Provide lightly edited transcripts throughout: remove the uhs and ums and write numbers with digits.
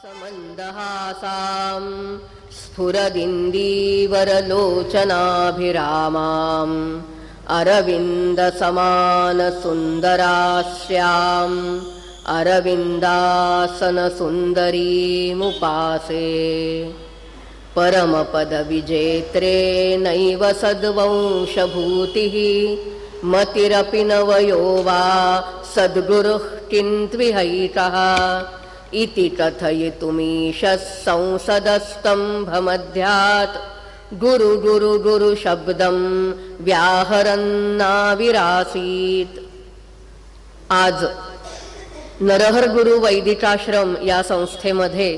समन्दहासां स्फुरदिन्दीवरलोचनाभिरामाम् अरविन्दसमानसुन्दरास्याम् अरविन्दासनसुन्दरीमुपासे परमपदविजेत्रे नैव सद्वंशभूतिः मतिरपि नवयो वा सद्गुरुः किन्त्विहैकः इति कथयितुमीशः संसदस्तम्भमध्यात् गुरु गुरु गुरु शब्दं व्याहरन्नाविरासीत्। आज नरहर गुरु वैदिकाश्रम या संस्थेमध्ये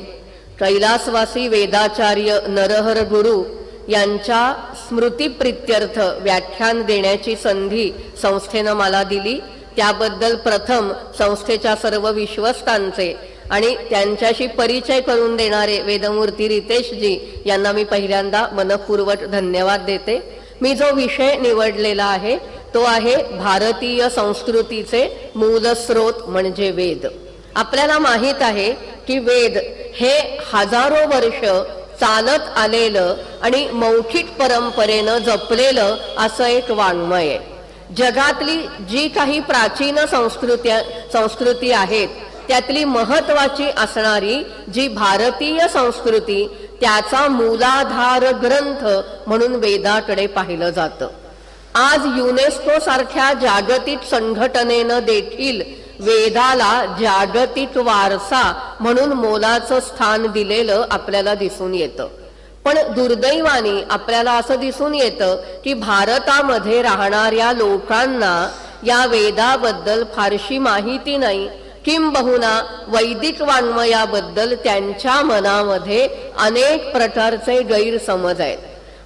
कैलासवासी वेदाचार्य नरहर गुरु यांच्या स्मृतिप्रित्यर्थ व्याख्यान देण्याची संधी संस्थेनं मला दिली। त्याबद्दल प्रथम संस्थेच्या सर्व विश्वस्तांचे आणि त्यांच्याशी परिचय करून देणारे वेदमूर्ती रितेशजी यांना मी पहिल्यांदा मनपूर्वक धन्यवाद देते। मी जो विषय निवडलेला आहे तो आहे भारतीय संस्कृतीचे मूलस्रोत म्हणजे वेद। आपल्याला माहित आहे की वेद हे हजारो वर्ष चालत आलेलं आणि मौखिक परंपरेनं जपलेलं असं एक वाङ्मय आहे। जगातली जी काही प्राचीन संस्कृती आहेत त्यातली महत्वाची असणारी जी भारतीय संस्कृती त्याचा मूलाधार ग्रंथ म्हणून वेदाकडे पाहिलं जातं। आज युनेस्को सारख्या जागतिक संघटनेनं देखील वेदाला जागतिक वारसा म्हणून मोलाचं स्थान दिलेलं आपल्याला दिसून येतं। पण दुर्दैवाने आपल्याला असं दिसून येतं की भारतामध्ये राहणाऱ्या लोकांना या वेदाबद्दल फारशी माहिती नाही, किंबहुना वैदिक वाङ्मयाबद्दल त्यांच्या मनामध्ये अनेक प्रकारचे गैरसमज आहेत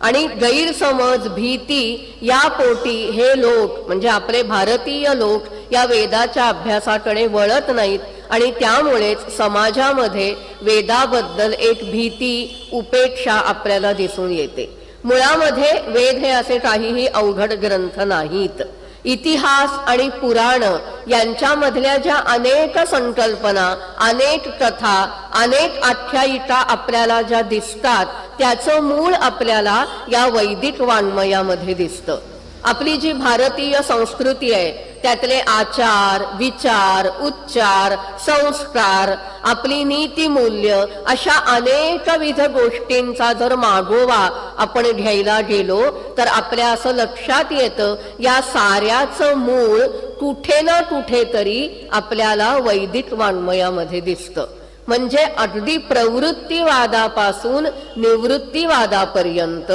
आणि गैरसमज भीती या पोटी हे लोक म्हणजे आपले भारतीय लोक या वेदाच्या अभ्यासाकडे वळत नाहीत आणि त्यामुळेच समाजामध्ये वेदाबद्दल एक भीती उपेक्षा आपल्याला दिसून येते। मुळामध्ये वेद हे असे काहीही अवघड ग्रंथ नाहीत। इतिहास आणि पुराण यांच्यामधल्या ज्या अनेक संकल्पना, अनेक कथा, अनेक आख्यायिका आपल्याला ज्या दिसतात त्याचं मूळ आपल्याला या वैदिक वाङ्मयामध्ये दिसतं। आपली जी भारतीय संस्कृती आहे त्यातले आचार, विचार, उच्चार, संस्कार, आपली नीतिमूल्य अशा अनेकविध गोष्टींचा जर मागोवा आपण घ्यायला गेलो तर आपल्या असं लक्षात येतं या साऱ्याचं मूळ कुठे ना कुठेतरी आपल्याला वैदिक वाङ्मयामध्ये दिसतं। म्हणजे अगदी प्रवृत्तीवादापासून निवृत्तीवादापर्यंत,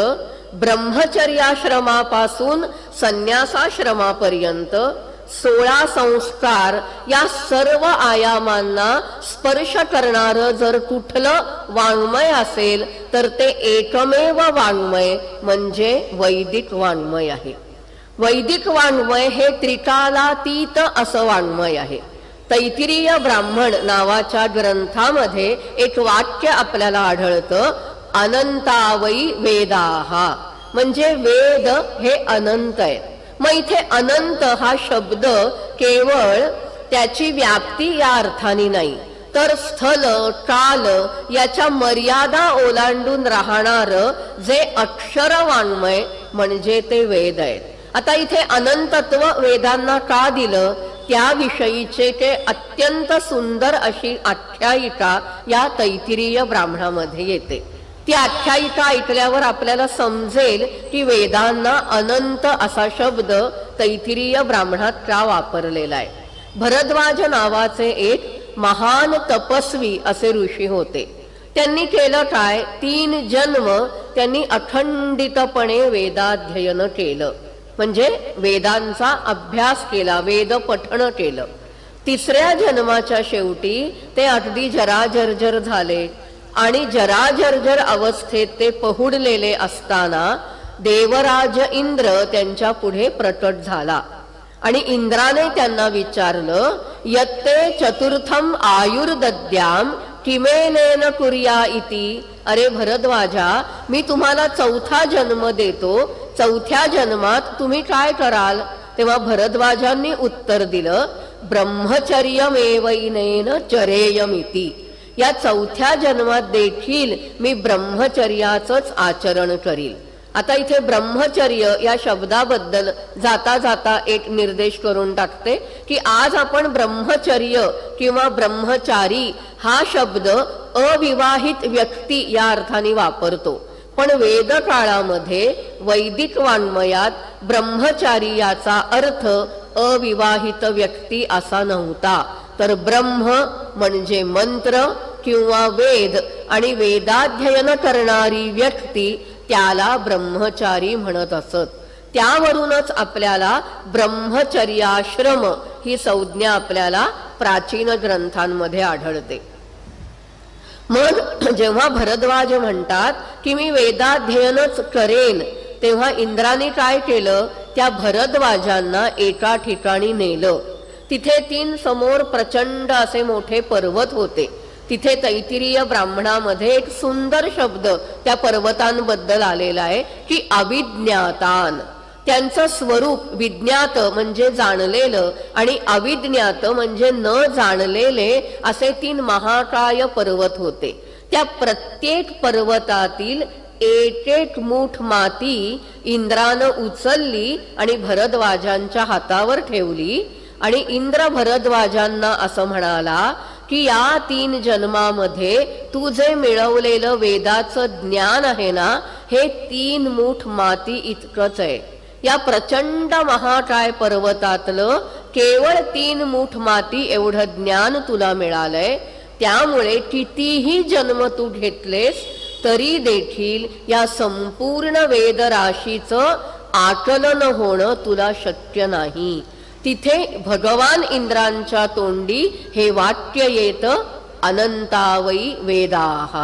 ब्रह्मचर्याश्रमापासून संन्यासाश्रमापर्यंत 16 संस्कार या सर्व आयामांना स्पर्श करणारं जर कुठलं वाङ्मय असेल तर ते एकमेव वाङ्मय म्हणजे वैदिक वाङ्मय आहे। वैदिक वाङ्मय हे त्रिकालातीत असं वाङ्मय आहे। तैत्तिरीय ब्राह्मण नावाच्या ग्रंथामध्ये एक वाक्य आपल्याला आढळतं, अनंतावै वेदाः, म्हणजे वेद हे अनंत आहे। मग इथे अनंत हा शब्द केवळ त्याची व्याप्ती या अर्थाने नाही तर स्थल काल याच्या मर्यादा ओलांडून राहणार जे अक्षर वाङ्मय म्हणजे ते वेद आहेत। आता इथे अनंतत्व वेदांना का दिलं त्याविषयीचे ते अत्यंत सुंदर अशी आख्यायिका या तैत्तिरीय ब्राह्मणामध्ये येते। ती आख्यायिका ऐकल्यावर आपल्याला समजेल की वेदांना अनंत असा शब्द तैत्तिरीय ब्राह्मणात का वापरलेला आहे। भरद्वाज नावाचे एक महान तपस्वी असे ऋषी होते। त्यांनी केलं काय, 3 जन्म त्यांनी अखंडितपणे वेदाध्ययन केलं, म्हणजे वेदांचा अभ्यास केला, वेद पठण केलं। 3ऱ्या जन्माच्या शेवटी ते अगदी जराजर्जर झाले आणि जराजर्जर अवस्थेत ते पहुडलेले असताना देवराज इंद्र त्यांच्या पुढे प्रकट झाला आणि इंद्राने त्यांना विचारलं, यत्ते चतुर्थम आयुर्दद्याम किमेनेन कुर्या इति। अरे भरद्वाजा, मी तुम्हाला 4था जन्म देतो, 4थ्या जन्मात तुम्ही काय कराल? तेव्हा भरद्वाजांनी उत्तर दिलं, ब्रह्मचर्यमेवैनेन चरेयमिति, या चौथ्या जन्मात देखील मी ब्रह्मचर्याचंच आचरण करील. आता इथे ब्रह्मचर्य या शब्दाबद्दल जाता जाता एक निर्देश करून टाकते की आज आपण ब्रह्मचर्य किंवा ब्रह्मचारी हा शब्द अविवाहित व्यक्ती या अर्थाने वापरतो, पण वेद काळामध्ये वैदिक वाङ्मयात ब्रह्मचारी याचा अर्थ अविवाहित व्यक्ती असा नव्हता, तर ब्रह्म म्हणजे मंत्र किंवा वेद आणि वेदाध्ययन करणारी व्यक्ती त्याला ब्रह्मचारी म्हणत असत. त्यावरूनच आपल्याला ब्रह्मचर्याश्रम ही संज्ञा आपल्याला प्राचीन ग्रंथांमध्ये आढळते. मग जेव्हा भरद्वाज म्हणतात की मी वेदाध्ययनच करेन, तेव्हा इंद्राने काय केलं, त्या भरद्वाजांना एका ठिकाणी नेलं. तिथे 3 समोर प्रचंड असे मोठे पर्वत होते. तिथे तैतिरीय ब्राह्मणामध्ये एक सुंदर शब्द त्या पर्वतांबद्दल आलेला आहे की अविज्ञातान. त्यांचं स्वरूप विज्ञात म्हणजे जाणलेलं आणि अविज्ञात म्हणजे न जाणलेले असे 3 महाकाय पर्वत होते. त्या प्रत्येक पर्वतातील एक मूठ माती इंद्रानं उचलली आणि भरद्वाजांच्या हातावर ठेवली आणि इंद्र भरद्वाजांना असं म्हणाला की या 3 जन्मामध्ये तू जे मिळवलेलं वेदाचं ज्ञान आहे ना, हे 3 मूठ माती इतकंच आहे. या प्रचंड महाकाय पर्वतातलं केवळ 3 मूठ माती एवढं ज्ञान तुला मिळालंय. त्यामुळे कितीही जन्म तू घेतलेस तरी देखील या संपूर्ण वेदराशीचं आकलन होणं तुला शक्य नाही. तिथे भगवान इंद्रांच्या तोंडी हे वाक्य येतं, अनंतावई वेदाः.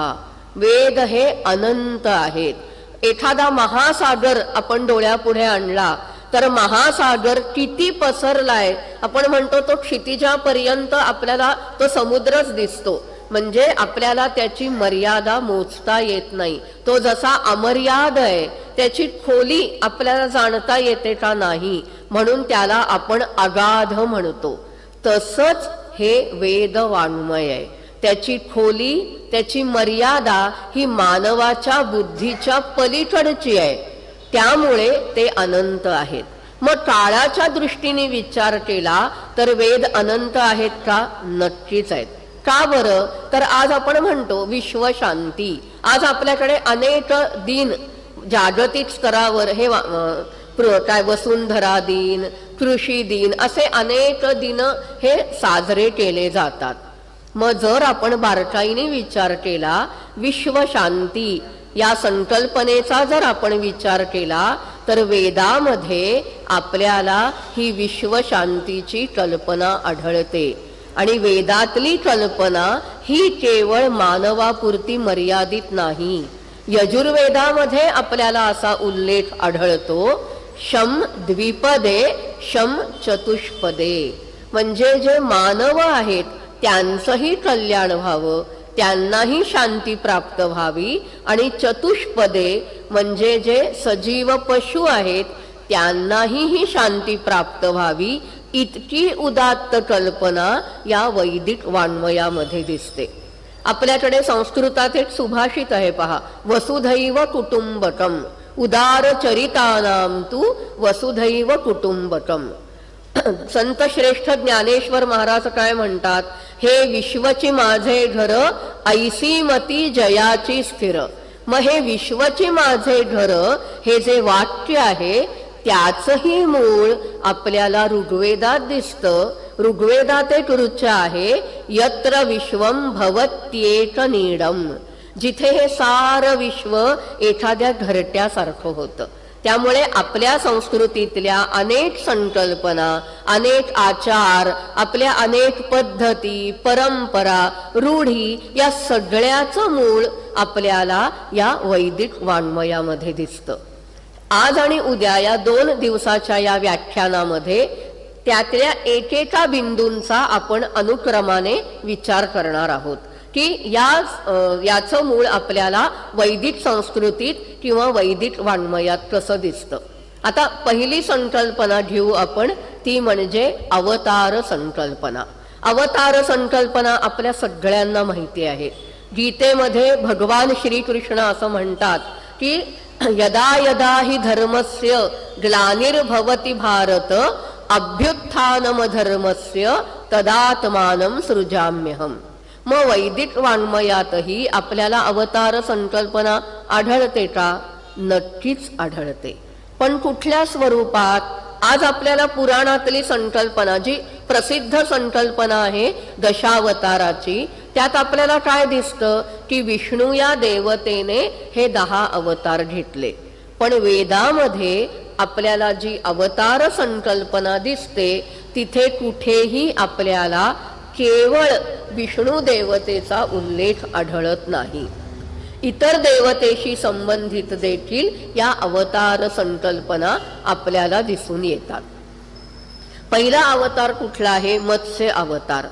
वेद हे अनंत आहेत. एखादा महासागर आपण डोळ्यापुढे आणला तर महासागर किती पसरलाय, आपण म्हणतो तो क्षितिजापर्यंत आपल्याला तो समुद्रच दिसतो, म्हणजे आपल्याला त्याची मर्यादा मोजता येत नाही. तो जसा अमर्याद आहे त्याची खोली आपल्याला जाणता येते का नाही, म्हणून त्याला आपण अगाध म्हणतो. तसंच हे वेद वाङ्मय आहे. त्याची खोली, त्याची मर्यादा ही मानवाच्या बुद्धीच्या पलीकडची आहे, त्यामुळे ते अनंत आहेत. मग काळाच्या दृष्टीने विचार केला तर वेद अनंत आहेत का? नक्कीच आहेत. का बरं? तर आज आपण म्हणतो विश्वशांती. आज आपल्याकडे अनेक दिन जागतिक स्तरावर हे काय वसुंधरा दिन, कृषी दिन असे अनेक दिन हे साजरे केले जातात. मग जर आपण बारकाईने विचार केला, विश्वशांती या संकल्पनेचा जर आपण विचार केला तर वेदामध्ये आपल्याला ही विश्वशांतीची कल्पना आढळते. आणि वेदातली कल्पना ही केवळ मानवापुरती मर्यादित नाही. यजुर्वेदामध्ये आपल्याला असा उल्लेख आढळतो, शम द्विपदे शम चतुष्पदे, म्हणजे जे मानव आहेत त्यांचंही कल्याण व्हावं, त्यांनाही शांती प्राप्त व्हावी, आणि चतुष्पदे म्हणजे जे सजीव पशु आहेत त्यांनाही ही शांती प्राप्त व्हावी, इतकी उदात्त कल्पना या वैदिक वाङ्मयामध्ये दिसते. आपल्याकडे संस्कृतात एक सुभाषित आहे पहा, वसुधैव कुटुंबकम उदार चरितानाम तू वसुधैव कुटुंबकम. संत श्रेष्ठ ज्ञानेश्वर महाराज काय म्हणतात, हे विश्वची माझे घर ऐसी मती जयाची स्थिर. मग हे विश्वची माझे घर हे जे वाक्य आहे त्याचही मूळ आपल्याला ऋग्वेदात दिसतं. ऋग्वेदात एक ऋचा आहे, यत्र विश्वम भवत्येक नीडम, जिथे हे सारं विश्व एखाद्या घरट्यासारखं होतं. त्यामुळे आपल्या संस्कृतीतल्या अनेक संकल्पना, अनेक आचार, आपल्या अनेक पद्धती, परंपरा, रूढी या सगळ्याचं मूळ आपल्याला या वैदिक वाङ्मयामध्ये दिसतं. आज आणि उद्या या 2 दिवसाच्या या व्याख्यानामध्ये त्यातल्या एकेका बिंदूंचा आपण अनुक्रमाने विचार करणार आहोत की याचं मूळ आपल्याला वैदिक संस्कृतीत किंवा वैदिक वाङ्मयात कसं दिसतं. आता पहिली संकल्पना घेऊ आपण, ती म्हणजे अवतार संकल्पना. अवतार संकल्पना आपल्या सगळ्यांना माहिती आहे. गीतेमध्ये भगवान श्रीकृष्ण असं म्हणतात की यदा यदा हि धर्मस्य ग्लानिर्भवति भारत अभ्युत्थानम धर्मस्य तदात्मानं सृजाम्यहम. मग वैदिक वाङ्मयातही आपल्याला अवतार संकल्पना आढळते का? नक्कीच आढळते. पण कुठल्या स्वरूपात? आज आपल्याला पुराणातली संकल्पना, जी प्रसिद्ध संकल्पना आहे दशावताराची, त्यात आपल्याला काय दिसतं की विष्णू या देवतेने हे 10 अवतार घेतले. पण वेदामध्ये आपल्याला जी अवतार संकल्पना दिसते तिथे कुठेही आपल्याला केवळ विष्णू देवतेचा उल्लेख आढळत नाही. इतर देवतेशी संबंधित देखील या अवतार संकल्पना आपल्याला दिसून येतात. पहिला अवतार कुठला आहे? मत्स्य अवतार.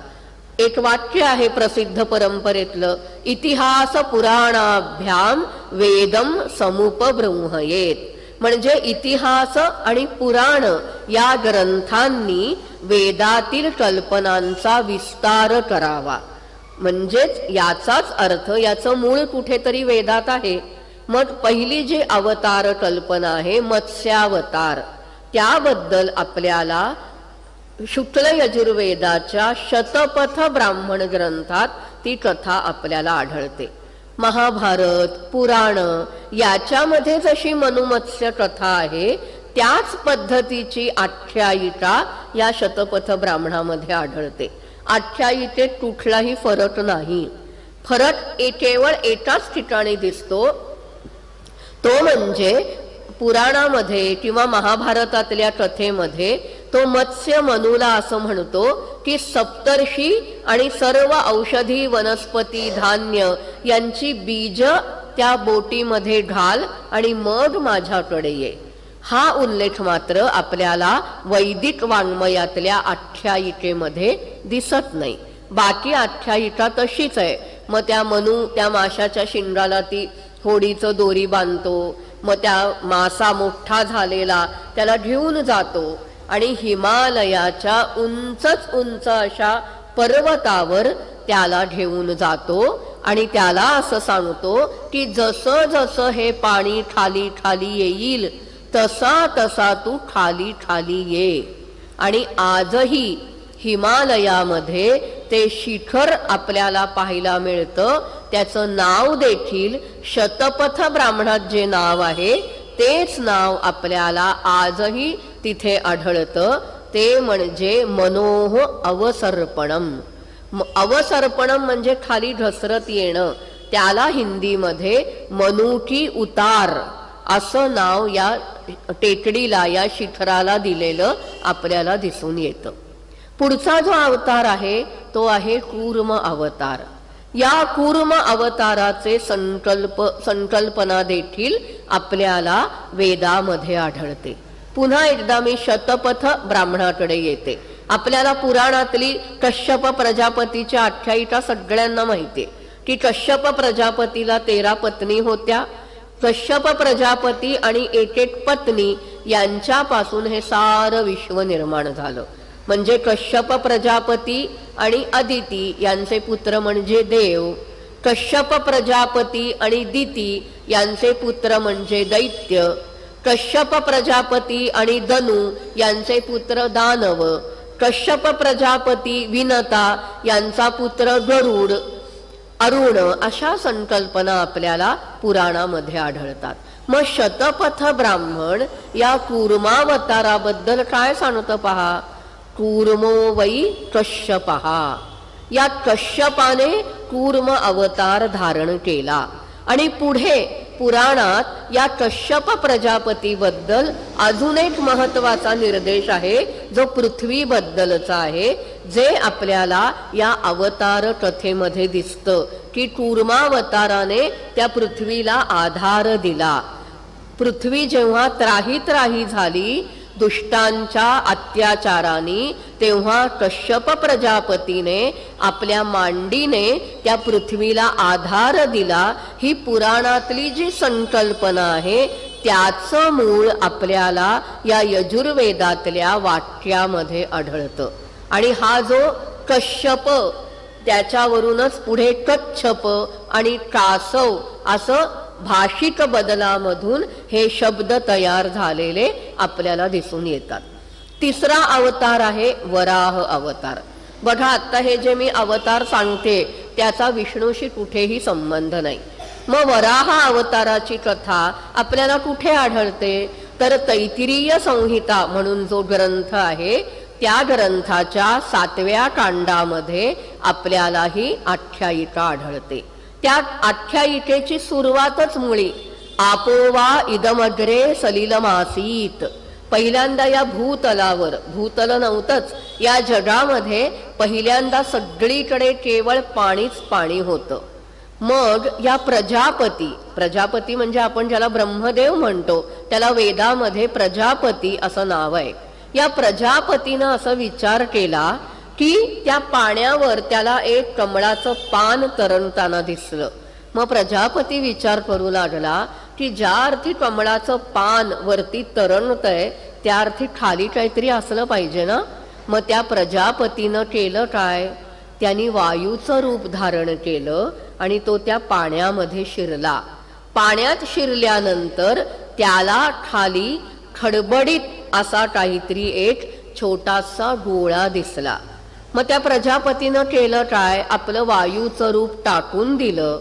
एक वाक्य आहे प्रसिद्ध परंपरेतलं, इतिहास पुराणाभ्याम वेदम समुपब्रह्मयेत. म्हणजे इतिहास आणि पुराण या ग्रंथांनी वेदातील कल्पनांचा विस्तार करावा. म्हणजेच याचाच अर्थ, याचं मूळ कुठेतरी वेदात आहे. मग पहिली जी अवतार कल्पना आहे मत्स्यावतार, त्याबद्दल आपल्याला शुक्ल यजुर्वेदाच्या शतपथ ब्राह्मण ग्रंथात ती कथा आपल्याला आढळते. महाभारत पुराण याच्यामध्ये जशी मनुमत्स्य कथा आहे त्याच पद्धतीची आख्यायिका या शतपथ ब्राह्मणामध्ये आढळते. आख्यायिकेत कुठलाही फरक नाही. फरक केवळ एकाच ठिकाणी दिसतो, तो म्हणजे पुराणामध्ये किंवा महाभारतातल्या कथेमध्ये तो मत्स्य मनुला असं म्हणतो की सप्तर्षी आणि सर्व औषधी वनस्पती धान्य यांची बीज त्या बोटीमध्ये घाल आणि मग माझ्याकडे ये. हा उल्लेख मात्र आपल्याला वैदिक वाङ्मयातल्या आख्यायिकेमध्ये दिसत नाही. बाकी आख्यायिका तशीच आहे. मग त्या माशाच्या शिंगाला ती होडीचं दोरी बांधतो, मग त्या मासा मोठा झालेला त्याला घेऊन जातो आणि हिमालयाच्या उंचच उंच अशा पर्वतावर त्याला घेऊन जातो आणि त्याला असं सांगतो की जसं जसं हे पाणी खाली खाली येईल तसा तसा तू खाली खाली ये. आणि आजही हिमालयामध्ये ते शिखर आपल्याला पाहायला मिळतं. त्याचं नाव देखील शतपथ ब्राह्मणात जे नाव आहे तेच नाव आपल्याला आजही तिथे आढळतं. ते म्हणजे मनोह अवसर्पणम. अवसर्पणम म्हणजे खाली घसरत येणं. त्याला हिंदीमध्ये मनुकी उतार असं नाव या टेकडीला, या शिखराला दिलेलं आपल्याला दिसून येतं. पुढचा जो अवतार आहे तो आहे कूर्म अवतार. या कूर्म अवताराचे संकल्पना देखील आपल्याला वेदामध्ये आढळते. पुन्हा एकदा मी शतपथ ब्राह्मणाकडे येते. आपल्याला पुराणातली कश्यप प्रजापतीची आख्यायिका सगळ्यांना माहिती आहे की कश्यप प्रजापतीला 13 पत्नी होत्या. कश्यप प्रजापती आणि एक एक पत्नी यांच्यापासून हे सारं विश्व निर्माण झालं. म्हणजे कश्यप प्रजापती आणि अदिती यांचे पुत्र म्हणजे देव, कश्यप प्रजापती आणि दिती यांचे पुत्र म्हणजे दैत्य, कश्यप प्रजापती आणि धनु यांचे पुत्र दानव, कश्यप प्रजापती विनता यांचा पुत्र गरुड, अरुण, अशा संकल्पना आपल्याला पुराणामध्ये आढळतात. मग शतपथ ब्राह्मण या कूर्मावताराबद्दल काय सांगतं पहा. कूर्मो वै कश्यपः. या कश्यपाने कूर्म अवतार धारण केला. आणि पुढे पुराणात या कश्यप प्रजापतीबद्दल अजून एक महत्वाचा निर्देश आहे जो पृथ्वीबद्दलचा आहे, जे आपल्याला या अवतार कथेमध्ये दिसतं की कूर्मावताराने त्या पृथ्वीला आधार दिला. पृथ्वी जेव्हा त्राही त्राही झाली दुष्टांच्या अत्याचाराने, तेव्हा कश्यप प्रजापतीने आपल्या मांडीने त्या पृथ्वीला आधार दिला. ही पुराणातली जी संकल्पना आहे त्याचं मूळ आपल्याला या यजुर्वेदातल्या वाक्यामध्ये आढळतं. आणि हा जो कश्यप, त्याच्यावरूनच पुढे कच्छप आणि कासव असं भाषिक बदलामधून हे शब्द तयार झालेले आपल्याला दिसून येतात. तिसरा अवतार आहे वराह अवतार. बघा, आता हे जे मी अवतार सांगते त्याचा विष्णूशी कुठेही संबंध नाही. मग वराह अवताराची कथा आपल्याला कुठे आढळते तर तैत्तिरीय संहिता म्हणून जो ग्रंथ आहे त्या ग्रंथाच्या 7व्या कांडामध्ये आपल्याला ही आख्यायिका आढळते. त्या आख्यायिकेची सुरुवातच मुळी आपोवा इदमग्रे सलिलमासीत. पहिल्यांदा या भूतलावर, भूतल नव्हतंच, या जगामध्ये पहिल्यांदा सगळीकडे केवळ पाणीच पाणी होतं. मग या प्रजापती, प्रजापती म्हणजे आपण ज्याला ब्रह्मदेव म्हणतो त्याला वेदामध्ये प्रजापती असं नाव आहे. या प्रजापतीनं असं विचार केला की त्या पाण्यावर त्याला एक कमळाचं पान तरंगताना दिसलं. मग प्रजापती विचार करू लागला की ज्या अर्थी कमळाचं पान वरती तरंगतंय त्या अर्थी खाली काहीतरी असलं पाहिजे ना. मग त्या प्रजापतीनं केलं काय, त्यांनी वायूचं रूप धारण केलं आणि तो त्या पाण्यामध्ये शिरला. पाण्यात शिरल्यानंतर त्याला खाली खडबडीत असा काहीतरी एक छोटासा गोळा दिसला. मग त्या प्रजापतीनं केलं काय, आपलं वायूचं रूप टाकून दिलं.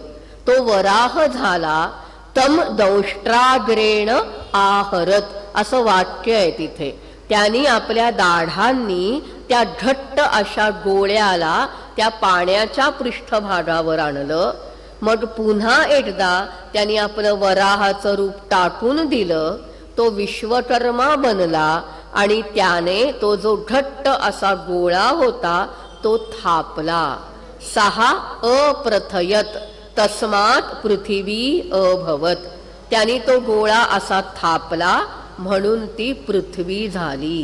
तो वराह झाला. तम दंष्ट्राग्रेण आहरत असं वाक्य आहे तिथे. त्यांनी आपल्या दाढांनी त्या घट्ट अशा गोळ्याला त्या पाण्याच्या पृष्ठभागावर आणलं. मग पुन्हा एकदा त्यांनी आपलं वराहाचं रूप टाकून दिलं. तो विश्वकर्मा बनला आणि त्याने तो जो घट्ट असा गोळा होता तो थापला. 6 अप्रथयत तस्मात पृथिवी अभवत. त्यांनी तो गोळा असा थापला म्हणून ती पृथ्वी झाली.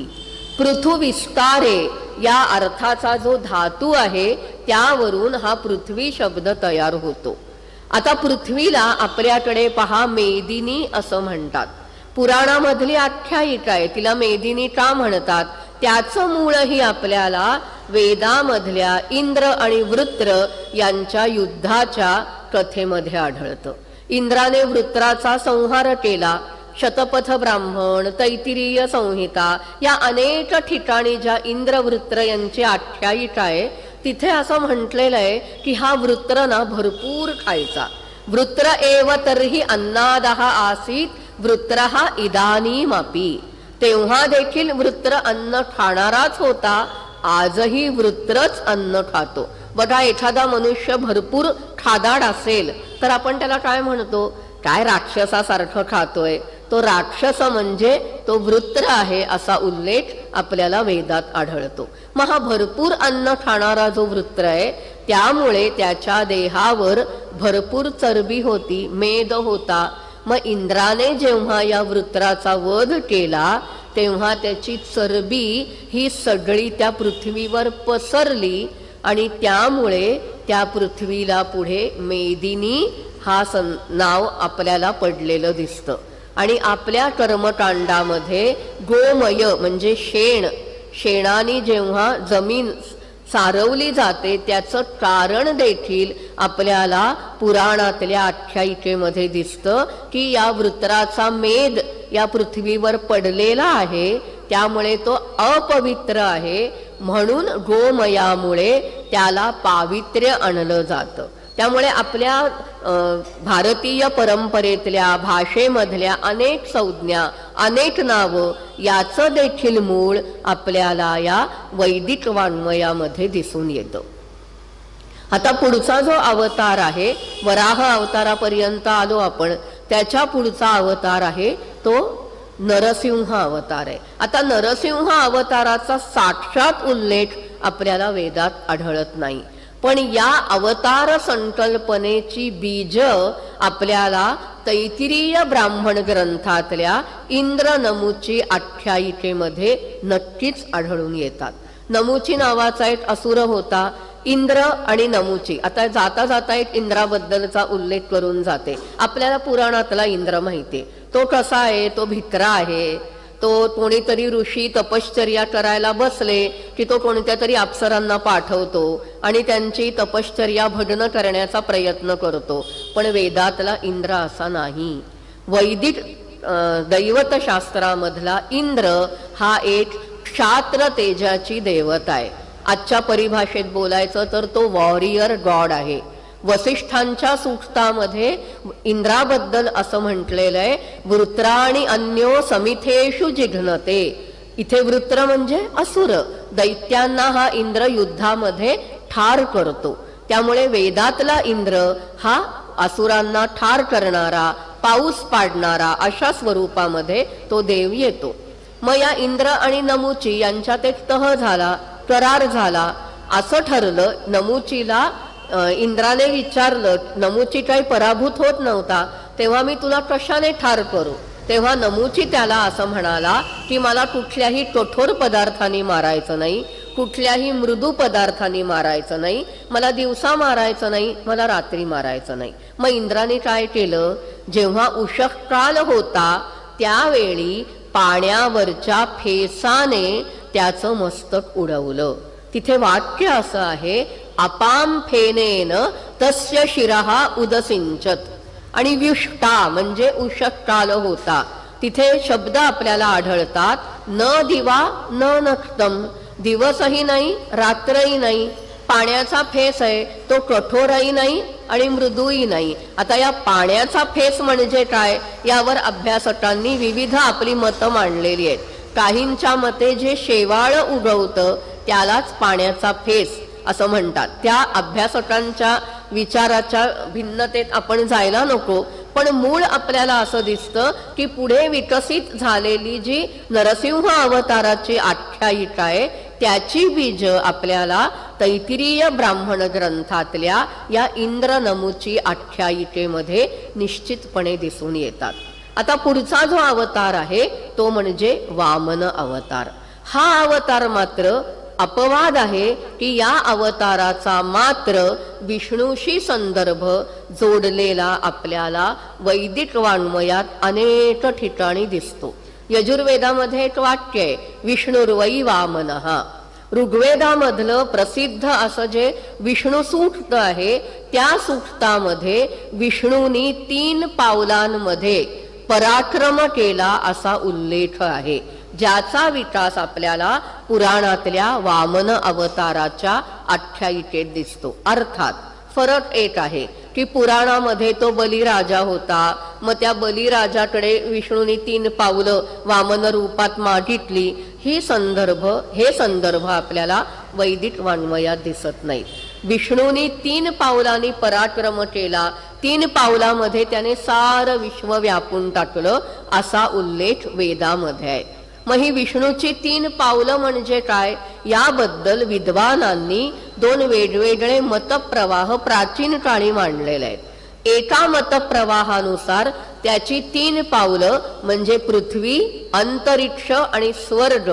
पृथुविस्तारे या अर्थाचा जो धातू आहे त्यावरून हा पृथ्वी शब्द तयार होतो. आता पृथ्वीला आपल्याकडे पहा मेदिनी असं म्हणतात. पुराणामधली आख्यायिका आहे, तिला मेदिनी का म्हणतात त्याचं मूळही आपल्याला वेदामधल्या इंद्र आणि वृत्र यांच्या युद्धाच्या कथेमध्ये आढळतं. इंद्राने वृत्राचा संहार केला. शतपथ ब्राह्मण, तैत्तिरीय संहिता या अनेक ठिकाणी ज्या इंद्र वृत्र यांची आख्यायिका आहे तिथे असं म्हटलेलं आहे की हा वृत्र ना भरपूर खायचा. वृत्र एव तर्हि अन्नादः आसीत वृत्रहा इदानीमपि. तेव्हा देखील वृत्र अन्न खाणाराच होता, आजही वृत्रच अन्न खातो. बघा, एखादा मनुष्य भरपूर खादाड असेल तर आपण त्याला काय म्हणतो, काय राक्षसासारखं खातोय. तो राक्षस म्हणजे तो वृत्र आहे असा उल्लेख आपल्याला वेदात आढळतो. मग हा भरपूर अन्न खाणारा जो वृत्र आहे त्यामुळे त्याच्या देहावर भरपूर चरबी होती, मेद होता. मग इंद्राने जेव्हा या वृत्राचा वध केला तेव्हा त्याची चरबी ही सगळी त्या पृथ्वीवर पसरली आणि त्यामुळे त्या पृथ्वीला पुढे मेदिनी हा नाव आपल्याला पडलेलं दिसतं. आणि आपल्या कर्मकांडामध्ये गोमय म्हणजे शेण, शेणाने जेव्हा जमीन सारवली जाते त्याचं कारण देखील आपल्याला पुराणातल्या आख्यायिकेमध्ये दिसतं की या वृत्राचा मेद या पृथ्वीवर पडलेला आहे, त्यामुळे तो अपवित्र आहे. म्हणून गोमयामुळे त्याला पावित्र्य आणलं जातं. त्यामुळे आपल्या भारतीय परंपरेतल्या भाषेमधल्या अनेक संज्ञा, अनेक नावं याचं देखील मूळ आपल्याला या वैदिक वाङ्मयामध्ये दिसून येतं. आता पुढचा जो अवतार आहे, वराह अवतारापर्यंत आलो आपण, त्याच्या पुढचा अवतार आहे तो नरसिंह अवतार आहे. आता नरसिंह अवताराचा साक्षात उल्लेख आपल्याला वेदात आढळत नाही, पण या अवतार संकल्पनेची बीज आपल्याला तैत्तिरीय ब्राह्मण ग्रंथातल्या इंद्र नमुची आख्यायिकेमध्ये नक्कीच आढळून येतात. नमुची नावाचा एक असुर होता. इंद्र आणि नमुची, आता जाता जाता एक इंद्राबद्दलचा उल्लेख करून जाते. आपल्याला पुराणातला इंद्र माहितीये, तो कसा आहे, तो भित्रा आहे, तो कोणीतरी ऋषी तपश्चर्या करायला बसले की तो कोणत्या तरी अप्सरांना पाठवतो आणि त्यांची तपश्चर्या भग्न करण्याचा प्रयत्न करतो. पण वेदातला इंद्र असा नाही. वैदिक दैवतशास्त्रामधला इंद्र हा एक क्षात्र तेजाची देवता आहे. आजच्या परिभाषेत बोलायचं तर तो वॉरियर गॉड आहे. वसिष्ठांच्या सूक्तामध्ये इंद्राबद्दल असं म्हटलेलं आहे, वृत्राणि अन्यो समिथेषु जिघ्नते. इथे वृत्र म्हणजे असुर, दैत्यांना हा इंद्र युद्धामध्ये ठार करतो. त्यामुळे वेदातला इंद्र हा असुरांना ठार करणारा, पाऊस पाडणारा अशा स्वरूपामध्ये तो देव येतो. मग या इंद्र आणि नमुची यांच्यात एक तह झाला, करार झाला. असं ठरलं, नमुचीला इंद्राने विचारलं, नमुची काही पराभूत होत नव्हता, तेव्हा मी तुला कशाने ठार करू? तेव्हा नमुची त्याला असं म्हणाला की मला कुठल्याही कठोर पदार्थांनी मारायचं नाही, कुठल्याही मृदू पदार्थांनी मारायचं नाही, मला दिवसा मारायचं नाही, मला रात्री मारायचं नाही. मग इंद्राने काय केलं, जेव्हा उषःकाल होता त्यावेळी पाण्यावरच्या फेसाने त्याचं मस्तक उडवलं. तिथे वाक्य असं आहे, अपाम फेनेन तस्य शिरः उदसिंचत. आणि व्युष्टा म्हणजे उषःकाल होता. तिथे शब्द आपल्याला आढळतात, न दिवा न नक्तम, दिवसही नाही रात्रही नाही. पाण्याचा फेस आहे, तो कठोरही नाही आणि मृदूही नाही. आता या पाण्याचा फेस म्हणजे काय, यावर अभ्यासकांनी विविध आपली मतं मांडलेली आहेत. काहींच्या मते जे शेवाळ उगवतं त्यालाच पाण्याचा फेस असं म्हणतात. त्या अभ्यासकांच्या विचाराच्या भिन्नतेत आपण जायला नको, पण मूळ आपल्याला असं दिसतं की पुढे विकसित झालेली जी नरसिंह अवताराची आख्यायिका आहे त्याची बीज आपल्याला तैत्तिरीय ब्राह्मण ग्रंथातल्या या इंद्र नमुची आख्यायिकेमध्ये निश्चितपणे दिसून येतात. आता पुढचा जो अवतार आहे तो म्हणजे वामन अवतार. हा अवतार मात्र अपवाद आहे की या अवताराचा मात्र विष्णूशी संदर्भ जोडलेला आपल्याला वैदिक वाङ्मयात अनेक ठिकाणी दिसतो. यजुर्वेदामध्ये एक वाक्य आहे, विष्णुर्वै वामनः. ऋग्वेदामधलं प्रसिद्ध असं जे विष्णू सूक्त आहे त्या सूक्तामध्ये विष्णूंनी 3 पावलांमध्ये पराक्रम केला असा उल्लेख आहे, ज्याचा विकास आपल्याला पुराणातल्या वामन अवताराच्या आख्यायिकेत दिसतो. अर्थात फरक एक आहे की पुराणामध्ये तो बलिराजा होता, मग त्या बलिराजाकडे विष्णूंनी 3 पावलं वामन रूपात मागितली. हे संदर्भ आपल्याला वैदिक वाङ्मयात दिसत नाही. विष्णूंनी 3 पावलांनी पराक्रम केला, 3 पावलामध्ये त्याने सारं विश्व व्यापून टाकलं असा उल्लेख वेदामध्ये आहे. मग ही विष्णूची 3 पावलं म्हणजे काय, याबद्दल विद्वानांनी 2 वेगवेगळे मतप्रवाह प्राचीन काळी मांडलेले आहेत. एका मतप्रवाहानुसार त्याची 3 पावलं म्हणजे पृथ्वी, अंतरिक्ष आणि स्वर्ग,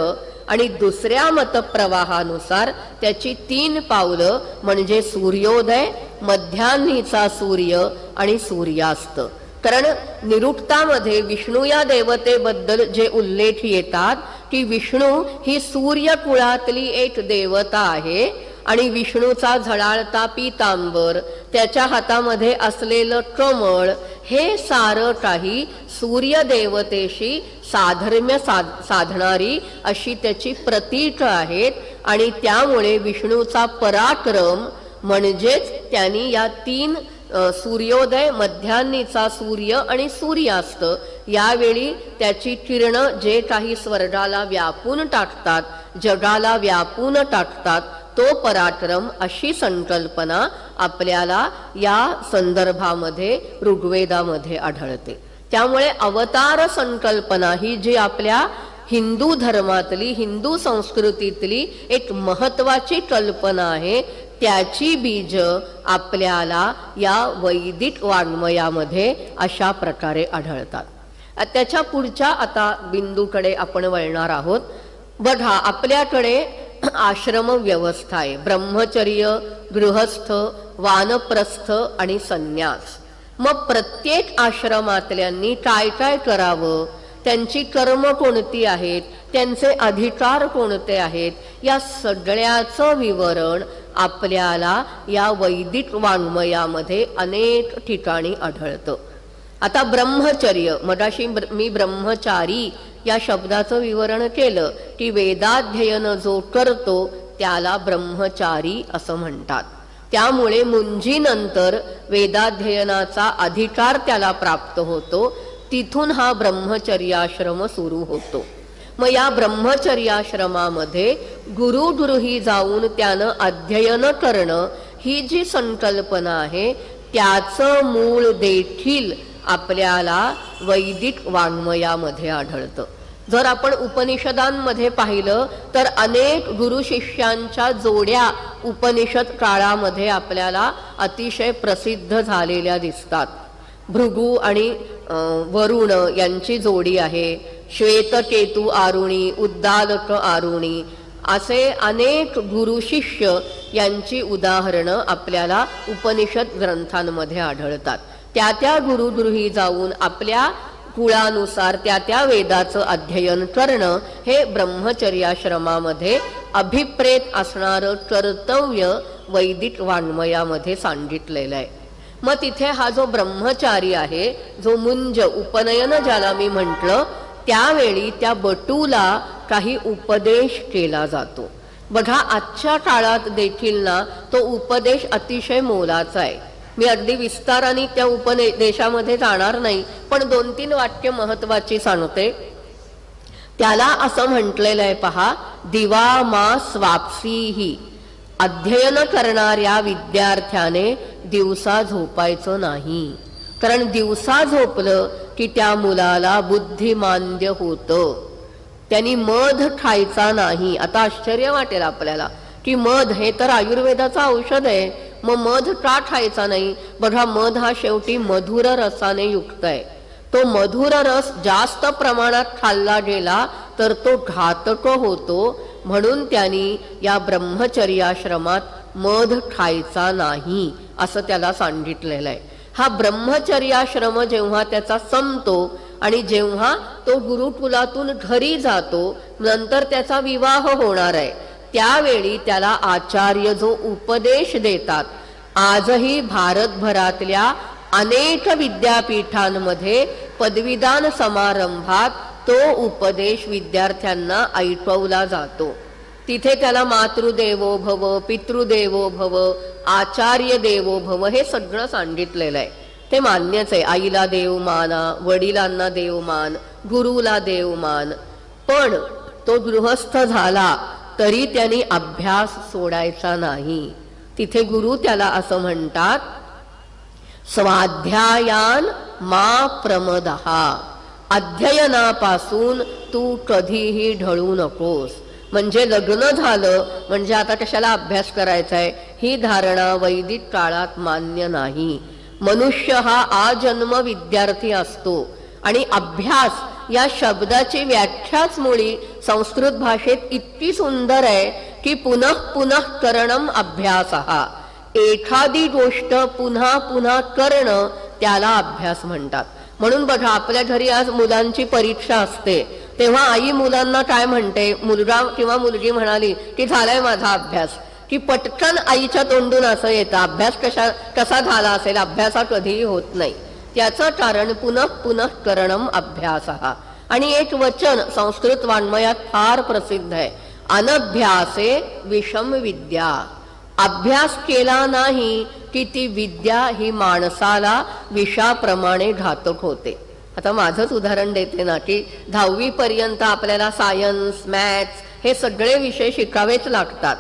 आणि दुसऱ्या मतप्रवाहानुसार त्याची 3 पावलं म्हणजे सूर्योदय, मध्यान्हीचा सूर्य आणि सूर्यास्त. कारण निरुक्तामध्ये विष्णू या देवतेबद्दल जे उल्लेख येतात की विष्णू ही सूर्य कुळातली एक देवता आहे आणि विष्णूचा झळाळता पीतांबर, त्याच्या हातामध्ये असलेलं कमळ, हे सारं काही सूर्य देवतेशी साधर्म्य साधणारी अशी त्याची प्रतीक आहेत. आणि त्यामुळे विष्णूचा पराक्रम म्हणजेच त्यांनी या 3 सूर्योदय, मध्यान्हीचा सूर्य आणि सूर्यास्त यावेळी त्याची किरणं जे काही स्वर्गाला व्यापून टाकतात, जगाला व्यापून टाकतात, तो पराक्रम अशी संकल्पना आपल्याला या संदर्भामध्ये ऋग्वेदामध्ये आढळते. त्यामुळे अवतार संकल्पना ही जी आपल्या हिंदू धर्मातली, हिंदू संस्कृतीतली एक महत्वाची कल्पना आहे, त्याची बीज आपल्याला या वैदिक वाङ्मयामध्ये अशा प्रकारे आढळतात. त्याच्या पुढच्या आता बिंदूकडे आपण वळणार आहोत. बघा, आपल्याकडे आश्रम व्यवस्था आहे, ब्रह्मचर्य, गृहस्थ, वानप्रस्थ आणि संन्यास. मग प्रत्येक आश्रमातल्यांनी काय काय करावं त्यांची कर्म कोणती आहेत, त्यांचे अधिकार कोणते आहेत, या सगळ्याचं विवरण आपल्याला या वैदिक वाङ्मयामध्ये अनेक ठिकाणी आढळतं. आता ब्रह्मचर्य, मगाशी मी ब्रह्मचारी या शब्दाचं विवरण केलं की वेदाध्ययन जो करतो त्याला ब्रह्मचारी असं म्हणतात. त्यामुळे मुंजीनंतर वेदाध्ययनाचा अधिकार त्याला प्राप्त होतो. तिथून हा ब्रह्मचर्याश्रम सुरू होतो. मग या ब्रह्मचर्याश्रमामध्ये गुरुगृही जाऊन त्यानं अध्ययन करणं ही जी संकल्पना आहे त्याचं मूळ देखील आपल्याला वैदिक वाङ्मयामध्ये आढळतं. जर आपण उपनिषदांमध्ये पाहिलं तर अनेक गुरु शिष्यांच्या जोड्या उपनिषद काळामध्ये आपल्याला अतिशय प्रसिद्ध झालेल्या दिसतात. भृगु आणि वरुण यांची जोडी आहे, श्वेतकेतू आरुणी, उद्दालक आरुणी, असे अनेक गुरु शिष्य यांची उदाहरणं आपल्याला उपनिषद ग्रंथांमध्ये आढळतात. त्या गुरुगृही जाऊन आपल्या कुळानुसार त्या वेदाचं अध्ययन करणं हे ब्रह्मचर्याश्रमामध्ये अभिप्रेत असणारं कर्तव्य वैदिक वाङ्मयामध्ये सांगितलेलं आहे. मग तिथे हा जो ब्रह्मचारी आहे, जो मुंज उपनयन ज्याला मी म्हटलं, त्यावेळी त्या बटूला काही उपदेश केला जातो. बघा आजच्या काळात देखील ना तो उपदेश अतिशय मोलाचा आहे. मी अगदी विस्ताराने त्या उपदेशामध्ये जाणार नाही, पण 2-3 वाक्य महत्वाची सांगते. त्याला असं म्हटलेलं आहे पहा, दिवा मा स्वाप्सीही, अध्ययन करणाऱ्या विद्यार्थ्याने दिवसा झोपायचं नाही. कारण दिवसा झोपलं की त्या मुलाला बुद्धिमांद्य होतं. त्यांनी मध खायचा नाही. आता आश्चर्य वाटेल आपल्याला की मध हे तर आयुर्वेदाचं औषध आहे, मग मध का खायचा नाही? बघा मध हा शेवटी मधुर रसाने युक्त आहे. तो मधुर रस जास्त प्रमाणात खाल्ला गेला तर तो घातक होतो. म्हणून त्यांनी या ब्रह्मचर्याश्रमात मध खायचा नाही असं त्याला सांगितलेलं आहे. हा ब्रह्मचर्याश्रम जेव्हा त्याचा संपतो आणि जेव्हा तो गुरुकुलातून घरी जातो, नंतर त्याचा विवाह होणार आहे, त्यावेळी त्याला आचार्य जो उपदेश देतात, आजही भारतभरातल्या अनेक विद्यापीठांमध्ये पदवीदान समारंभात तो उपदेश विद्यार्थ्यांना ऐकवला जातो. तिथे त्याला मातृदेवो भव, पितृदेवो भव, आचार्य देवो भव हे सगळं सांगितलेलं आहे. ते मान्यच आहे. आईला देव माना, वडिलांना देव मान, गुरुला देव मान. पण तो गृहस्थ झाला तरी त्यांनी अभ्यास सोडायचा नाही. तिथे गुरु त्याला असं म्हणतात, स्वाध्यायान मा प्रमदहा, अध्ययनापासून तू कधीही ढळू नकोस. म्हणजे लग्न झालं म्हणजे आता कशाला अभ्यास करायचा आहे, ही धारणा वैदिक काळात मान्य नाही. मनुष्य हा आजन्म विद्यार्थी असतो आणि अभ्यास या शब्दाची व्याख्याच मुळी संस्कृत भाषेत इतकी सुंदर आहे की पुनः पुनः करणम अभ्यासः. एखादी गोष्ट पुन्हा पुन्हा करणं त्याला अभ्यास म्हणतात. म्हणून बघा आपल्या घरी आज मुलांची परीक्षा असते तेव्हा आई मुलांना काय म्हणते, मुलगा किंवा मुलगी म्हणाली की झालाय माझा अभ्यास, की पटकन आईच्या तोंडून असं येतं, अभ्यास कसा झाला असेल, अभ्यास कधीही होत नाही. त्याचं कारण पुनः पुनः करणम अभ्यासः. आणि एक वचन संस्कृत वाङ्मयात फार प्रसिद्ध आहे, अनभ्यासे विषम विद्या. अभ्यास केला नाही की ती विद्या ही माणसाला विषाप्रमाणे घातक होते. आता माझंच उदाहरण देते ना की 10वी पर्यंत आपल्याला सायन्स, मॅथ्स हे सगळे विषय शिकावेच लागतात.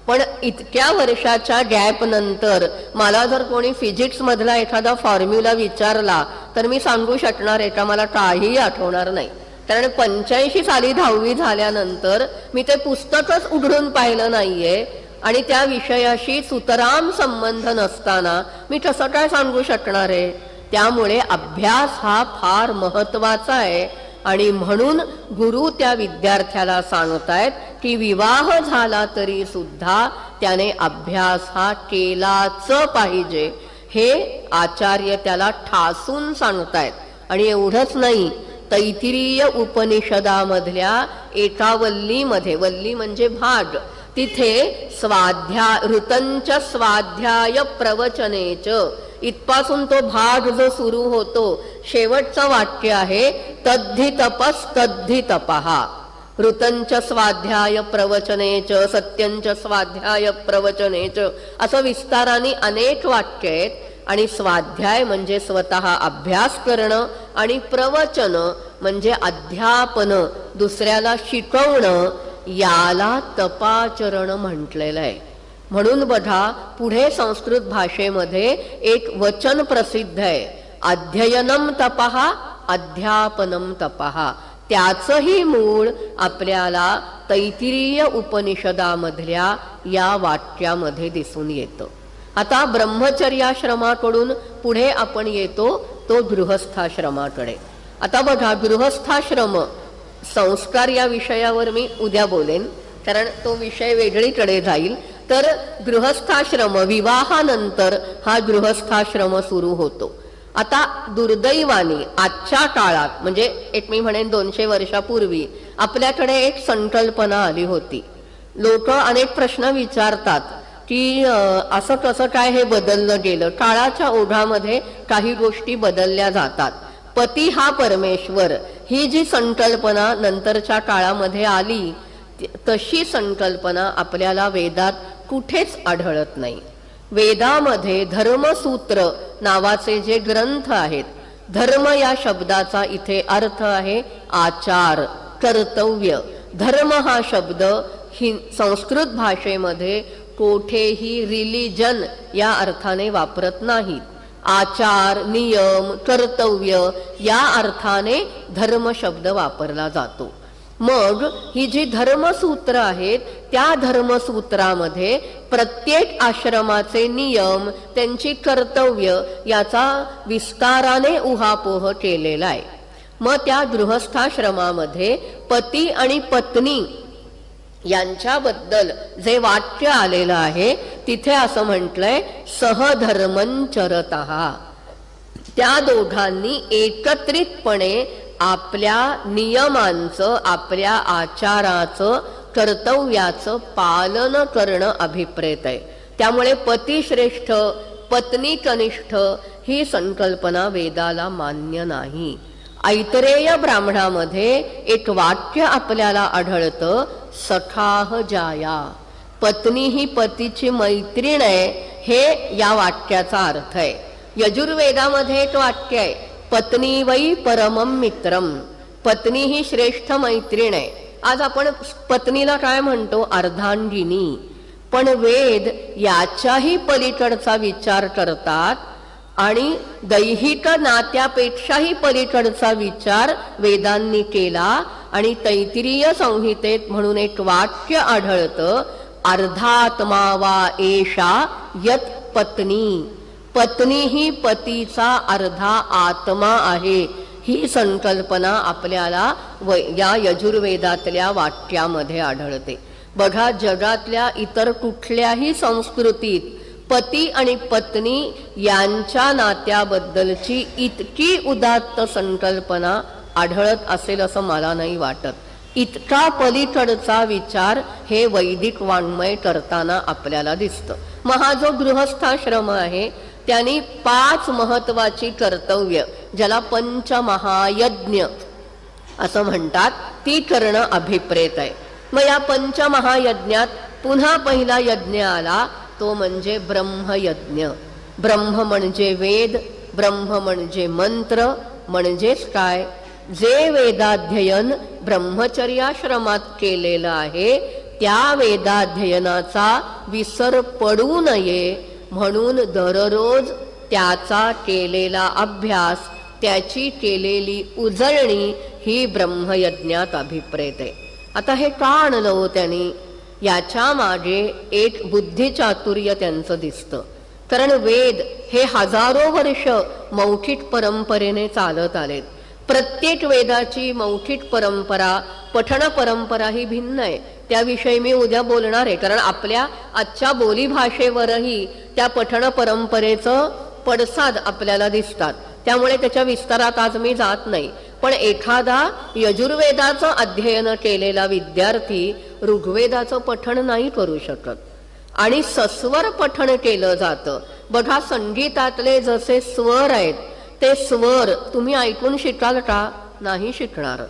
पण इतक्या वर्षाच्या गॅप नंतर मला जर कोणी फिजिक्स मधला एखादा फॉर्म्युला विचारला तर मी सांगू शकणार आहे का? मला काही आठवणार नाही. कारण 85 साली 10वी झाल्यानंतर मी ते पुस्तकच उघडून पाहिलं नाहीये आणि त्या विषयाशी सुतराम संबंध नसताना मी कसं काय सांगू शकणार आहे? त्यामुळे अभ्यास हा फार महत्वाचा आहे. आणि म्हणून गुरु त्या विद्यार्थ्याला सांगतायत की विवाह झाला तरी सुद्धा त्याने अभ्यास हा केलाच पाहिजे, हे आचार्य त्याला ठासून सांगतायत. आणि एवढंच नाही तैतिरीय उपनिषदामधल्या एका वल्लीमध्ये, वल्ली म्हणजे भाग, तिथे स्वाध्याय ऋतंच स्वाध्याय प्रवचनेच इथपासून तो भाग जो सुरू होतो शेवटचं वाक्य आहे तद्धि तपस तद्धि तपहा. ऋतंच स्वाध्याय प्रवचनेच सत्यंच स्वाध्याय प्रवचनेच असं विस्ताराने अनेक वाक्य आहेत. आणि स्वाध्याय म्हणजे स्वतः अभ्यास करणं आणि प्रवचन म्हणजे अध्यापन, दुसऱ्याला शिकवणं, याला तपाचरण म्हटलेलं आहे. म्हणून बघा पुढे संस्कृत भाषेमध्ये एक वचन प्रसिद्ध आहे, अध्ययनम तपहा अध्यापनम तपहा. त्याचंही मूळ आपल्याला तैतिरीय उपनिषदामधल्या या वाक्यामध्ये दिसून येतं. आता ब्रह्मचर्याश्रमाकडून पुढे आपण येतो तो गृहस्थाश्रमाकडे. आता बघा गृहस्थाश्रम संस्कार या विषयावर मी उद्या बोलेन, कारण तो विषय वेगळीकडे जाईल. तर गृहस्थाश्रम विवाहानंतर हा गृहस्थाश्रम सुरू होतो. आता दुर्दैवाने आजच्या काळात म्हणजे एक मी म्हणेन 200 वर्षापूर्वी आपल्याकडे एक संकल्पना आली होती. लोक अनेक प्रश्न विचारतात की असं कसं काय हे बदललं गेलं. काळाच्या ओघामध्ये काही गोष्टी बदलल्या जातात. पती हा परमेश्वर ही जी संकल्पना नंतरच्या काळामध्ये आली, तशी संकल्पना आपल्याला वेदात कुठेच आढळत नाही. वेदामध्ये धर्मसूत्र नावाचे जे ग्रंथ आहेत, धर्म या शब्दाचा इथे अर्थ आहे आचार, कर्तव्य. धर्म हा शब्द संस्कृत भाषेमध्ये कोठेही रिलिजन या अर्थाने वापरत नाहीत. आचार, नियम, कर्तव्य या अर्थाने धर्म शब्द वापरला जातो. मग ही जी धर्मसूत्र आहेत त्या धर्मसूत्रामध्ये प्रत्येक आश्रमाचे नियम, त्यांची कर्तव्य याचा विस्ताराने उहापोह केलेला आहे. मग त्या गृहस्थाश्रमामध्ये पती आणि पत्नी यांच्याबद्दल जे वाक्य आलेलं आहे तिथे असं म्हटलंय सहधर्मंचरतः. त्या दोघांनी एकत्रितपणे आपल्या नियमांचं, आपल्या आचाराचं, कर्तव्याचं पालन करणं अभिप्रेत आहे. त्यामुळे पतिश्रेष्ठ पत्नी कनिष्ठ ही संकल्पना वेदाला मान्य नाही. ऐतरेय ब्राह्मणामध्ये एक वाक्य आपल्याला आढळतं, सखाह जाया. पत्नी ही पतीची मैत्रीण आहे, हे या वाक्याचा अर्थ आहे. यजुर्वेदामध्ये एक वाक्य आहे, पत्नी वै परमम मित्रम. पत्नी ही श्रेष्ठ मैत्रीण आहे. आज आपण पत्नीला काय म्हणतो, अर्धांगिनी. पण वेद याच्याही पलीकडचा विचार करतात आणि दैहिक नात्यापेक्षाही पलीकडचा विचार वेदांनी केला. आणि तैतिरीय संहितेत म्हणून एक वाक्य आढळतं, अर्धात्मा वा एषा यत पत्नी. पत्नी ही पतीचा अर्धा आत्मा आहे. ही संकल्पना आपल्याला या यजुर्वेदातल्या वाक्यामध्ये आढळते. बघा जगातल्या इतर कुठल्याही संस्कृतीत पती आणि पत्नी यांच्या नात्याबद्दलची इतकी उदात्त संकल्पना आढळत असेल असं मला नाही वाटत. इतका पलीकडचा विचार हे वैदिक वाङ्मय करताना आपल्याला दिसतं. मग हा जो गृहस्थाश्रम आहे त्यांनी 5 महत्वाची कर्तव्य, ज्याला पंचमहायज्ञ असं म्हणतात, ती करणं अभिप्रेत आहे. मग या पंचमहायज्ञात पुन्हा पहिला यज्ञ आला, तो म्हणजे ब्रह्मयज्ञ. ब्रह्म म्हणजे वेद, ब्रह्म म्हणजे मंत्र. म्हणजेच काय, जे वेदाध्ययन ब्रह्मचर्याश्रमात केलेलं आहे त्या वेदाध्ययनाचा विसर पडू नये म्हणून दररोज त्याचा केलेला अभ्यास, त्याची केलेली उजळणी ही ब्रह्मयज्ञात अभिप्रेत आहे. आता हे का आणलं हो त्यांनी, याच्या मागे एक बुद्धिचातुर्य त्यांचं दिसतं. कारण वेद हे हजारो वर्ष मौखिक परंपरेने चालत आलेत. प्रत्येक वेदाची मौखिक परंपरा, पठण परंपरा ही भिन्न आहे. त्याविषयी मी उद्या बोलणार आहे. कारण आपल्या आजच्या बोलीभाषेवरही त्या पठण परंपरेचं पडसाद आपल्याला दिसतात. त्यामुळे त्याच्या विस्तारात आज मी जात नाही. पण एखादा यजुर्वेदाचं अध्ययन केलेला विद्यार्थी ऋग्वेदाचं पठण नाही करू शकत. आणि सस्वर पठण केलं जातं. बघा, संगीतातले जसे स्वर आहेत ते स्वर तुम्ही ऐकून शिकाल का? नाही शिकणार.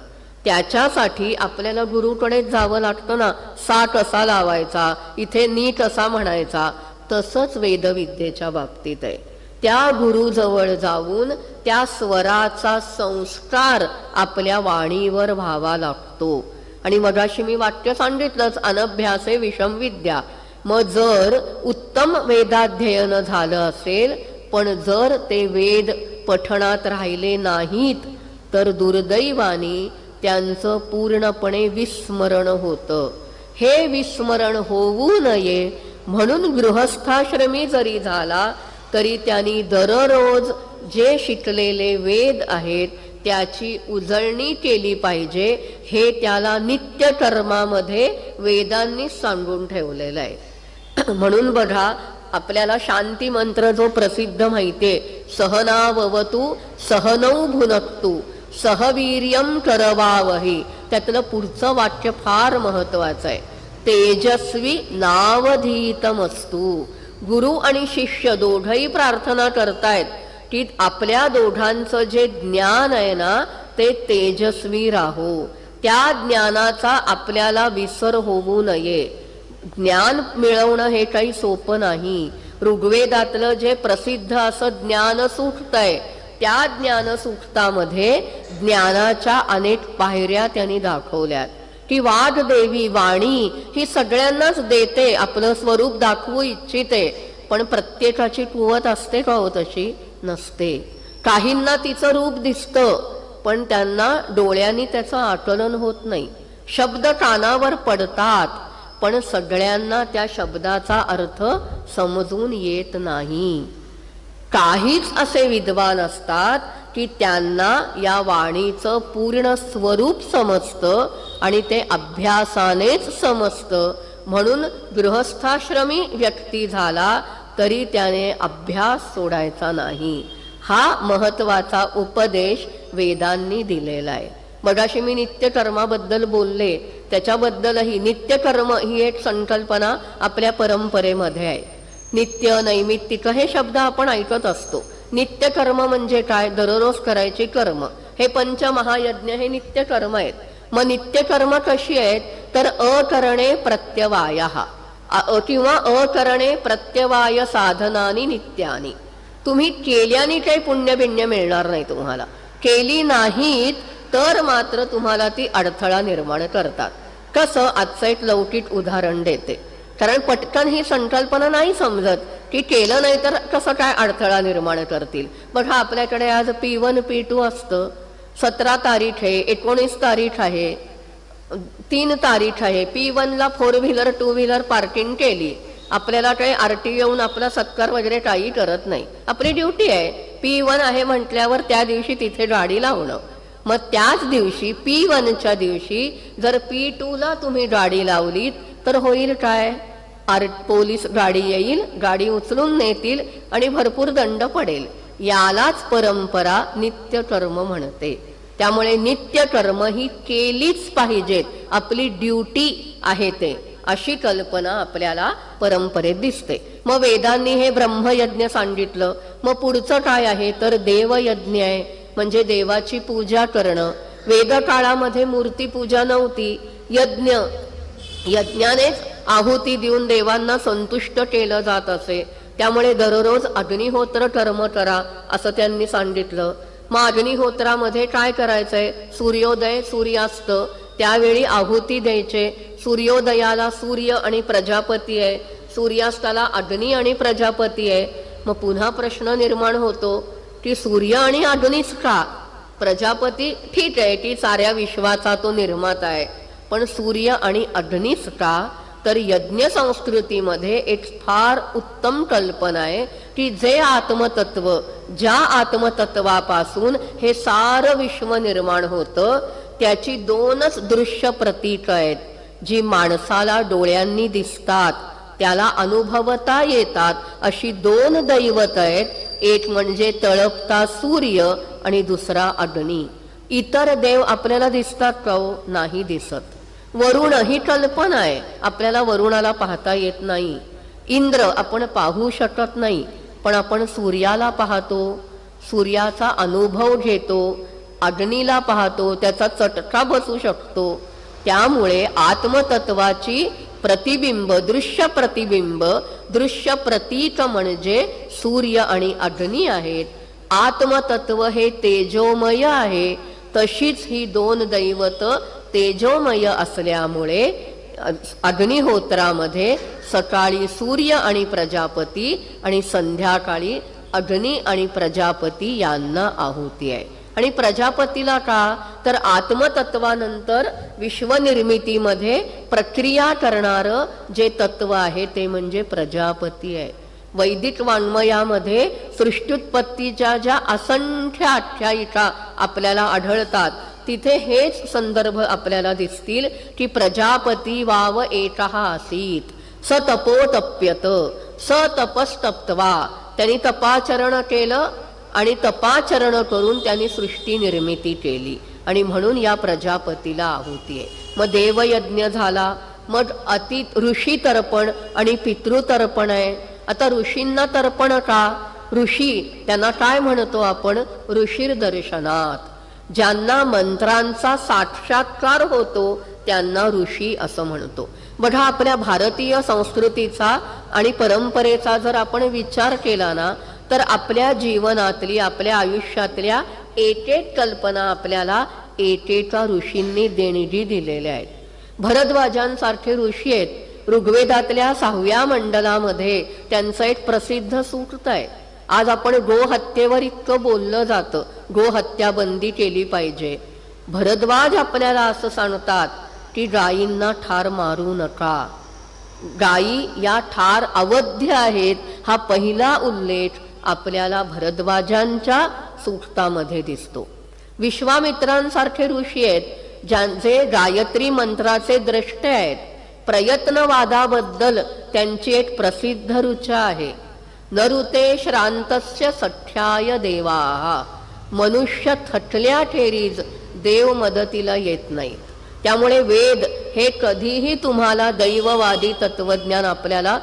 त्याच्यासाठी आपल्याला गुरुकडे जावं लागतं ना. सा कसा लावायचा, इथे नीट असा म्हणायचा. तसंच वेदविद्येच्या बाबतीत आहे. त्या गुरुजवळ जाऊन त्या स्वराचा संस्कार आपल्या वाणीवर व्हावा लागतो. आणि मगाशी मी वाक्य सांगितलंच, अनभ्यासे विषम विद्या. मग जर उत्तम वेदाध्ययन झालं असेल पण जर ते वेद पठणात राहिले नाहीत तर दुर्दैवानी त्यांचं पूर्णपणे विस्मरण होतं. हे विस्मरण होऊ नये म्हणून गृहस्थाश्रमी जरी झाला तरी त्यांनी दररोज जे शिकलेले वेद आहेत त्याची उजळणी केली पाहिजे. हे त्याला नित्यकर्मामध्ये वेदांनी सांगून ठेवलेलं आहे. म्हणून बघा, आपल्याला शांती मंत्र जो प्रसिद्ध माहितीये, सहनाववतु सहनौ भुनक्तु सहवीर्यम करवावही, त्यातलं पुढचं वाक्य फार महत्वाचं आहे. तेजस्वी नावधीतमस्तु. गुरु आणि शिष्य दोघंही प्रार्थना करतायत की आपल्या दोघांचं जे ज्ञान आहे ना ते तेजस्वी राहो. त्या ज्ञानाचा आपल्याला विसर होऊ नये. ज्ञान मिळवणं हे काही सोपं नाही. ऋग्वेदातलं जे प्रसिद्ध असं ज्ञानसूक्त आहे त्या ज्ञानसूक्तामध्ये ज्ञानाच्या अनेक पायऱ्या त्यांनी दाखवल्यात. की वाग्देवी वाणी ही सगळ्यांनाच देते, आपलं स्वरूप दाखवू इच्छिते, पण प्रत्येकाची कुवत असते का हो? तशी नसते. काहींना तिचं रूप दिसतं पण त्यांना डोळ्यांनी त्याचं आकलन होत नाही. शब्द कानावर पडतात पण सगळ्यांना त्या शब्दाचा अर्थ समजून येत नाही. काहीच असे विद्वान असतात की त्यांना या वाणीचं पूर्ण स्वरूप समजतं आणि ते अभ्यासानेच समजतं. म्हणून गृहस्थाश्रमी व्यक्ती झाला तरी त्याने अभ्यास सोडायचा नाही. हा महत्वाचा उपदेश वेदांनी दिलेला आहे. मगाशी मी नित्यकर्माबद्दल बोलले, त्याच्याबद्दलही नित्यकर्म ही एक संकल्पना आपल्या परंपरेमध्ये आहे. नित्य, नैमित्तिक हे शब्द आपण ऐकत असतो. नित्यकर्म म्हणजे काय? दररोज करायचे कर्म. हे पंचमहायज्ञ हे नित्यकर्म आहेत. मग नित्यकर्म कशी आहेत? तर अकरणे प्रत्यवाय किंवा अकरणे प्रत्यवाय साधनानी नित्यानी. तुम्ही केल्याने काही पुण्यबिण्य मिळणार नाही. तुम्हाला केली नाहीत तर मात्र तुम्हाला ती अडथळा निर्माण करतात. कसं? आजचं एक लौकिक उदाहरण देते, कारण पटकन ही संकल्पना नाही समजत की केलं नाही तर कसं काय अडथळा निर्माण करतील. बघा, आपल्याकडे आज P1 P2 असतं. 17 तारीख आहे, 19 तारीख आहे, 3 तारीख आहे. P1ला 4 व्हीलर 2 व्हीलर पार्किंग केली. आपल्याला काही RT येऊन आपला सत्कार वगैरे काही करत नाही. आपली ड्युटी आहे. P1 आहे म्हटल्यावर त्या दिवशी तिथे गाडी लावणं. मग त्याच दिवशी P1च्या दिवशी जर P2ला तुम्ही गाडी लावलीत तर होईल काय? पोलीस गाडी येईल, गाडी उचलून नेतील आणि भरपूर दंड पडेल. यालाच परंपरा नित्यकर्म म्हणते. त्यामुळे नित्यकर्म ही केलीच पाहिजेत, आपली ड्युटी आहे ते, अशी कल्पना आपल्याला परंपरेत दिसते. मग वेदांनी हे ब्रह्मयज्ञ सांगितलं. मग पुढचं काय आहे? तर देवयज्ञ आहे, म्हणजे देवाची पूजा करणं. वेदकाळामध्ये मूर्ती पूजा नव्हती. यज्ञानेच आहुती देऊन देवांना संतुष्ट केलं जात असे. त्यामुळे दररोज अग्निहोत्र कर्म करा असं त्यांनी सांगितलं. मग अग्निहोत्रामध्ये काय करायचंय? सूर्योदय सूर्यास्त त्यावेळी आहुती द्यायचे. सूर्योदयाला सूर्य आणि प्रजापती आहे, सूर्यास्ताला अग्नी आणि प्रजापती आहे. मग पुन्हा प्रश्न निर्माण होतो की सूर्य आणि अग्नीच का? प्रजापती ठीक आहे की साऱ्या विश्वाचा तो निर्माता आहे, पण सूर्य आणि अग्नीच का? तर यज्ञ संस्कृतीमध्ये एक फार उत्तम कल्पना आहे की जे आत्मतत्व, ज्या आत्मतत्वापासून हे सारं विश्व निर्माण होतं त्याची 2च दृश्य प्रतीक आहेत, जी माणसाला डोळ्यांनी दिसतात, त्याला अनुभवता येतात. अशी 2 दैवत आहेत. एक म्हणजे तळपता सूर्य आणि दुसरा अग्नी. इतर देव आपल्याला दिसतात का हो? नाही दिसत. वरुण ही कल्पना आहे, आपल्याला वरुणाला पाहता येत नाही. इंद्र आपण पाहू शकत नाही, पण आपण सूर्याला पाहतो, सूर्याचा अनुभव घेतो. अग्नीला पाहतो, त्याचा चटका बसू शकतो. त्यामुळे आत्मतत्वाची प्रतिबिंब, दृश्य प्रतिबिंब, दृश्य प्रतीक म्हणजे सूर्य आणि अग्नी आहेत. आत्मतत्व हे तेजोमय आहे. तशीच ही दोन दैवत तेजोमय असल्यामुळे अग्निहोत्रामध्ये सकाळी सूर्य आणि प्रजापती आणि संध्याकाळी अग्नी आणि प्रजापती यांना आहुती आहे. आणि प्रजापतीला का? तर आत्मतत्वानंतर विश्वनिर्मितीमध्ये प्रक्रिया करणारं जे तत्व आहे ते म्हणजे प्रजापती आहे. वैदिक वाङ्मयामध्ये सृष्टुत्पत्तीच्या ज्या असंख्य आख्यायिका आपल्याला आढळतात तिथे हेच संदर्भ आपल्याला दिसतील की प्रजापती वाव एकः आसीत स तपोतप्यत स तपस्तप्त्वा. त्यांनी तपाचरण केलं आणि तपाचरण करून त्यांनी सृष्टी निर्मिती केली आणि म्हणून या प्रजापतीला आहुती आहे. मग देवयज्ञ झाला, मग ऋषी तर्पण आणि पितृतर्पण आहे. आता ऋषींना तर्पण का? ऋषी त्यांना काय म्हणतो आपण? ऋषीर दर्शनात. ज्यांना मंत्रांचा साक्षात्कार होतो त्यांना ऋषी असं म्हणतो. बघा, आपल्या भारतीय संस्कृतीचा आणि परंपरेचा जर आपण विचार केला ना तर आपल्या जीवनातली, आपल्या आयुष्यातल्या एक एक कल्पना आपल्याला एकेका ऋषींनी देणगी दिलेल्या आहेत. भरद्वाजांसारखे ऋषी आहेत. ऋग्वेदातल्या 6व्या मंडलामध्ये त्यांचं एक प्रसिद्ध सूक्त आहे. आज आपण गोहत्येवर इतकं बोललं जातं, गोहत्या बंदी केली पाहिजे. भरद्वाज आपल्याला असं सांगतात की गायींना ठार मारू नका, गायी या ठार अवध्य आहेत. हा पहिला उल्लेख आपल्याला भरद्वाजांच्या सूक्तामध्ये दिसतो. विश्वामित्रांसारखे ऋषी आहेत ज्यांचे गायत्री मंत्राचे द्रष्टे आहेत. प्रयत्नवादाबद्दल त्यांची एक प्रसिद्ध ऋचा आहे. नरुते श्रांतस्य सख्याय देवाः. मनुष्य थकल्या खेरीज देव मदतीला येत नाही. त्यामुळे वेद हे कधीही तुम्हाला दैववादी तत्वज्ञान आपल्याला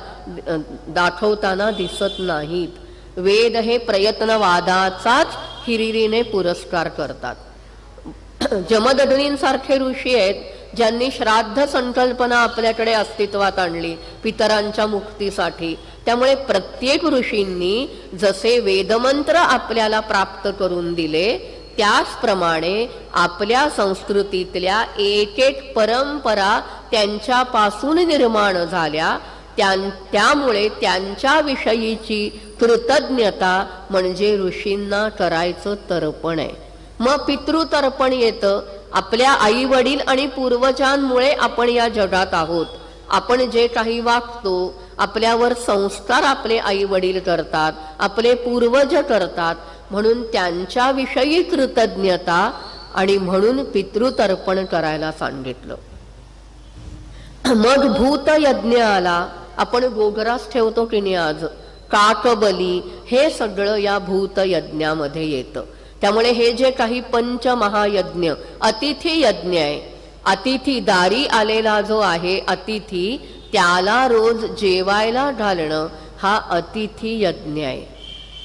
दाखवताना दिसत नाहीत. वेद हे प्रयत्नवादाचाच हिरिरीने पुरस्कार करतात. जमदग्नींसारखे ऋषी आहेत ज्यांनी श्राद्ध संकल्पना आपल्याकडे अस्तित्वात आणली पितरांच्या मुक्तीसाठी. त्यामुळे प्रत्येक ऋषींनी जसे वेदमंत्र आपल्याला प्राप्त करून दिले त्याचप्रमाणे आपल्या संस्कृतीतल्या एक एक परंपरा त्यांच्यापासून निर्माण झाल्या. त्यामुळे त्यांच्या विषयीची कृतज्ञता म्हणजे ऋषींना करायचं तर्पण आहे. मग पितृतर्पण येतं. आपल्या आई वडील आणि पूर्वजांमुळे आपण या जगात आहोत. आपण जे काही वागतो, आपल्यावर संस्कार आपले आई वडील करतात, आपले पूर्वज करतात, म्हणून त्यांच्याविषयी कृतज्ञता आणि म्हणून पितृतर्पण करायला सांगितलं. मग भूतयज्ञ आला. आपण गोग्रास ठेवतो की नाही आज, काकबली, हे सगळं या भूतयज्ञामध्ये येतं. त्यामुळे हे जे काही पंचमहायज्ञ, अतिथी यज्ञ आहे, अतिथी दारी आलेला जो आहे अतिथी, त्याला रोज जेवायला घालणं हा अतिथी यज्ञ आहे.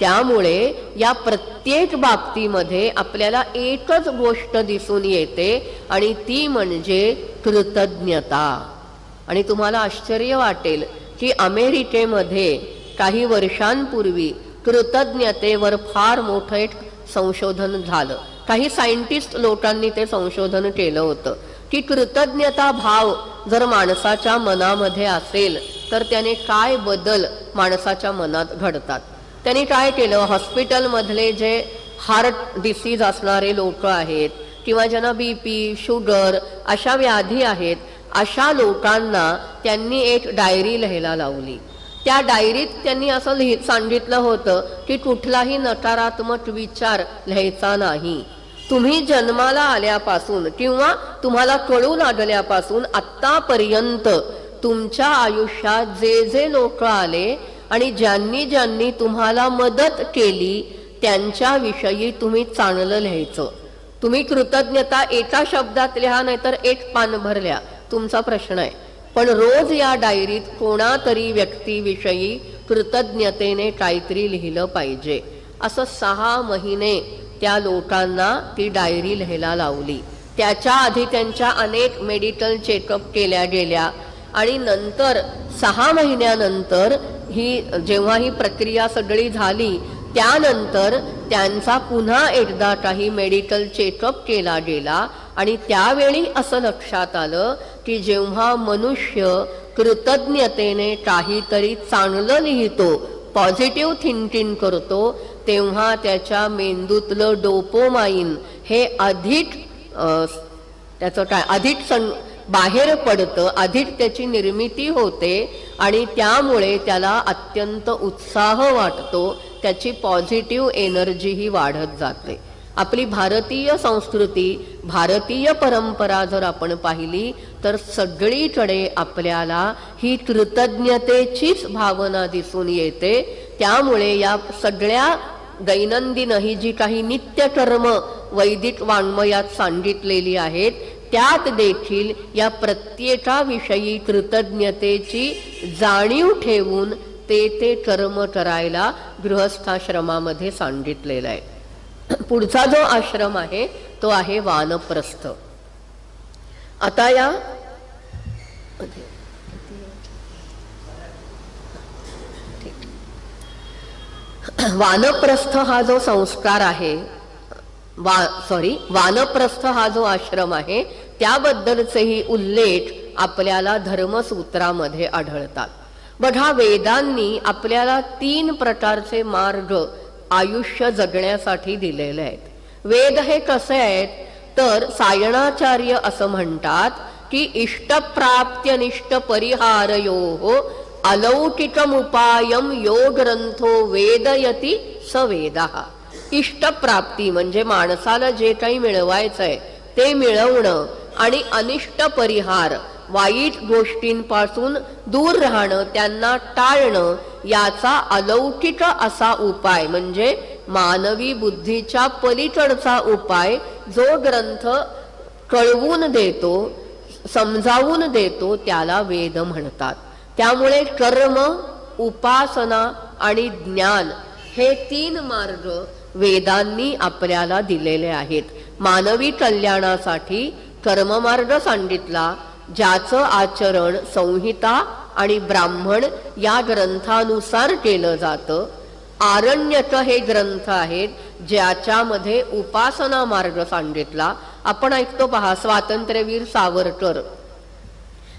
त्यामुळे या प्रत्येक बाबतीमध्ये आपल्याला एकच गोष्ट दिसून येते आणि ती म्हणजे कृतज्ञता. आणि तुम्हाला आश्चर्य वाटेल की अमेरिकेमध्ये काही वर्षांपूर्वी कृतज्ञतेवर फार मोठं एक संशोधन झालं. काही सायंटिस्ट लोकांनी ते संशोधन केलं होतं की कृतज्ञता भाव जर माणसाच्या मनामध्ये असेल तर त्याने काय बदल माणसाच्या मनात घडतात. त्यांनी काय केलं, हॉस्पिटलमधले जे हार्ट डिसीज असणारे लोक आहेत किंवा ज्यांना BP, शुगर अशा व्याधी आहेत, अशा लोकांना त्यांनी एक डायरी लिहायला लावली. त्या डायरीत त्यांनी असं सांगितलं होतं की कुठलाही नकारात्मक विचार लिहायचा नाही. तुम्ही जन्माला आल्यापासून किंवा तुम्हाला कळू लागल्यापासून आत्तापर्यंत तुमच्या आयुष्यात जे जे लोक आले आणि ज्यांनी ज्यांनी तुम्हाला मदत केली त्यांच्याविषयी तुम्ही चांगलं लिहायचं. तुम्ही कृतज्ञता एका शब्दात लिहा, नाहीतर एक पान भरल्या, तुमचा प्रश्न आहे. पण रोज या डायरीत कोणातरी व्यक्तीविषयी कृतज्ञतेने काहीतरी लिहिलं पाहिजे. असं 6 महिने त्या लोकांना ती डायरी लिहायला लावली. त्याच्या आधी त्यांच्या अनेक मेडिकल चेकअप केल्या गेल्या आणि नंतर 6 महिन्यानंतर जेव्हा ही प्रक्रिया सगळी झाली त्यानंतर त्यांचा पुन्हा एकदा काही मेडिकल चेकअप केला गेला आणि त्यावेळी असं लक्षात आलं की जेव्हा मनुष्य कृतज्ञतेने काहीतरी चांगलं लिहितो, पॉझिटिव्ह थिंकिंग करतो, तेव्हा त्याच्या मेंदूतलं डोपामाइन हे अधिक बाहेर पडतं, अधिक त्याची निर्मिती होते आणि त्यामुळे त्याला अत्यंत उत्साह वाटतो, त्याची पॉझिटिव्ह एनर्जीही वाढत जाते. आपली भारतीय संस्कृती, भारतीय परंपरा जर आपण पाहिली तर सगळीकडे आपल्याला ही कृतज्ञतेचीच भावना दिसून येते. त्यामुळे या सगळ्या दैनंदिन ही जी काही नित्यकर्म वैदिक वाङ्मयात सांगितलेली आहेत त्यात देखील या प्रत्येकाविषयी कृतज्ञतेची जाणीव ठेवून ते कर्म करायला गृहस्थाश्रमामध्ये सांगितलेलं आहे. पुढचा जो आश्रम आहे तो आहे वानप्रस्थ. आता या वानप्रस्थ हा जो संस्कार आहे, वानप्रस्थ हा जो आश्रम आहे त्याबद्दलचेही उल्लेख आपल्याला धर्मसूत्रामध्ये आढळतात. बघा, वेदांनी आपल्याला 3 प्रकारचे मार्ग आयुष्य जगण्यासाठी दिलेले आहेत. वेद हे कसे आहेत तर सायणाचार्य असं म्हणतात की इष्टप्राप्त्यनिष्ट परिहारयोः अलौकिकमुपायम यो ग्रंथो वेदयति स वेदः. इष्टप्राप्ती म्हणजे माणसाला जे काही मिळवायचंय ते मिळवणं आणि अनिष्ट परिहार, वाईट गोष्टींपासून दूर राहणं, त्यांना टाळणं, याचा अलौकिक असा उपाय म्हणजे मानवी बुद्धीच्या पलीकडचा उपाय जो ग्रंथ कळवून देतो, समजावून देतो त्याला वेद म्हणतात. त्यामुळे कर्म, उपासना आणि ज्ञान हे 3 मार्ग वेदांनी आपल्याला दिलेले आहेत. मानवी कल्याणासाठी कर्ममार्ग सांगितला, ज्याचं आचरण संहिता आणि ब्राह्मण या ग्रंथानुसार केलं जातं. आरण्यक हे ग्रंथ आहेत ज्याच्यामध्ये उपासना मार्ग सांगितला. आपण ऐकतो पहा, स्वातंत्र्यवीर सावरकर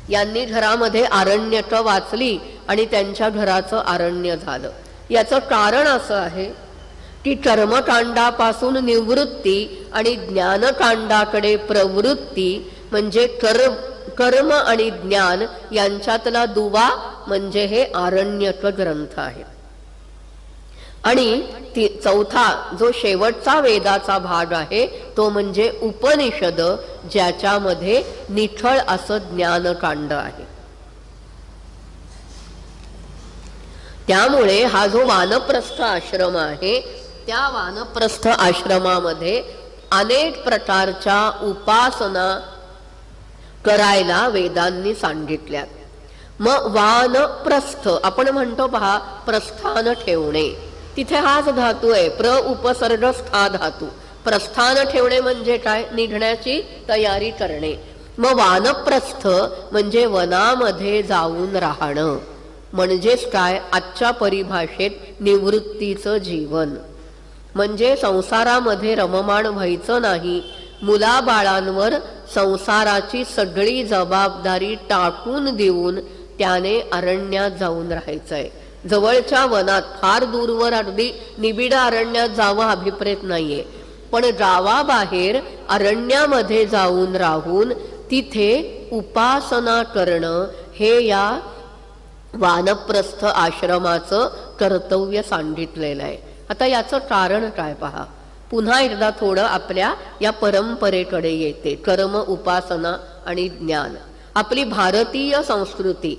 यांनी घरामध्ये आरण्यक वाचली आणि त्यांच्या घराचं आरण्य झालं. याचं कारण असं आहे की कर्मकांडापासून निवृत्ती आणि ज्ञानकांडाकडे प्रवृत्ती म्हणजे कर्म आणि ज्ञान यांच्यातला दुवा म्हणजे हे आरण्यक ग्रंथ आहे. आणि चौथा जो शेवटचा वेदाचा भाग आहे तो म्हणजे उपनिषद, ज्याच्यामध्ये निठळ असं ज्ञानकांड आहे. त्यामुळे हा जो वानप्रस्थ आश्रम आहे त्या वानप्रस्थ आश्रमामध्ये अनेक प्रकारच्या उपासना करायला वेदांनी सांगितल्यात. मग वानप्रस्थ आपण म्हणतो पहा, प्रस्थान ठेवणे, तिथे हाच धातू आहे, प्र उपसर्ग स्था धातू. प्रस्थान ठेवणे म्हणजे काय? निघण्याची तयारी करणे. मग वानप्रस्थ म्हणजे वनामध्ये जाऊन राहणं, म्हणजेच काय? आजच्या परिभाषेत निवृत्तीचं जीवन. म्हणजे संसारामध्ये रममाण व्हायचं नाही, मुलाबाळांवर संसाराची सगळी जबाबदारी टाकून देऊन त्याने अरण्यात जाऊन राहायचंय. जवळच्या वनात, फार दूरवर अगदी निबिड अरण्यात जावं अभिप्रेत नाहीये, पण गावाबाहेर अरण्यामध्ये जाऊन राहून तिथे उपासना करणं हे या वानप्रस्थ आश्रमाचं कर्तव्य सांगितलेलं आहे. आता याचं कारण काय पहा, पुन्हा एकदा थोडं आपल्या या परंपरेकडे येते. कर्म, उपासना आणि ज्ञान. आपली भारतीय संस्कृती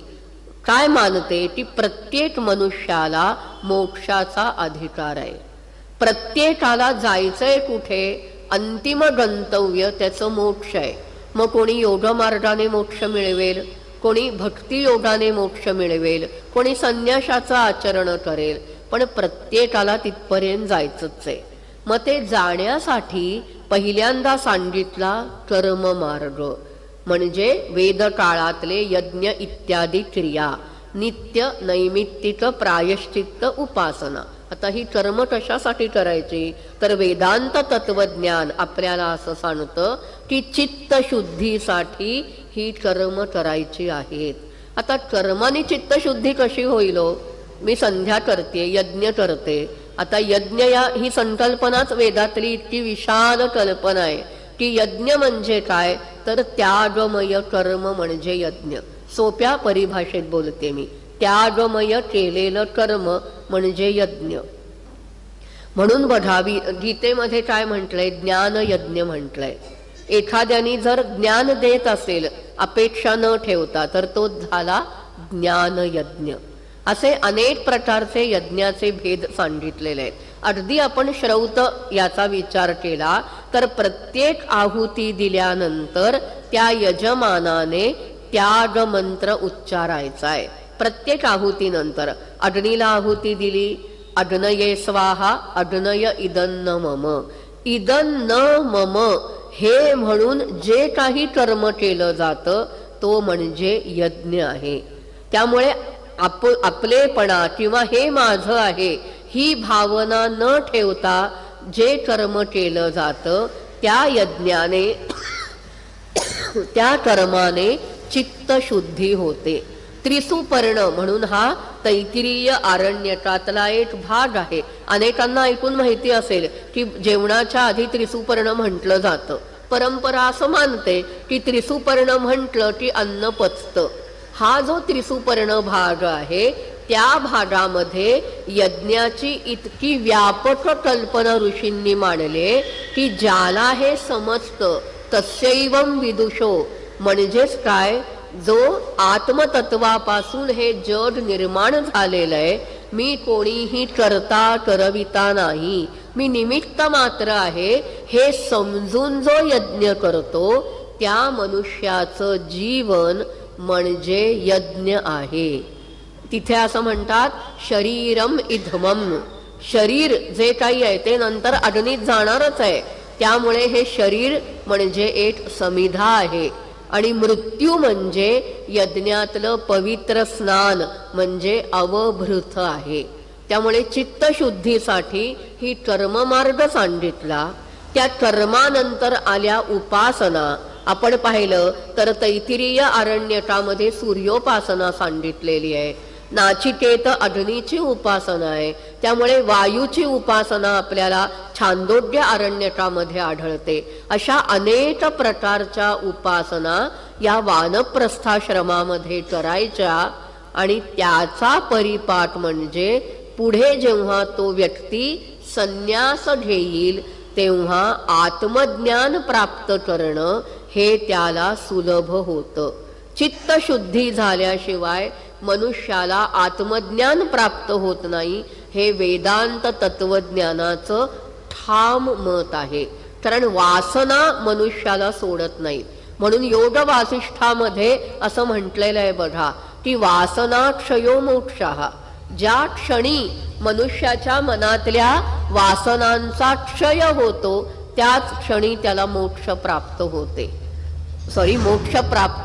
काय मानते की प्रत्येक मनुष्याला मोक्षाचा अधिकार आहे. प्रत्येकाला जायचंय कुठे? अंतिम गंतव्य त्याचं मोक्ष आहे. मग कोणी योग मार्गाने मोक्ष मिळवेल, कोणी भक्ती योगाने मोक्ष मिळवेल, कोणी संन्यासाचं आचरण करेल, पण प्रत्येकाला तिथपर्यंत जायचंच आहे. मग ते जाण्यासाठी पहिल्यांदा सांगितला कर्ममार्ग, म्हणजे वेदकाळातले यज्ञ इत्यादी क्रिया, नित्य नैमित्तिक प्रायश्चित्त उपासना. आता ही कर्म कशासाठी करायची, तर वेदांत तत्वज्ञान आपल्याला असं सांगतं की चित्तशुद्धीसाठी ही कर्म करायची आहेत. आता कर्माने चित्तशुद्धी कशी होईल? मी संध्या करते, यज्ञ करते. आता यज्ञ ही संकल्पनाच वेदातली इतकी विशाल कल्पना आहे की यज्ञ म्हणजे काय, तर त्यागमय कर्म म्हणजे यज्ञ. सोप्या परिभाषेत बोलते मी, त्यागमय केलेलं कर्म म्हणजे यज्ञ. म्हणून बघा गीतेमध्ये काय म्हटलंय, ज्ञान यज्ञ म्हटलंय. एखाद्याने जर ज्ञान देत असेल अपेक्षा न ठेवता, तर तो झाला ज्ञान यज्ञ. असे अनेक प्रकारचे यज्ञाचे भेद सांगितलेले आहेत. अगदी आपण श्रौत याचा विचार केला तर प्रत्येक आहुती दिल्यानंतर त्या यजमानाने त्याग मंत्र उच्चारायचा आहे. प्रत्येक आहुतीनंतर अग्नीला आहुती दिली, अग्नये स्वाहा, अग्नय इदन्न मम, इदन्न मम हे म्हणून जे काही कर्म केलं जातं तो म्हणजे यज्ञ आहे. त्यामुळे आपलेपणा किंवा हे माझं आहे ही भावना न ठेवता जे कर्म केलं जातं त्या यज्ञाने त्या कर्माने चित्तशुद्धी होते. त्रिसुपर्ण म्हणून हा तैत्तिरीय आरण्यकातला एक भाग आहे. अनेकांना ऐकून माहिती असेल की जेवणाच्या आधी त्रिसुपर्ण म्हटलं जातं. परंपरा असं मानते की त्रिसुपर्ण म्हटलं की अन्न पचतं. हा जो त्रिसुपर्ण भाग आहे त्या भागामध्ये यज्ञाची इतकी व्यापक कल्पना ऋषींनी मांडले की ज्याला हे समजतं तस्यैवं विदुषो, म्हणजेच काय, जो आत्मतत्वापासून हे जग निर्माण झालेलं आहे, मी कोणीही करता करविता नाही, मी निमित्त मात्र आहे, हे समजून जो यज्ञ करतो त्या मनुष्याचं जीवन म्हणजे यज्ञ आहे. तिथे असं म्हणतात शरीरम इधमम, शरीर जे काही आहे ते नंतर अग्नीत जाणारच आहे. त्यामुळे हे शरीर म्हणजे एक समिधा आहे. आणि मृत्यू म्हणजे यज्ञातलं पवित्र स्नान म्हणजे अवभृत आहे. त्यामुळे चित्तशुद्धीसाठी ही कर्ममार्ग सांगितला. त्या कर्मानंतर आल्या उपासना. आपण पाहिलं तर तैत्तिरीय आरण्यकामध्ये सूर्योपासना सांगितलेली आहे. नाचिकेत अग्नीची उपासना आहे. त्यामुळे वायूची उपासना आपल्याला छांदोग्य आरण्यकामध्ये आढळते. अशा अनेक प्रकारच्या उपासना या वानप्रस्थाश्रमामध्ये करायच्या. आणि त्याचा परिपाक म्हणजे पुढे जेव्हा तो व्यक्ती संन्यास घेईल तेव्हा आत्मज्ञान प्राप्त करणं हे त्याला सुलभ होतं. चित्तशुद्धी झाल्याशिवाय मनुष्याला आत्मज्ञान प्राप्त होत नाही, हे वेदांत तत्वज्ञानाचं ठाम मत आहे. कारण वासना मनुष्याला सोडत नाहीत. म्हणून योग वासिष्ठामध्ये असं म्हटलेलं आहे बघा की वासना क्षयो मोक्षः. ज्या क्षणी मनुष्याच्या मनातल्या वासनांचा क्षय होतो त्याच क्षणी त्याला मोक्ष प्राप्त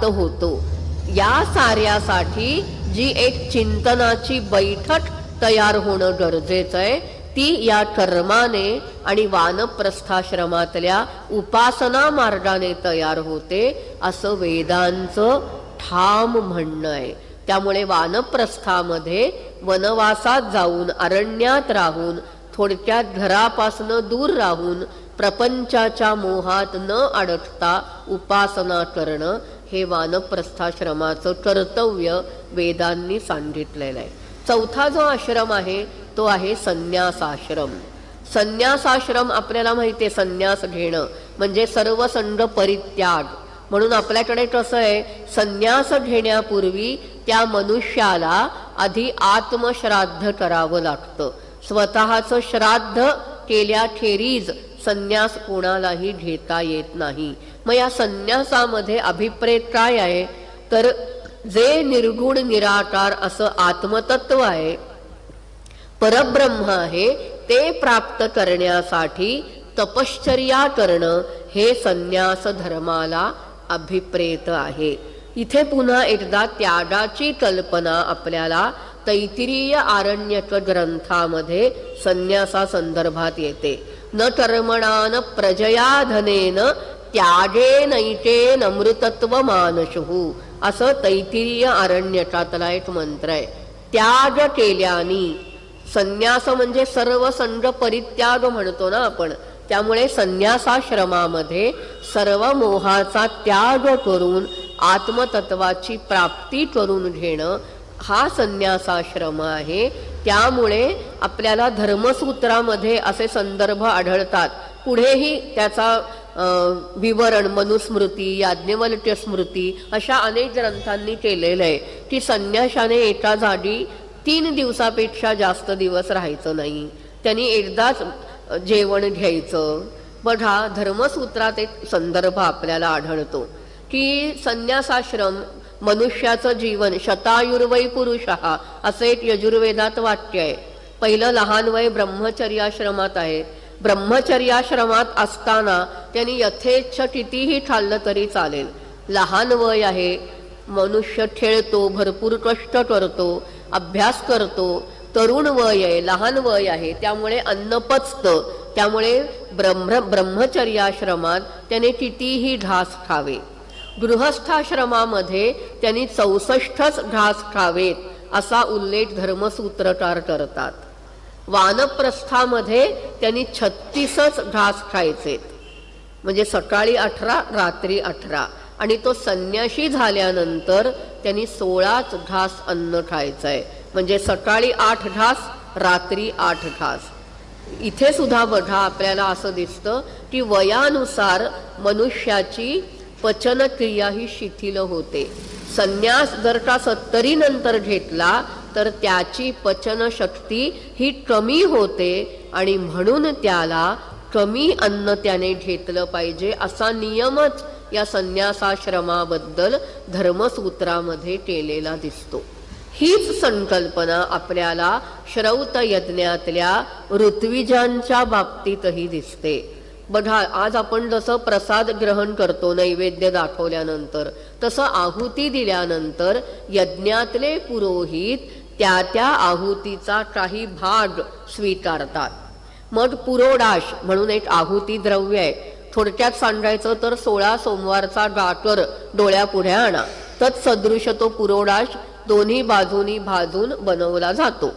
होतो. या साऱ्यासाठी जी एक चिंतनाची बैठक तयार होणं गरजेचं आहे ती या कर्माने आणि वानप्रस्थाश्रमातल्या उपासना मार्गाने तयार होते असं वेदांचं ठाम म्हणणं आहे. त्यामुळे वानप्रस्थामध्ये वनवासात जाऊन अरण्यात राहून थोडक्यात घरापासनं दूर राहून प्रपंचाच्या मोहात न अडकता उपासना करणं हे वानप्रस्थाश्रमाचं कर्तव्य वेदांनी सांगितलेलं आहे. चौथा जो आश्रम आहे तो आहे संन्यासाश्रम. संन्यासाश्रम आपल्याला माहिती आहे, संन्यास घेणं म्हणजे सर्व संग परित्याग. म्हणून आपल्याकडे कसं आहे, संन्यास घेण्यापूर्वी त्या मनुष्याला आधी आत्मश्राद्ध करावं लागतं. स्वतःचं श्राद्ध केल्याखेरीज संन्यास कोणालाही घेता येत नाही. मग या संन्यासामध्ये अभिप्रेत काय आहे तर जे निर्गुण निराकार असं आत्मतत्व आहे, परब्रह्म आहे, ते प्राप्त करण्यासाठी तपश्चर्या करणं हे संन्यास धर्माला अभिप्रेत आहे. इथे पुन्हा एकदा त्यागाची कल्पना आपल्याला तैत्तिरीय आरण्यक ग्रंथामध्ये संन्यासा संदर्भात येते. न कर्मणान प्रजया धनेन त्यागे नैके नमृतत्व मानशुः असं तैत्तिरीय आरण्यकातला एक मंत्र आहे. त्याग केल्यानी, संन्यास म्हणजे सर्व संग परित्याग म्हणतो ना आपण, त्यामुळे संन्यासाश्रमामध्ये सर्व मोहाचा त्याग करून आत्मतत्वाची प्राप्ती करून घेणं हा संन्यासाश्रम आहे. त्यामुळे आपल्याला धर्मसूत्रामध्ये असे संदर्भ आढळतात. पुढेही त्याचा विवरण मनुस्मृती, याज्ञवल्क्य स्मृती अशा अनेक ग्रंथांनी केलेलं आहे की संन्याशाने एका जागी 3 दिवसापेक्षा जास्त दिवस राहायचं नाही, त्यांनी एकदाच जेवण घ्यायचं. बघा धर्मसूत्रात एक संदर्भ आपल्याला आढळतो की संन्यासाश्रम मनुष्याचं जीवन शतायुर्वै पुरुषः असं एक यजुर्वेदात वाक्य आहे. पहिलं लहान वय ब्रह्मचर्याश्रमात आहे. ब्रह्मचर्याश्रमात असताना त्यांनी यथेच्छ कितीही खाल्लं तरी चालेल. लहान वय आहे, मनुष्य खेळतो, भरपूर कष्ट करतो, अभ्यास करतो. तरुण वय आहे, लहान वय आहे, त्यामुळे अन्न पचतं. त्यामुळे ब्रह्मचर्याश्रमात त्याने कितीही घास खावे. गृहस्थाश्रमामध्ये त्यांनी 64च घास खावेत असा उल्लेख धर्मसूत्रकार करतात. वानप्रस्थामध्ये त्यांनी 36च घास खायचेत, म्हणजे सकाळी 18 रात्री 18, आणि तो संन्याशी झाल्यानंतर त्यांनी 16च घास अन्न खायचंय, म्हणजे सकाळी 8 घास रात्री 8 घास. इथे सुद्धा बघा आपल्याला असं दिसतं की वयानुसार मनुष्याची पचनक्रिया ही शिथिल होते. संन्यास जर का 70 नंतर घेतला तर त्याची पचनशक्ती ही कमी होते आणि म्हणून त्याला कमी अन्न त्याने घेतलं पाहिजे असा नियमच या संन्यासाश्रमाबद्दल धर्मसूत्रामध्ये केलेला दिसतो. हीच संकल्पना आपल्याला श्रौत यज्ञातल्या ऋत्विजांच्या बाबतीतही दिसते. बघा आज आपण जसं प्रसाद ग्रहण करतो नैवेद्य दाखवल्यानंतर, तसं आहुती दिल्यानंतर यज्ञातले पुरोहित त्या त्या आहुतीचा काही भाग स्वीकारतात. मग पुरोडाश म्हणून एक आहुती द्रव्य आहे. थोडक्यात सांगायचं तर 16 सोमवारचा गाकर डोळ्यापुढे आणा, तत्सदृश तो पुरोडाश दोन्ही बाजूनी भाजून बनवला जातो.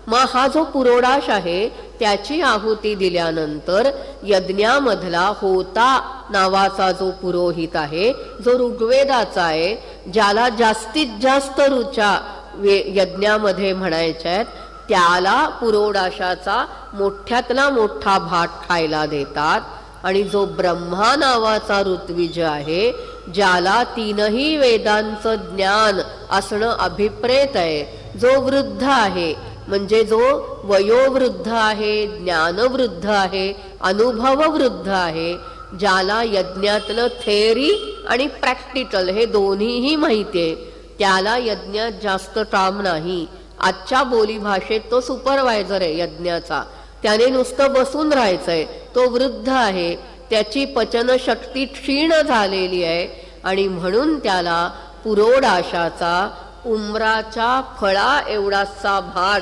मग हा जो पुरोडाश आहे त्याची आहुती दिल्यानंतर यज्ञामधला होता नावाचा जो पुरोहित आहे, जो ऋग्वेदाचा आहे, ज्याला जास्तीत जास्त ऋचा यज्ञामध्ये म्हणायच्या आहेत, त्याला पुरोडाशाचा मोठ्यातला मोठा भाग खायला देतात. आणि जो ब्रह्मा नावाचा ऋत्विज आहे, ज्याला 3ही वेदांचं ज्ञान असणं अभिप्रेत आहे, जो वृद्ध आहे, म्हणजे जो वयोवृद्ध आहे, ज्ञानवृद्ध आहे, अनुभववृद्ध आहे, ज्याला यज्ञातलं थेअरी आणि प्रॅक्टिकल हे दोन्हीही माहिती आहे, त्याला यज्ञात जास्त काम नाही. आजच्या बोलीभाषेत तो सुपरवायझर आहे यज्ञाचा, त्याने नुसतं बसून राहायचंय. तो वृद्ध आहे, त्याची पचनशक्ती क्षीण झालेली आहे आणि म्हणून त्याला पुरोडाशाचा उमराच्या फळा एवढासा भाग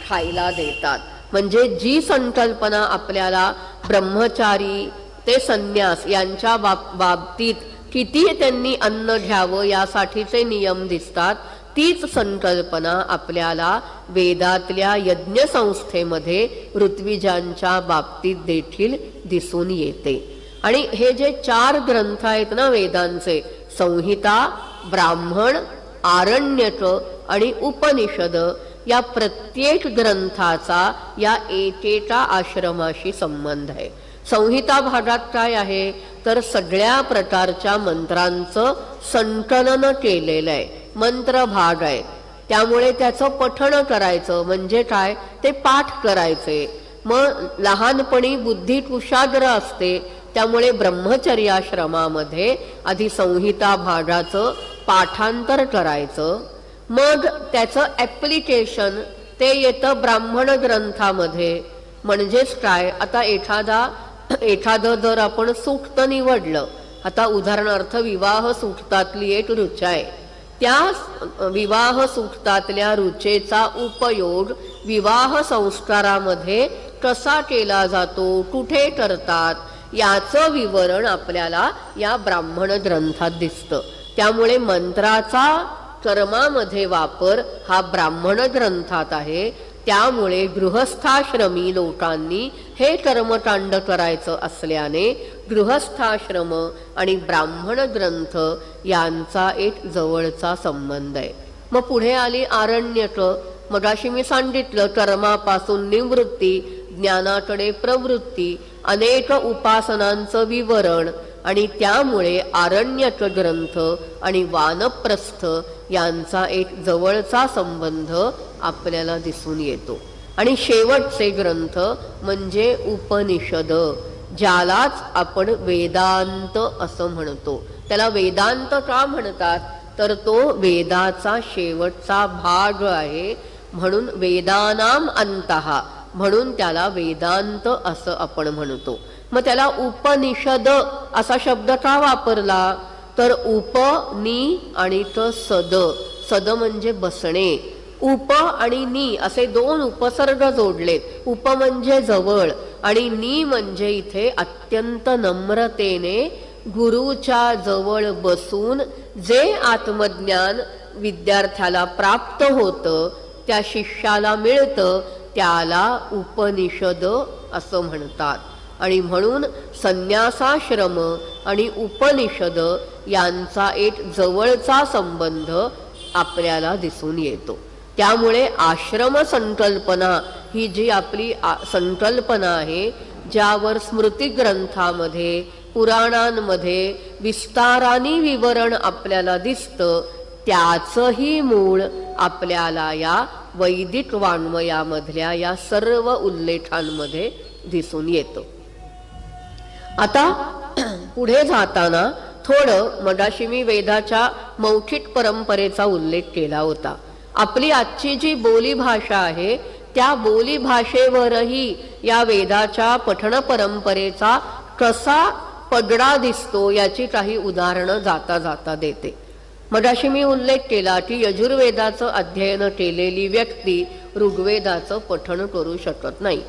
खायला देतात. म्हणजे जी संकल्पना आपल्याला ब्रह्मचारी ते संन्यास यांच्या बाबतीत किती त्यांनी अन्न घ्यावं यासाठीचे नियम दिसतात, तीच संकल्पना आपल्याला वेदातल्या यज्ञसंस्थेमध्ये ऋत्विजांच्या बाबतीत देखील दिसून येते. आणि हे जे 4 ग्रंथ आहेत ना वेदांचे, संहिता, ब्राह्मण, आरण्यक आणि उपनिषद, या प्रत्येक ग्रंथाचा या एकेका आश्रमाशी संबंध आहे. संहिता भागात काय आहे तर सगळ्या प्रकारच्या मंत्रांचं संकलन केलेलं आहे, मंत्र भाग आहे. त्यामुळे त्याचं पठण करायचं म्हणजे काय, ते पाठ करायचे. मग लहानपणी बुद्धी कुशाग्र असते, त्यामुळे ब्रह्मचर्याश्रमामध्ये आधी संहिता भागाचं पाठांतर करायचं, मग त्याचं ॲप्लिकेशन ते येतं ब्राह्मण ग्रंथामध्ये. म्हणजेच काय, आता एखादं जर आपण सूक्त निवडलं, आता उदाहरणार्थ विवाह सूक्तातली एक ऋचा आहे, त्या विवाह सूक्तातल्या ऋचेचा उपयोग विवाह संस्कारामध्ये कसा केला जातो, कुठे करतात, याचं विवरण आपल्याला या ब्राह्मण ग्रंथात दिसतं. त्यामुळे मंत्राचा कर्मामध्ये वापर हा ब्राह्मण ग्रंथात आहे. त्यामुळे गृहस्थाश्रमी लोकांनी हे कर्मकांड करायचं असल्याने गृहस्थाश्रम आणि ब्राह्मण ग्रंथ यांचा एक जवळचा संबंध आहे. मग पुढे आली आरण्यक. मगाशी मी सांगितलं कर्मापासून निवृत्ती, ज्ञानाकडे प्रवृत्ती, अनेक उपासनांचं विवरण, आणि त्यामुळे आरण्यक ग्रंथ आणि वानप्रस्थ यांचा एक जवळचा संबंध आपल्याला दिसून येतो. आणि शेवटचे ग्रंथ म्हणजे उपनिषद, ज्यालाच आपण वेदांत असं म्हणतो. त्याला वेदांत का म्हणतात, तर तो वेदाचा शेवटचा भाग आहे, म्हणून वेदानाम अंतः, म्हणून त्याला वेदांत असं आपण म्हणतो. मग त्याला उपनिषद असा शब्द का वापरला, तर उप नि आणि त सद, सद म्हणजे बसणे, उप आणि नि असे दोन उपसर्ग जोडलेत. उप म्हणजे जवळ आणि नि म्हणजे इथे अत्यंत नम्रतेने गुरुच्या जवळ बसून जे आत्मज्ञान विद्यार्थ्याला प्राप्त होतं, त्या शिष्याला मिळतं, त्याला उपनिषद असं म्हणतात. आणि म्हणून संन्यासाश्रम आणि उपनिषद यांचा एक जवळचा संबंध आपल्याला दिसून येतो. त्यामुळे आश्रम संकल्पना ही जी आपली संकल्पना आहे, ज्यावर स्मृती ग्रंथामध्ये पुराणांमध्ये विस्ताराने विवरण आपल्याला दिसतं, त्याचंही मूळ आपल्याला या वैदिक वाङ्मयामधल्या या सर्व उल्लेखांमध्ये दिसून येतं. आता पुढे जाताना थोडं मगाशी मी वेदाच्या मौखिक परंपरेचा उल्लेख केला होता. आपली आजची जी बोलीभाषा आहे, त्या बोलीभाषेवरही या वेदाच्या पठण परंपरेचा कसा पगडा दिसतो याची काही उदाहरणं जाता जाता देते. मगाशी मी उल्लेख केला की यजुर्वेदाचं अध्ययन केलेली व्यक्ती ऋग्वेदाचं पठण करू शकत नाही,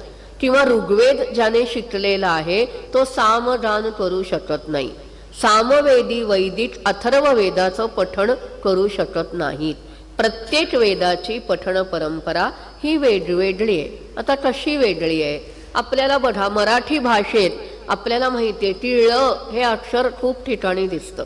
किंवा ऋग्वेद ज्याने शिकलेला आहे तो सामगान करू शकत नाही. सामवेदी वैदिक अथर्व वेदाचं पठण करू शकत नाहीत. प्रत्येक वेदाची पठण परंपरा ही वेगवेगळी आहे. आता कशी वेगळी आहे, आपल्याला बघा, मराठी भाषेत आपल्याला माहिती आहे की ळ हे अक्षर खूप ठिकाणी दिसतं.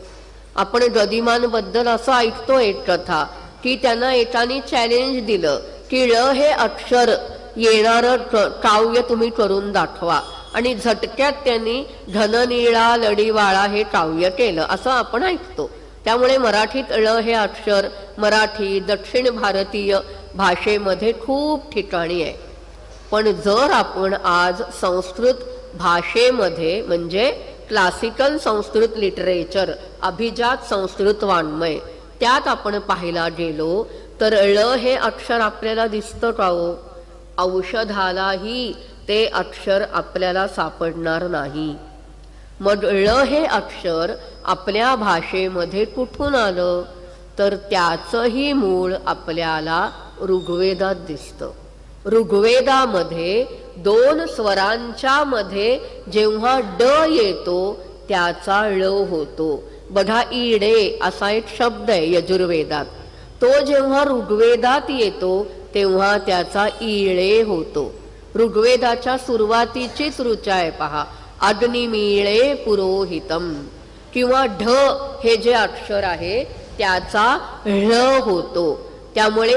आपण गदिमांबद्दल असं ऐकतो एक कथा की त्यांना एकाने चॅलेंज दिलं की ळ हे अक्षर येणारं काव्य तुम्ही करून दाखवा, आणि झटक्यात त्यांनी घननीळा लढीवाळा हे काव्य केलं असं आपण ऐकतो. त्यामुळे मराठीत ळ हे अक्षर मराठी दक्षिण भारतीय भाषेमध्ये खूप ठिकाणी आहे. पण जर आपण आज संस्कृत भाषेमध्ये म्हणजे क्लासिकल संस्कृत लिटरेचर, अभिजात संस्कृत वाङ्मय, त्यात आपण पाहायला गेलो तर ळ हे अक्षर आपल्याला दिसतं का हो? औषधालाही ते अक्षर आपल्याला सापडणार नाही. मग ळ हे अक्षर आपल्या भाषेमध्ये कुठून आलं, तर त्याचंही मूळ आपल्याला ऋग्वेदात दिसतं. ऋग्वेदामध्ये दोन स्वरांच्या मध्ये जेव्हा ड येतो त्याचा ळ होतो. बघा, इडे असा एक शब्द आहे यजुर्वेदात, तो जेव्हा ऋग्वेदात येतो तेव्हा त्याचा इळे होतो. ऋग्वेदाच्या सुरुवातीचीच ऋचा आहे पहा, अग्निमीळे पुरोहितम, किंवा ढ हे जे अक्षर आहे त्याचा ळ होतो. त्यामुळे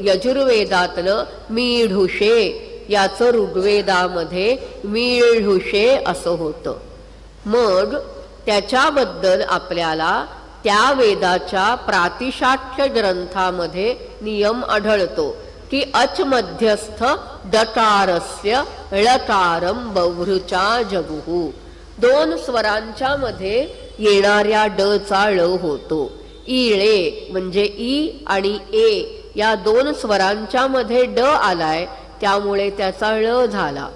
यजुर्वेदातलं मीढुषे याचं ऋग्वेदामध्ये मीढुषे असं होतं. मग त्याच्याबद्दल आपल्याला त्या वेदाच्या प्रातिशाख्य ग्रंथामध्ये नियम आढळतो. की अच मध्यस्थ दकारस्य ळकारम बभ्रुचा जगुहू. दोन स्वरांच्या मध्ये येणाऱ्या ड चा ळ होतो. इळे म्हणजे ई आणि ए या दोन स्वरांच्या मध्ये ड आलाय, त्यामुळे त्याचा ळ झाला.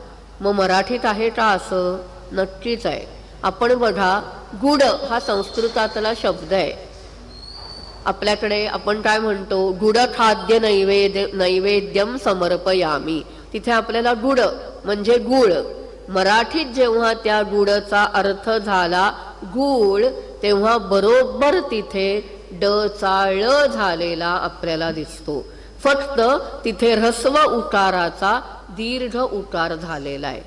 मग मराठीत आहे का असं? नक्कीच आहे. आपण बघा, गुड हा संस्कृतातला शब्द आहे. आपल्याकडे आपण काय म्हणतो, गुड खाद्य नैवेद्यम समर्पयामी. तिथे आपल्याला गुड म्हणजे गुळ. मराठीत जेव्हा त्या गुडचा अर्थ झाला गुळ, तेव्हा बरोबर तिथे ड चा ळ झालेला आपल्याला दिसतो. फक्त तिथे ह्रस्व उकाराचा दीर्घ उकार झालेला आहे.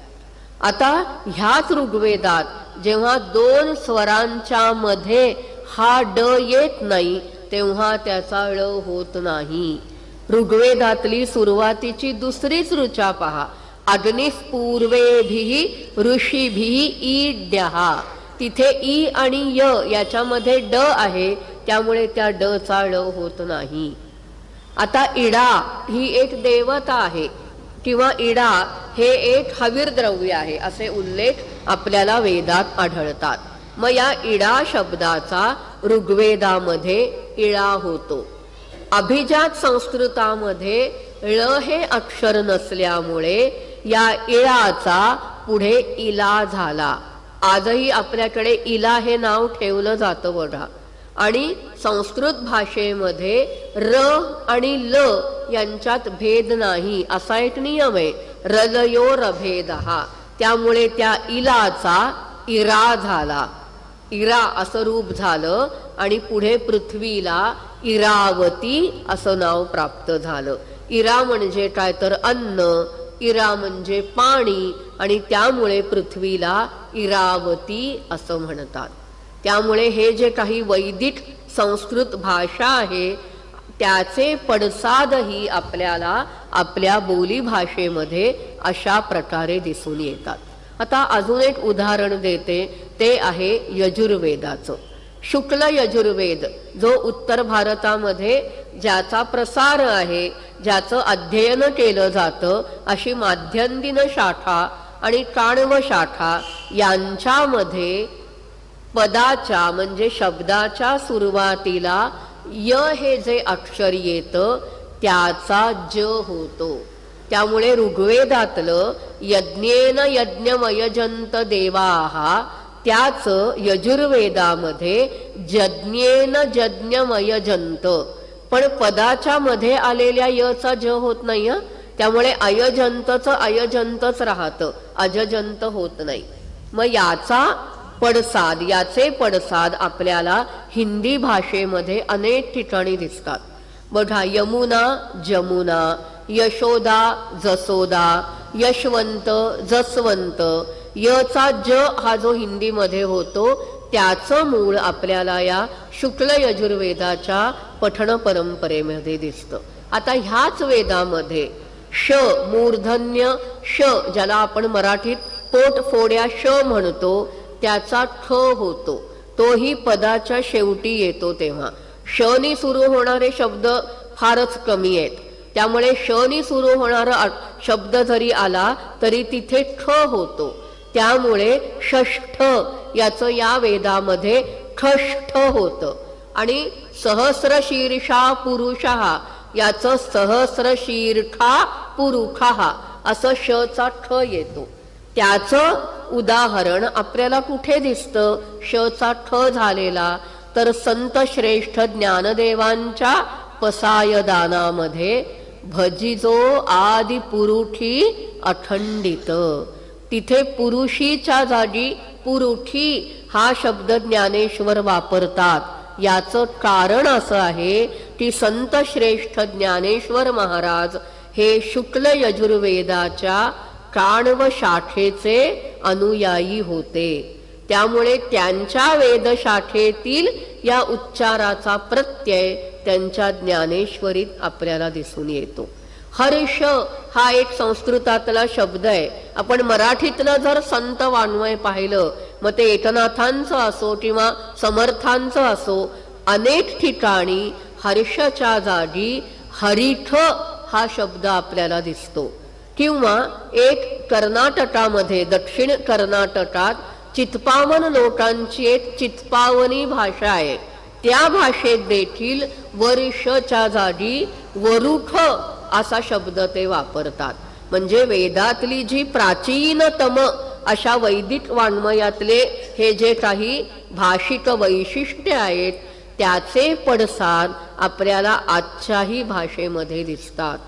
आता ह्याच ऋग्वेदात जेव्हा दोन स्वरांच्या मध्ये हा ड येत नाही, तेव्हा त्याचा ळ होत नाही. ऋग्वेदातली सुरुवातीची दुसरीच ऋचा पहा. अग्निपूर्वेभिः ऋषीभिः ईड्यः. तिथे ई आणि य याच्यामध्ये ड आहे, त्यामुळे त्या ड चा ळ होत नाही. आता इडा ही एक देवता आहे किंवा इडा हे एक हवीर द्रव्य आहे, असे उल्लेख आपल्याला वेदात आढळतात. मग या इडा शब्दाचा ऋग्वेदामध्ये इळा होतो. अभिजात संस्कृतामध्ये ळ हे अक्षर नसल्यामुळे या इळाचा पुढे इला झाला. आजही आपल्याकडे इला हे नाव ठेवलं जातं बघा. आणि संस्कृत भाषेमध्ये र आणि ल यांच्यात भेद नाही, असा एक नियम आहे. रलयोर भेदः. त्यामुळे त्या इलाचा इरा झाला. इरा असं रूप झालं आणि पुढे पृथ्वीला इरावती असं नाव प्राप्त झालं. इरा म्हणजे काय तर अन्न, इरा म्हणजे पाणी, आणि त्यामुळे पृथ्वीला इरावती असं म्हणतात. त्यामुळे हे जे काही वैदिक संस्कृत भाषा आहे त्याचे पडसादही आपल्याला आपल्या बोली भाषेमध्ये अशा प्रकारे दिसून येतात. आता अजून एक उदाहरण देते, ते आहे यजुर्वेदाचं. शुक्ल यजुर्वेद जो उत्तर भारतामध्ये ज्याचा प्रसार आहे, ज्याचं अध्ययन केलं जातं, अशी माध्यंदिन शाखा आणि काण्व शाखा यांच्यामध्ये पदाच्या म्हणजे शब्दाच्या सुरुवातीला य हे जे अक्षर येतं त्याचा ज होतो. त्यामुळे ऋग्वेदातलं यज्ञेन यज्ञमयजंत देवाः त्याच यजुर्वेदामध्ये यज्ञेन यज्ञमयजंत, पण पदाच्या मध्ये आलेल्या यचा ज होत नाही. त्यामुळे अयजंतच अयजंतच राहतं, अजजंत होत नाही. मग याचा पडसाद, याचे पडसाद आपल्याला हिंदी भाषेमध्ये अनेक ठिकाणी दिसतात. बघा, यमुना जमुना, यशोदा जसोदा, यशवंत जसवंत. यचा ज हा जो हिंदीमध्ये होतो त्याचं मूळ आपल्याला या शुक्ल यजुर्वेदाच्या पठण परंपरेमध्ये दिसतं. आता ह्याच वेदामध्ये श मूर्धन्य श, ज्याला आपण मराठीत पोटफोड्या श म्हणतो, त्याचा ठ होतो. तोही पदाच्या शेवटी येतो. तेव्हा शनी सुरू होणारे शब्द फारच कमी आहेत. त्यामुळे शनी सुरू होणारा शब्द जरी आला तरी तिथे ठ होतो. त्यामुळे षष्ठ याचं या वेदामध्ये खष्ठ होतं. आणि सहस्रशीर्षा पुरुषः याचं सहस्रशीर्षा पुरुषः असं श चा ठ येतो. त्याचं उदाहरण आपल्याला कुठे दिसतं श चा ठ झालेला, तर संत श्रेष्ठ ज्ञानदेवांच्या पसायदानामध्ये भजिजो आदि पुरुठी अखंडित. तिथे पुरुषीच्या जागी पुरुठी हा शब्द ज्ञानेश्वर वापरतात. याचं कारण असं आहे की संत श्रेष्ठ ज्ञानेश्वर महाराज हे शुक्ल यजुर्वेदाच्या काण्व शाखेचे अनुयायी होते. त्यामुळे त्यांच्या वेदशाखेतील या उच्चाराचा प्रत्यय त्यांच्या ज्ञानेश्वरीत आपल्याला दिसून येतो. हर्ष हा एक संस्कृतातला शब्द आहे. आपण मराठीतलं जर संत वाङ्मय पाहिलं, मग ते एकनाथांचं असो किंवा समर्थांचं असो, अनेक ठिकाणी हर्षच्या जागी हरिठ हा शब्द आपल्याला दिसतो. किंवा एक कर्नाटकामध्ये, दक्षिण कर्नाटकात चित्पावन लोकांची एक चित्पावनी भाषा आहे. त्या भाषेत देखील वर्षच्या जागी वरुख असा शब्द ते वापरतात. म्हणजे वेदातली जी प्राचीनतम अशा वैदिक वाङ्मयातले हे जे काही भाषिक वैशिष्ट्य आहेत त्याचे पडसाद आपल्याला आजच्याही भाषेमध्ये दिसतात.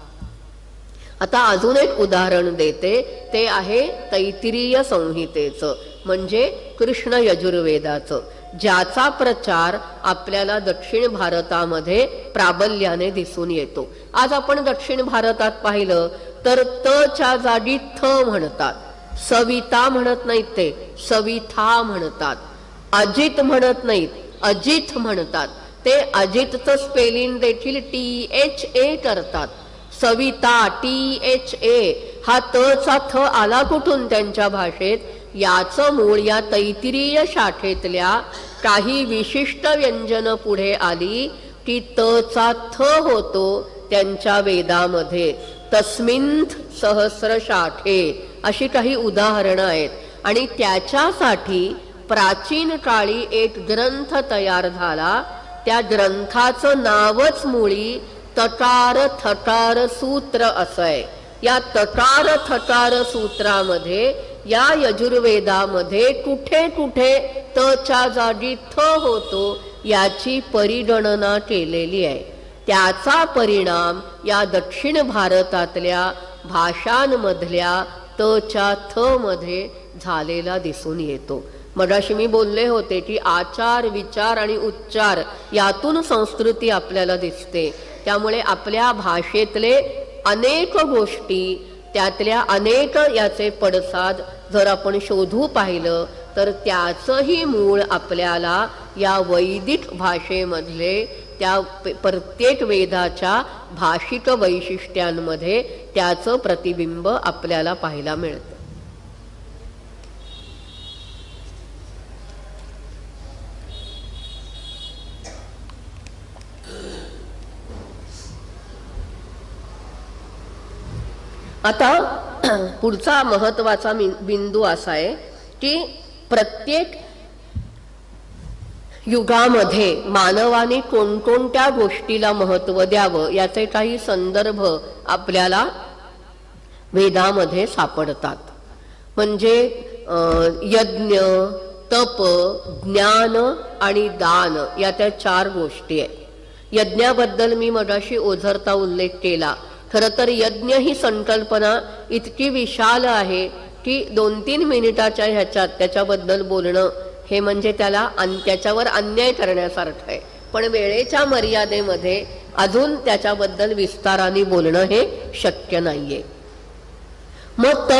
आता अजून एक उदाहरण देते, ते आहे तैत्तिरीय संहितेचं, म्हणजे कृष्ण यजुर्वेदाचं, ज्याचा प्रचार आपल्याला दक्षिण भारतामध्ये प्राबल्याने दिसून येतो. आज आपण दक्षिण भारतात पाहिलं तर तच्या जागी थ म्हणतात. सविता म्हणत नाहीत, ते सविथा म्हणतात. अजित म्हणत नाहीत, अजित म्हणतात. ते अजितचं स्पेलिंग देखील THA करतात. सविता THA, हा तचा थ आला कुठून त्यांच्या भाषेत? याचं मूळ या तैत्तिरीय शाखेतल्या काही विशिष्ट व्यंजन पुढे आली की तचा थ होतो त्यांच्या वेदामध्ये. तस्मिन्थ सहस्र शाखे अशी काही उदाहरणं आहेत. आणि त्याच्यासाठी प्राचीन काळी एक ग्रंथ तयार झाला. त्या ग्रंथाचं नावच मुळी तकार थकार सूत्र असं आहे. या तकार थकार सूत्रामध्ये या यजुर्वेदामध्ये कुठे कुठे तच्या जागी थ होतो याची परिगणना केलेली आहे. त्याचा परिणाम या दक्षिण भारतातल्या भाषांमधल्या तच्या थ मध्ये झालेला दिसून येतो. मगाशी मी बोलले होते की आचार, विचार आणि उच्चार यातून संस्कृती आपल्याला दिसते. त्यामुळे आपल्या भाषेतले अनेक गोष्टी, त्यातल्या अनेक याचे पडसाद जर आपण शोधू पाहिलं तर त्याचंही मूळ आपल्याला या वैदिक भाषेमधले त्या प्रत्येक वेदाच्या भाषिक वैशिष्ट्यांमध्ये त्याचं प्रतिबिंब आपल्याला पाहायला मिळतं. आता पुढचा महत्वाचा बिंदू असा आहे की प्रत्येक युगामध्ये मानवाने कोणकोणत्या गोष्टीला महत्व द्यावं याचे काही संदर्भ आपल्याला वेदामध्ये सापडतात. म्हणजे यज्ञ, तप, ज्ञान आणि दान या त्या 4 गोष्टी आहेत. यज्ञाबद्दल मी मगाशी ओझरता उल्लेख केला. खरं तर यज्ञ ही संकल्पना इतकी विशाल आहे की 2-3 मिनिटाच्या ह्याच्यात त्याच्याबद्दल बोलणं हे म्हणजे त्याच्यावर अन्याय करण्यासारखं आहे. पण वेळेच्या मर्यादेमध्ये अजून त्याच्याबद्दल विस्ताराने बोलणं हे शक्य नाहीये. मग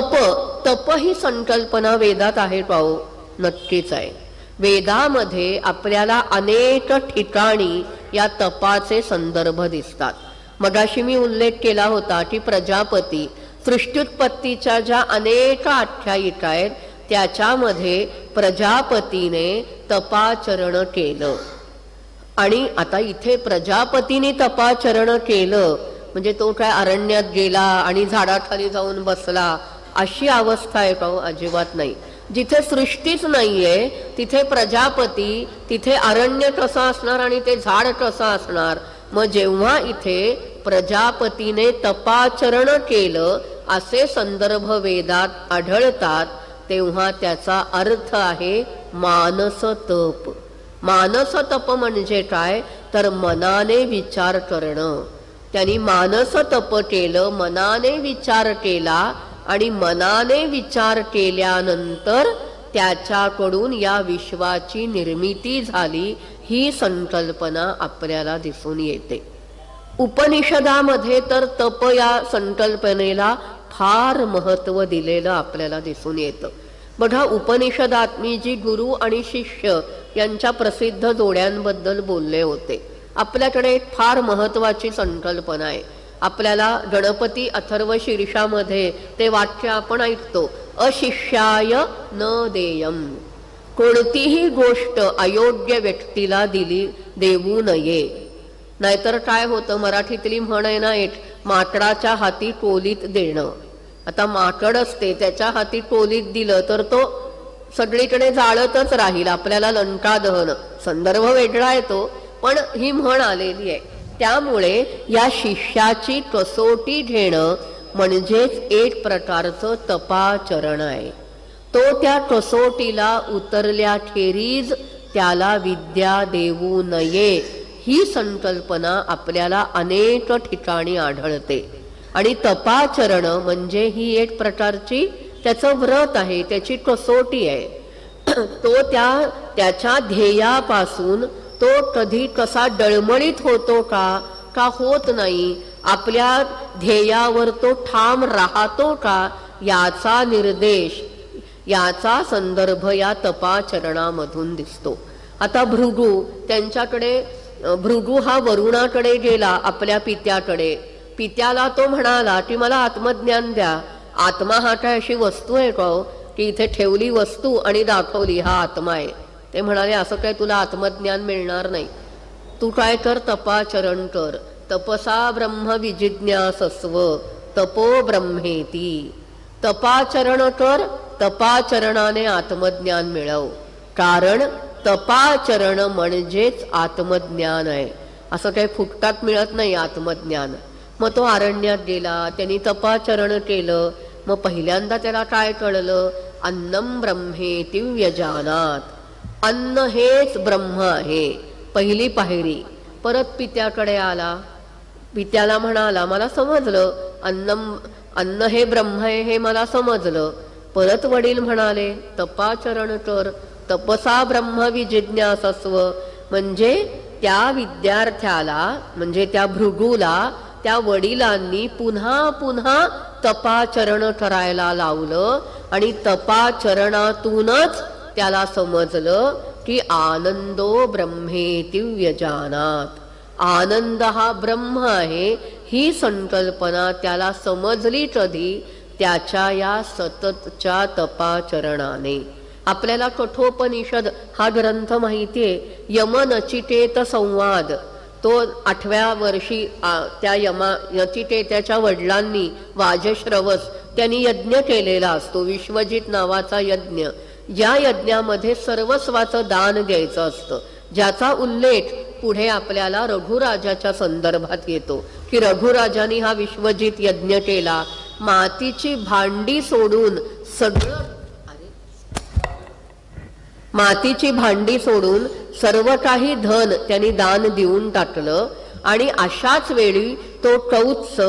तप ही संकल्पना वेदात आहे पाहू? नक्कीच आहे. वेदामध्ये आपल्याला अनेक ठिकाणी या तपाचे संदर्भ दिसतात. मगाशी मी उल्लेख केला होता की प्रजापती सृष्टीत्पत्तीच्या ज्या अनेक आख्यायिका आहेत त्याच्यामध्ये प्रजापतीने तपाचरण केलं. आणि आता इथे प्रजापतीने तपाचरण केलं म्हणजे तो काय अरण्यात गेला आणि झाडाखाली जाऊन बसला अशी अवस्था आहे का? अजिबात नाही. जिथे सृष्टीच नाहीये तिथे प्रजापती, तिथे अरण्य कसं असणार आणि ते झाड कसं असणार? मग जेव्हा इथे प्रजापतीने तपाचरण केलं असे संदर्भ वेदात आढळतात तेव्हा त्याचा अर्थ आहे मानस तप. मानस तप म्हणजे काय? तर मनाने विचार करणं. त्यांनी मानस तप केलं, मनाने विचार केला आणि मनाने विचार केल्यानंतर त्याच्याकडून या विश्वाची निर्मिती झाली. ही संकल्पना आपल्याला दिसून येते. उपनिषदामध्ये तर तप या संकल्पनेला फार महत्व दिलेलं आपल्याला दिसून येतं. बघा, उपनिषदात मी जी गुरु आणि शिष्य यांच्या प्रसिद्ध जोड्यांबद्दल बोलले होते. आपल्याकडे एक फार महत्वाची संकल्पना आहे. आपल्याला गणपती अथर्व शीर्षामध्ये ते वाक्य आपण ऐकतो, अशिष्याय न देयम. कोणतीही गोष्ट अयोग्य व्यक्तीला देऊ नये. नाहीतर काय होतं, मराठीतली म्हण आहे ना एक, माकडाच्या हाती टोलीत देणं. आता माकड असते, त्याच्या हाती टोलीत दिलं तर तो सगळीकडे जाळतच राहील, आपल्याला लंका दहन. संदर्भ वेगळा येतो, पण ही म्हण आलेली आहे. त्यामुळे या शिष्याची कसोटी घेणं म्हणजेच एक प्रकारचं तपाचरण आहे. तो त्या कसोटीला उतरल्याखेरीज त्याला विद्या देऊ नये ही संकल्पना आपल्याला अनेक ठिकाणी आढळते. आणि तपाचरण म्हणजे ही एक प्रकारची त्याचं व्रत आहे, त्याची कसोटी आहे. तो त्याच्या ध्येयापासून तो कधी कसा डळमळीत होतो का होत नाही, आपल्या ध्येयावर तो ठाम राहतो का, याचा निर्देश, याचा संदर्भ या तपाचरणामधून दिसतो. आता भृगू, त्यांच्याकडे भृगू हा वरुणाकडे गेला, आपल्या पित्याकडे. पित्याला तो म्हणाला की मला आत्मज्ञान द्या. आत्मा हा काय अशी वस्तू आहे का की इथे ठेवली वस्तू आणि दाखवली हा आत्मा आहे? ते म्हणाले असं काय तुला आत्मज्ञान मिळणार नाही. तू काय कर, तपाचरण कर. तपसा ब्रह्म विजिज्ञासस्व तपो ब्रह्मेती. तपाचरण कर, तपाचरणाने आत्मज्ञान मिळव. कारण तपाचरण म्हणजेच आत्मज्ञान आहे. असं काही फुकटात मिळत नाही आत्मज्ञान. मग तो अरण्यात गेला, त्यांनी तपाचरण केलं. मग पहिल्यांदा त्याला काय कळलं? अन्नम ब्रह्मेति व्यजानात. अन्न हेच ब्रह्म आहे, पहिली पायरी. परत पित्याकडे आला, पित्याला म्हणाला मला समजलं, अन्न हे ब्रह्म आहे हे मला समजलं. परत वडील म्हणाले तपाचरण कर, तपसा ब्रह्म विजिज्ञासस्व. म्हणजे त्या विद्यार्थ्याला, म्हणजे त्या भृगूला त्या वडिलांनी पुन्हा पुन्हा तपाचरण करायला लावलं. आणि तपाचरणातूनच त्याला समजलं की आनंदो ब्रह्मेति व्यजानात. आनंद हा ब्रह्म आहे ही संकल्पना त्याला समजली कधी? त्याच्या या सततच्या तपाचरणाने. आपल्याला कठोपनिषद हा ग्रंथ माहितीये, यम नचिकेत संवाद. तो 8व्या वर्षी त्या नचिकेताच्या वडिलांनी वाजश्रवस त्यांनी यज्ञ केलेला असतो, विश्वजित नावाचा यज्ञ. या यज्ञामध्ये सर्वस्वाचं दान द्यायचं असतं, ज्याचा उल्लेख पुढे आपल्याला रघुराजाच्या संदर्भात येतो की रघुराजांनी हा विश्वजित यज्ञ केला. मातीची भांडी सोडून सर्व काही धन त्यांनी दान देऊन टाकलं. आणि अशाच वेळी तो कौत्स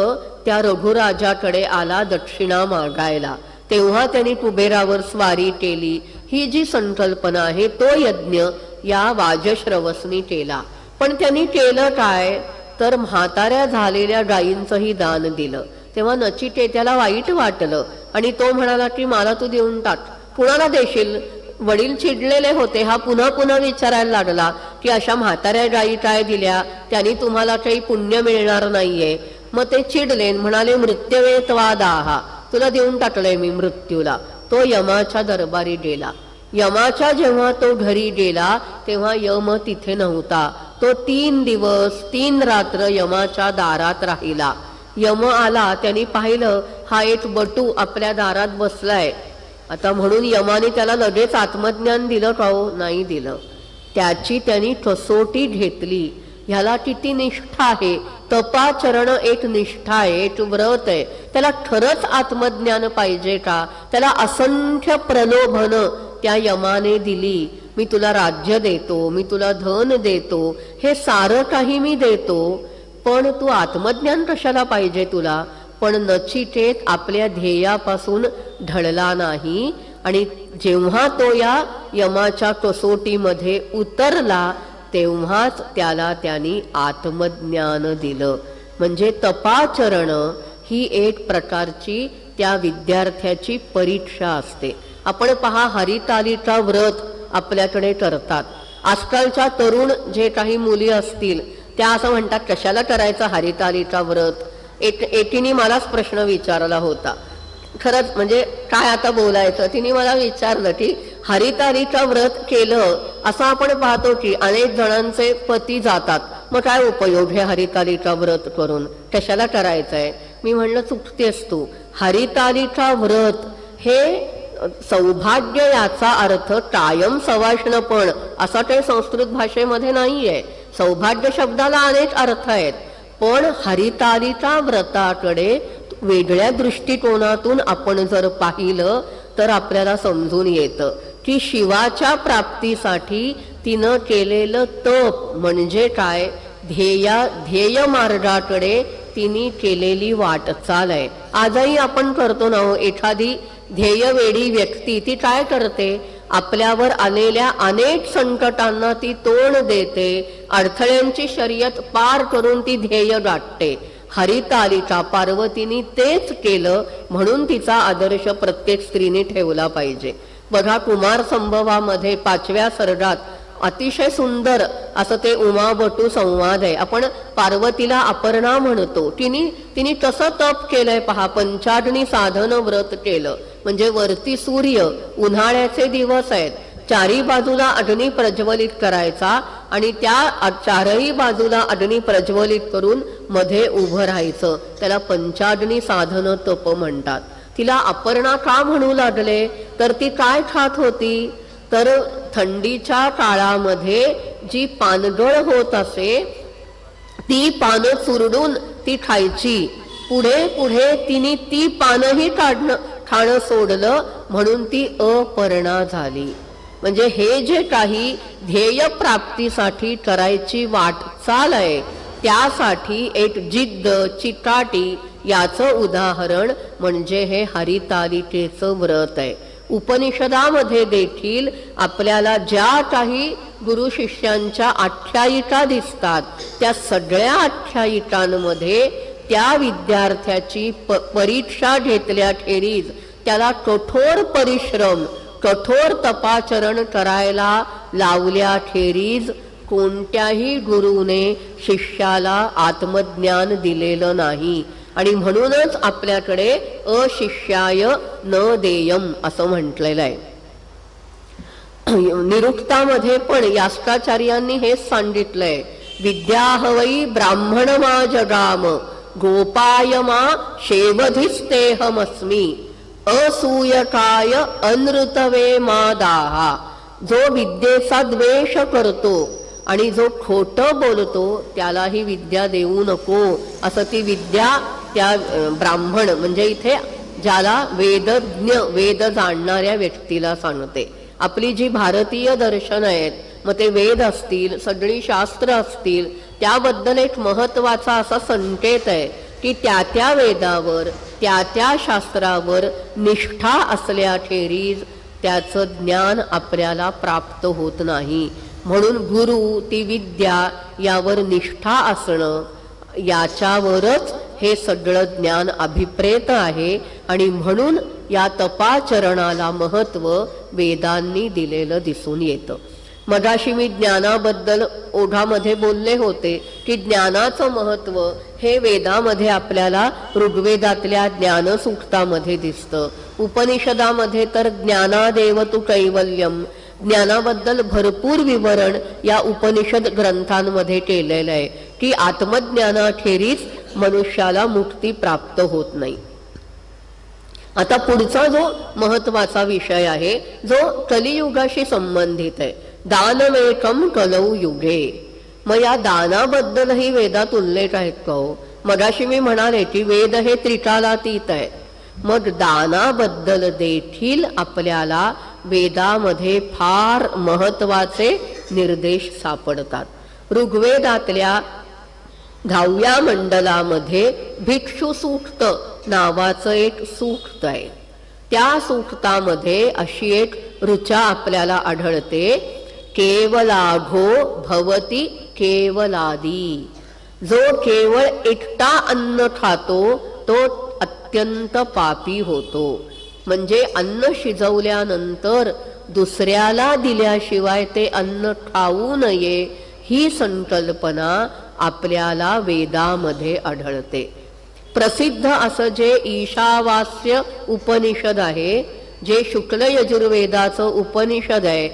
त्या रघुराजाकडे आला दक्षिणा मागायला. तेव्हा त्यांनी कुबेरावर स्वारी केली. ही जी संकल्पना आहे तो यज्ञ या वाजश्रवसनी केला. पण त्यांनी केलं काय तर म्हाताऱ्या झालेल्या गायींचंही दान दिलं. तेव्हा नचिकेताला वाईट वाटलं आणि तो म्हणाला की मला तू देऊन टाक. कुणाला देशील? वडील चिडलेले होते. हा पुन्हा पुन्हा विचारायला लागला की अशा म्हाताऱ्या गायी काय दिल्या, त्यांनी तुम्हाला काही पुण्य मिळणार नाहीये. मग ते चिडले, म्हणाले मृत्युवेत्वादाहा, तुला देऊन टाकलंय मी मृत्यूला. तो यमाच्या दरबारी गेला. यमाच्या जेव्हा तो घरी गेला तेव्हा यम तिथे नव्हता. तो 3 दिवस 3 रात्र यमाच्या दारात राहिला. यम आला, त्यांनी पाहिलं हा एक बटू आपल्या दारात बसलाय. आता म्हणून यमाने त्याला लगेच आत्मज्ञान दिलं का हो? नाही दिलं. त्याची त्यांनी कसोटी घेतली. ह्याला किती निष्ठा आहे. तपाचरण एक निष्ठा आहे, एक व्रत आहे. त्याला खरंच आत्मज्ञान पाहिजे का? त्याला असंख्य प्रलोभन त्या यमाने दिली. मी तुला राज्य देतो, मी तुला धन देतो, हे सारं काही मी देतो, पण तू आत्मज्ञान कशाला पाहिजे तुला? पण नचिकेत आपल्या ध्येयापासून ढळला नाही. आणि जेव्हा तो या यमाच्या कसोटीमध्ये उतरला तेव्हाच त्याला त्यांनी आत्मज्ञान दिलं. म्हणजे तपाचरण ही एक प्रकारची त्या विद्यार्थ्याची परीक्षा असते. आपण पहा, हरितालिका व्रत आपल्याकडे करतात. आजकालच्या तरुण जे काही मुली असतील त्या असं म्हणतात कशाला करायचं हरितालिका व्रत. एकीने मलाच प्रश्न विचारला होता. खरंच म्हणजे काय आता बोलायचं. तिने मला विचारलं की हरितालिका व्रत केलं असं आपण पाहतो की अनेक जणांचे पती जातात मग काय उपयोग हे हरितालीचा व्रत करून, कशाला करायचंय? मी म्हणलं चुकतेस तू. हरितालीचा व्रत हे सौभाग्य याचा अर्थ कायम सवाष्णपण असा काही संस्कृत भाषेमध्ये नाहीये. सौभाग्य शब्दाला अनेक अर्थ आहेत, पण हरितालीच्या व्रताकडे वेगळ्या दृष्टिकोनातून आपण जर पाहिलं तर आपल्याला समजून येतं की शिवाच्या प्राप्तीसाठी तिनं केलेलं तप म्हणजे काय, ध्येय मार्गाकडे तिने केलेली वाटचाल आहे. आजही आपण करतो ना, एखादी ध्येयवेडी व्यक्ती ती काय करते, आपल्यावर आलेल्या अनेक संकटांना ती तोंड देते, अडथळ्यांची शर्यत पार करून ती ध्येय गाठते. हरितालिका पार्वतीने तेच केलं, म्हणून तिचा आदर्श प्रत्येक स्त्रीने ठेवला पाहिजे. बघा, कुमार संभवामध्ये 5व्या सर्गात अतिशय सुंदर असं ते उमाबटू संवाद आहे. आपण पार्वतीला अपर्णा म्हणतो. तिने कसं तप केलंय पहा. पंचाग्नी साधन व्रत केलं, म्हणजे वरती सूर्य, उन्हाळ्याचे दिवस आहेत, चारी बाजूला अग्नी प्रज्वलित करायचा आणि त्या चारही बाजूला अग्नी प्रज्वलित करून मध्ये उभं राहायचं. त्याला पंचाग्नी साधन तप म्हणतात. तिला अपर्णा का म्हणू लागले, तर ती काय खात होती, तर थंडीच्या काळामध्ये जी पानगळ होत असे ती पानं चुरडून ती खायची. पुढे पुढे तिने ती पानही खाणं सोडलं, म्हणून ती अपर्णा झाली. म्हणजे हे जे काही ध्येय प्राप्तीसाठी करायची वाटचाल आहे, त्यासाठी एक जिद्द, चिकाटी याचं उदाहरण म्हणजे हे हरितालिकेचं व्रत आहे. उपनिषदामध्ये देखील आपल्याला ज्या काही गुरु शिष्यांच्या आख्यायिका दिसतात, त्या सगळ्या आख्यायिकांमध्ये त्या विद्यार्थ्याची परीक्षा घेतल्याखेरीज त्याला कठोर परिश्रम, कठोर तपाचरण करायला लावल्याखेरीज कोणत्याही गुरुने शिष्याला आत्मज्ञान दिलेलं नाही. आणि म्हणूनच आपल्याकडे अशिष्याय न देयम असं म्हटलेलं आहे. निरुक्तामध्ये पण यास्काचार्यांनी हेच सांगितलंय, विद्या हवई ब्राह्मण मा जगाम गोपाय मा शेवधिस्तेहमस्मी असूयकाय अनृतवे मा दाहा. जो विद्येचा द्वेष करतो आणि जो खोटं बोलतो त्यालाही विद्या देऊ नको, असं ती विद्या त्या ब्राह्मण म्हणजे इथे ज्याला वेदज्ञ, वेद जाणणाऱ्या व्यक्तीला सांगते. आपली जी भारतीय दर्शन आहेत, मग ते वेद असतील, सगळी शास्त्र असतील, त्याबद्दल एक महत्वाचा असा संकेत आहे की त्या त्या वेदावर, त्या त्या शास्त्रावर निष्ठा असल्याखेरीज त्याचं ज्ञान आपल्याला प्राप्त होत नाही. म्हणून गुरु, ती विद्या यावर निष्ठा असणं, याच्यावरच हे सगळं ज्ञान अभिप्रेत आहे. आणि म्हणून या तपाचरणाला महत्व वेदांनी दिलेलं दिसून येतं. मगाशी मी ज्ञानाबद्दल ओघामध्ये बोलले होते की ज्ञानाचं महत्व हे वेदामध्ये आपल्याला ऋग्वेदातल्या ज्ञानसूक्तामध्ये दिसतं. उपनिषदामध्ये तर ज्ञानादेव तु कैवल्यम, ज्ञानाबद्दल भरपूर विवरण या उपनिषद ग्रंथांमध्ये केलेलं आहे की आत्मज्ञानाखेरीज मनुष्याला मुक्ती प्राप्त होत नाही. आता पुढचा जो महत्वाचा विषय आहे, जो कलियुगाशी संबंधित आहे, दानमेकम कलौ युगे. मग या दानाबद्दलही वेदात उल्लेख आहेत का हो? मगाशी मी म्हणाले की वेद हे त्रिकालातीत आहे. मग दानाबद्दल देखील आपल्याला वेदामध्ये फार महत्वाचे निर्देश सापडतात. ऋग्वेदातल्या 10व्या मंडलामध्ये भिक्षु सूक्त नावाचं एक सूक्त आहे. त्या सूक्तामध्ये अशी एक ऋचा आपल्याला आढळते, केवलाघो भवती केवलादी. जो केवळ एकटा अन्न खातो तो अत्यंत पापी होतो. म्हणजे अन्न शिजवल्यानंतर दुसऱ्याला दिल्याशिवाय ते अन्न खाऊ नये ही संकल्पना आपल्याला वेदामध्ये आढळते. प्रसिद्ध असं जे ईशावास्य उपनिषद आहे, जे शुक्ल यजुर्वेदाचं उपनिषद आहे,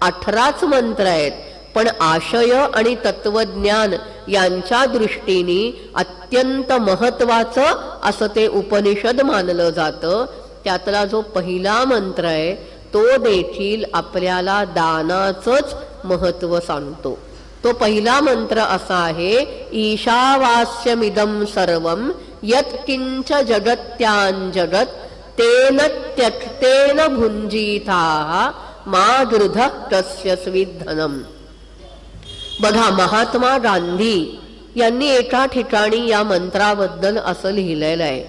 18च मंत्र आहेत, पण आशय आणि तत्वज्ञान यांच्या दृष्टीने अत्यंत महत्वाचं असं ते उपनिषद मानलं जातं. त्यातला जो पहिला मंत्र आहे तो देखील आपल्याला दानाचंच महत्व सांगतो. तो पहिला मंत्र असा आहे, ईशावास्यमिदं सर्वं यत्किंच जगत्याञ्जगत् तेन त्यक्तेन भुञ्जीताः मा गृधः तस्य स्विद्धनम्. बघा, महात्मा गांधी यांनी एका ठिकाणी या मंत्राबद्दल असं लिहिलेलं आहे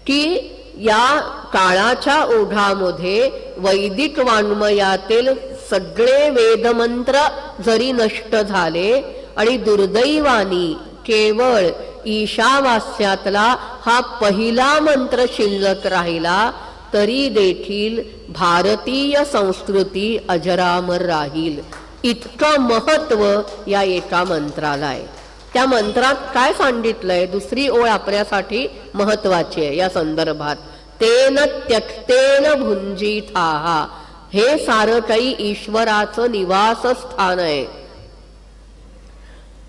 की या काळाच्या ओघामध्ये वैदिक वाङ्मयातील सगळे वेदमंत्र जरी नष्ट झाले आणि दुर्दैवानी केवळ ईशावास्यातला हा पहिला मंत्र शिल्लक राहिला तरी देखील भारतीय संस्कृती अजरामर राहील. इतकं महत्व या एका मंत्राला आहे. त्या मंत्रात काय सांगितलंय, दुसरी ओळ आपल्यासाठी महत्वाची आहे या संदर्भात. तेन त्यक्तेन भुंजीताः, हे सारं काही ईश्वराचं निवासस्थान आहे.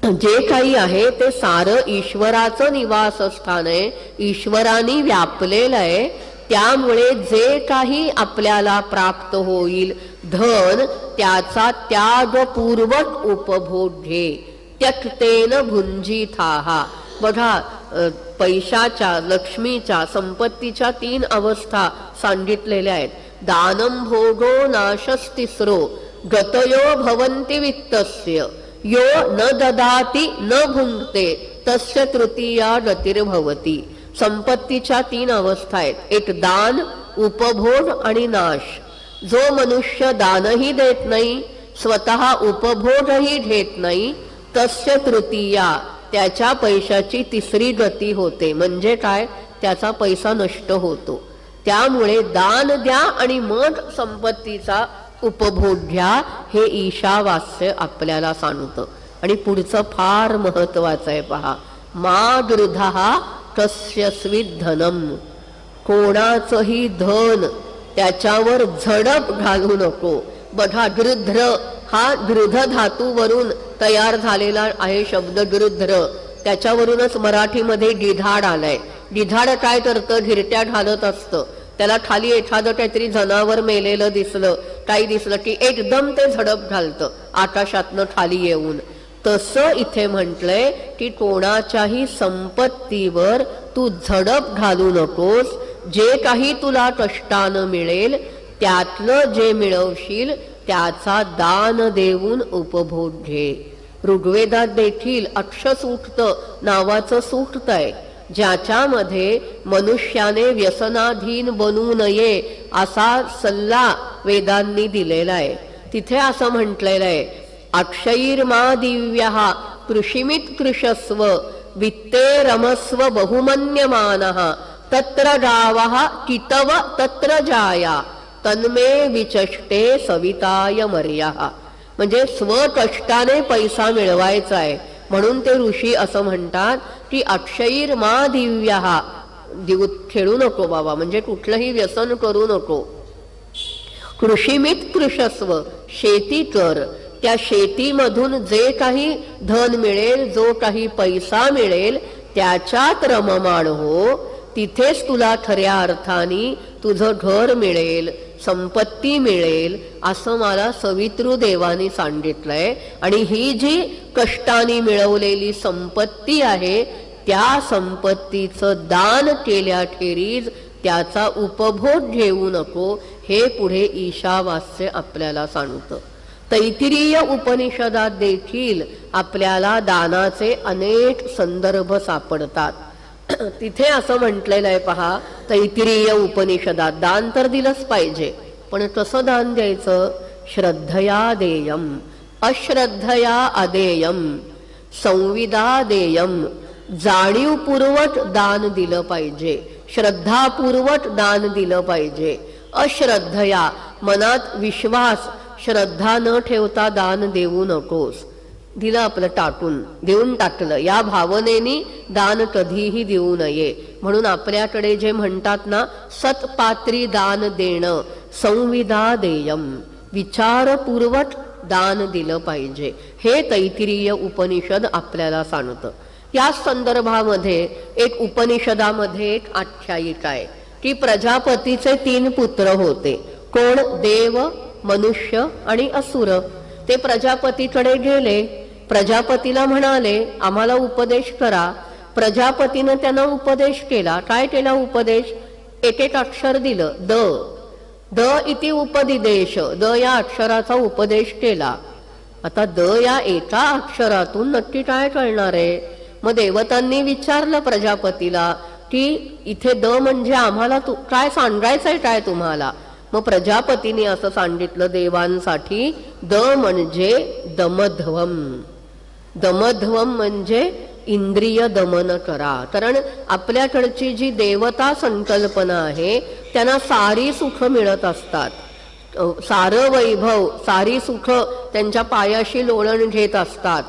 जे काही आहे ते सारं ईश्वराचं निवासस्थान आहे, ईश्वराने व्यापलेलं आहे. त्यामुळे जे काही आपल्याला प्राप्त होईल धन, त्याचा त्यागपूर्वक उपभोग घे. त्यक्तेन भुंजीताः. बघा, पैशाच्या, लक्ष्मीच्या, संपत्तीच्या 3 अवस्था सांगितलेल्या आहेत. दानं भोगो नाशस्तिस्रो गतयो भवन्ति वित्तस्य यो न ददाति न भुंक्ते तस्य तृतीया गतिर्भवति. संपत्तीच्या 3 अवस्था आहेत. एक दान, उपभोग आणि नाश. जो मनुष्य दानही देत नाही, स्वतः उपभोगही घेत नाही, तस्य तृतीया, त्याच्या पैशाची 3री गती होते. म्हणजे काय, त्याचा पैसा नष्ट होतो. त्यामुळे दान द्या आणि मग संपत्तीचा उपभोग घ्या, हे ईशावास्य आपल्याला सांगतं. आणि पुढचं फार महत्वाचं आहे पहा, मा गृधः तस्य स्विद्धनम्. कोणाचंही धन त्याच्यावर झडप घालू नको. बघा, गृध्र हा गृध धातूवरून तयार झालेला आहे शब्द गृध्र. त्याच्यावरूनच मराठीमध्ये गिधाड आलाय. गिधाड काय करतं, घिरट्या घालत असतं. त्याला खाली एखादं काहीतरी जनावर मेलेलं दिसलं, काही दिसलं की एकदम ते झडप घालतं आकाशातनं खाली येऊन. तसं इथे म्हटलंय की कोणाच्याही संपत्तीवर तू झडप घालू नकोस. जे काही तुला कष्टानं मिळेल त्यातलं जे मिळवशील त्याचा दान देऊन उपभोग घे. ऋग्वेदात देखील अक्षसूक्त नावाचं सूक्त आहे, ज्याच्यामध्ये मनुष्याने व्यसनाधीन बनू नये असा सल्ला वेदांनी दिलेला आहे. तिथे असं म्हटलेलं आहे, अक्षैर्मा दिव्यः कृषिमित कृषस्व वित्ते रमस्व बहुमन्यमानः तत्र गावः कितव तत्र जाया तन्मे विचष्टे सविताय मर्याः. म्हणजे स्वकष्टाने पैसा मिळवायचा आहे म्हणून ते ऋषी असं म्हणतात की अक्षैर मा दिव्यः, खेळू नको बाबा, म्हणजे कुठलंही व्यसन करू नको. कृषिमित कृषस्व, शेती कर. त्या शेतीमधून जे काही धन मिळेल, जो काही पैसा मिळेल त्याच्यात रममाण हो. तिथेच तुला खऱ्या अर्थाने तुझं घर मिळेल, संपत्ती मिळेल असं मला सवितृदेवाने सांगितलंय. आणि ही जी कष्टाने मिळवलेली संपत्ती आहे त्या संपत्तीचं दान केल्याखेरीज त्याचा उपभोग घेऊ नको, हे पुढे ईशावास्य आपल्याला सांगतं. तैत्तिरीय उपनिषदात देखील आपल्याला दानाचे अनेक संदर्भ सापडतात. तिथे असं म्हटलेलं आहे पहा, तैत्तिरीय उपनिषदात दान तर दिलंच पाहिजे, पण कसं दान द्यायचं? श्रद्धया देयम, अश्रद्धया अदेयम, संविदा देयम. जाणीवपूर्वक दान दिलं पाहिजे, श्रद्धापूर्वक दान दिलं पाहिजे. अश्रद्धया, मनात विश्वास श्रद्धा न ठेवता दान देऊ नकोस. दिलं आपलं टाकून, देऊन टाकलं या भावनेने दान कधीही देऊ नये. म्हणून आपल्याकडे जे म्हणतात ना, सत्पात्री दान देणं, संविदा देयम, विचारपूर्वक दान दिलं पाहिजे, हे तैत्तिरीय उपनिषद आपल्याला सांगतं. या संदर्भामध्ये एक उपनिषदामध्ये एक आख्यायिका आहे की प्रजापतीचे 3 पुत्र होते. कोण? देव, मनुष्य आणि असुर. ते प्रजापतीकडे गेले, प्रजापतीला म्हणाले आम्हाला उपदेश करा. प्रजापतीनं त्यांना उपदेश केला. काय केला उपदेश? एक एक अक्षर दिलं. द इति उपदिदेश, द या अक्षराचा उपदेश केला. आता द या एका अक्षरातून नक्की काय कळणार आहे? मग देवतांनी विचारलं प्रजापतीला की इथे द म्हणजे आम्हाला काय सांगायचंय काय तुम्हाला? मग प्रजापतीने असं सांगितलं देवांसाठी, द म्हणजे दमध्वम. दमध्वम म्हणजे इंद्रिय दमन करा. कारण आपल्याकडची जी देवता संकल्पना आहे त्यांना सारी सुख मिळत असतात, सारं वैभव, सारी सुख त्यांच्या पायाशी लोळण घेत असतात.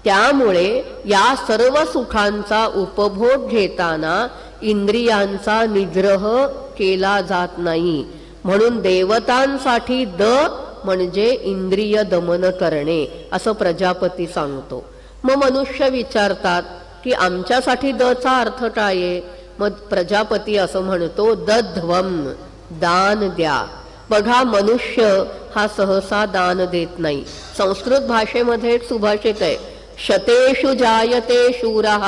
त्यामुळे या सर्व सुखांचा उपभोग घेताना इंद्रियांचा निग्रह केला जात नाही. म्हणून देवतांसाठी द म्हणजे इंद्रिय दमन करणे असं प्रजापती सांगतो. मग मनुष्य विचारतात की आमच्यासाठी द चा अर्थ काय आहे? मग प्रजापती असं म्हणतो दध्वम, दान द्या. बघा, मनुष्य हा सहसा दान देत नाही. संस्कृत भाषेमध्ये एक सुभाषित आहे, शतेषु जायते शूरः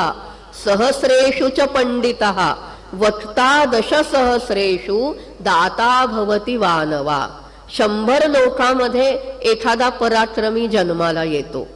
सहस्रेषु च पंडितः वक्ता दशसहस्रेषु दाता भवति वानवा. 100 लोकांमध्ये एखादा पराक्रमी जन्माला येतो,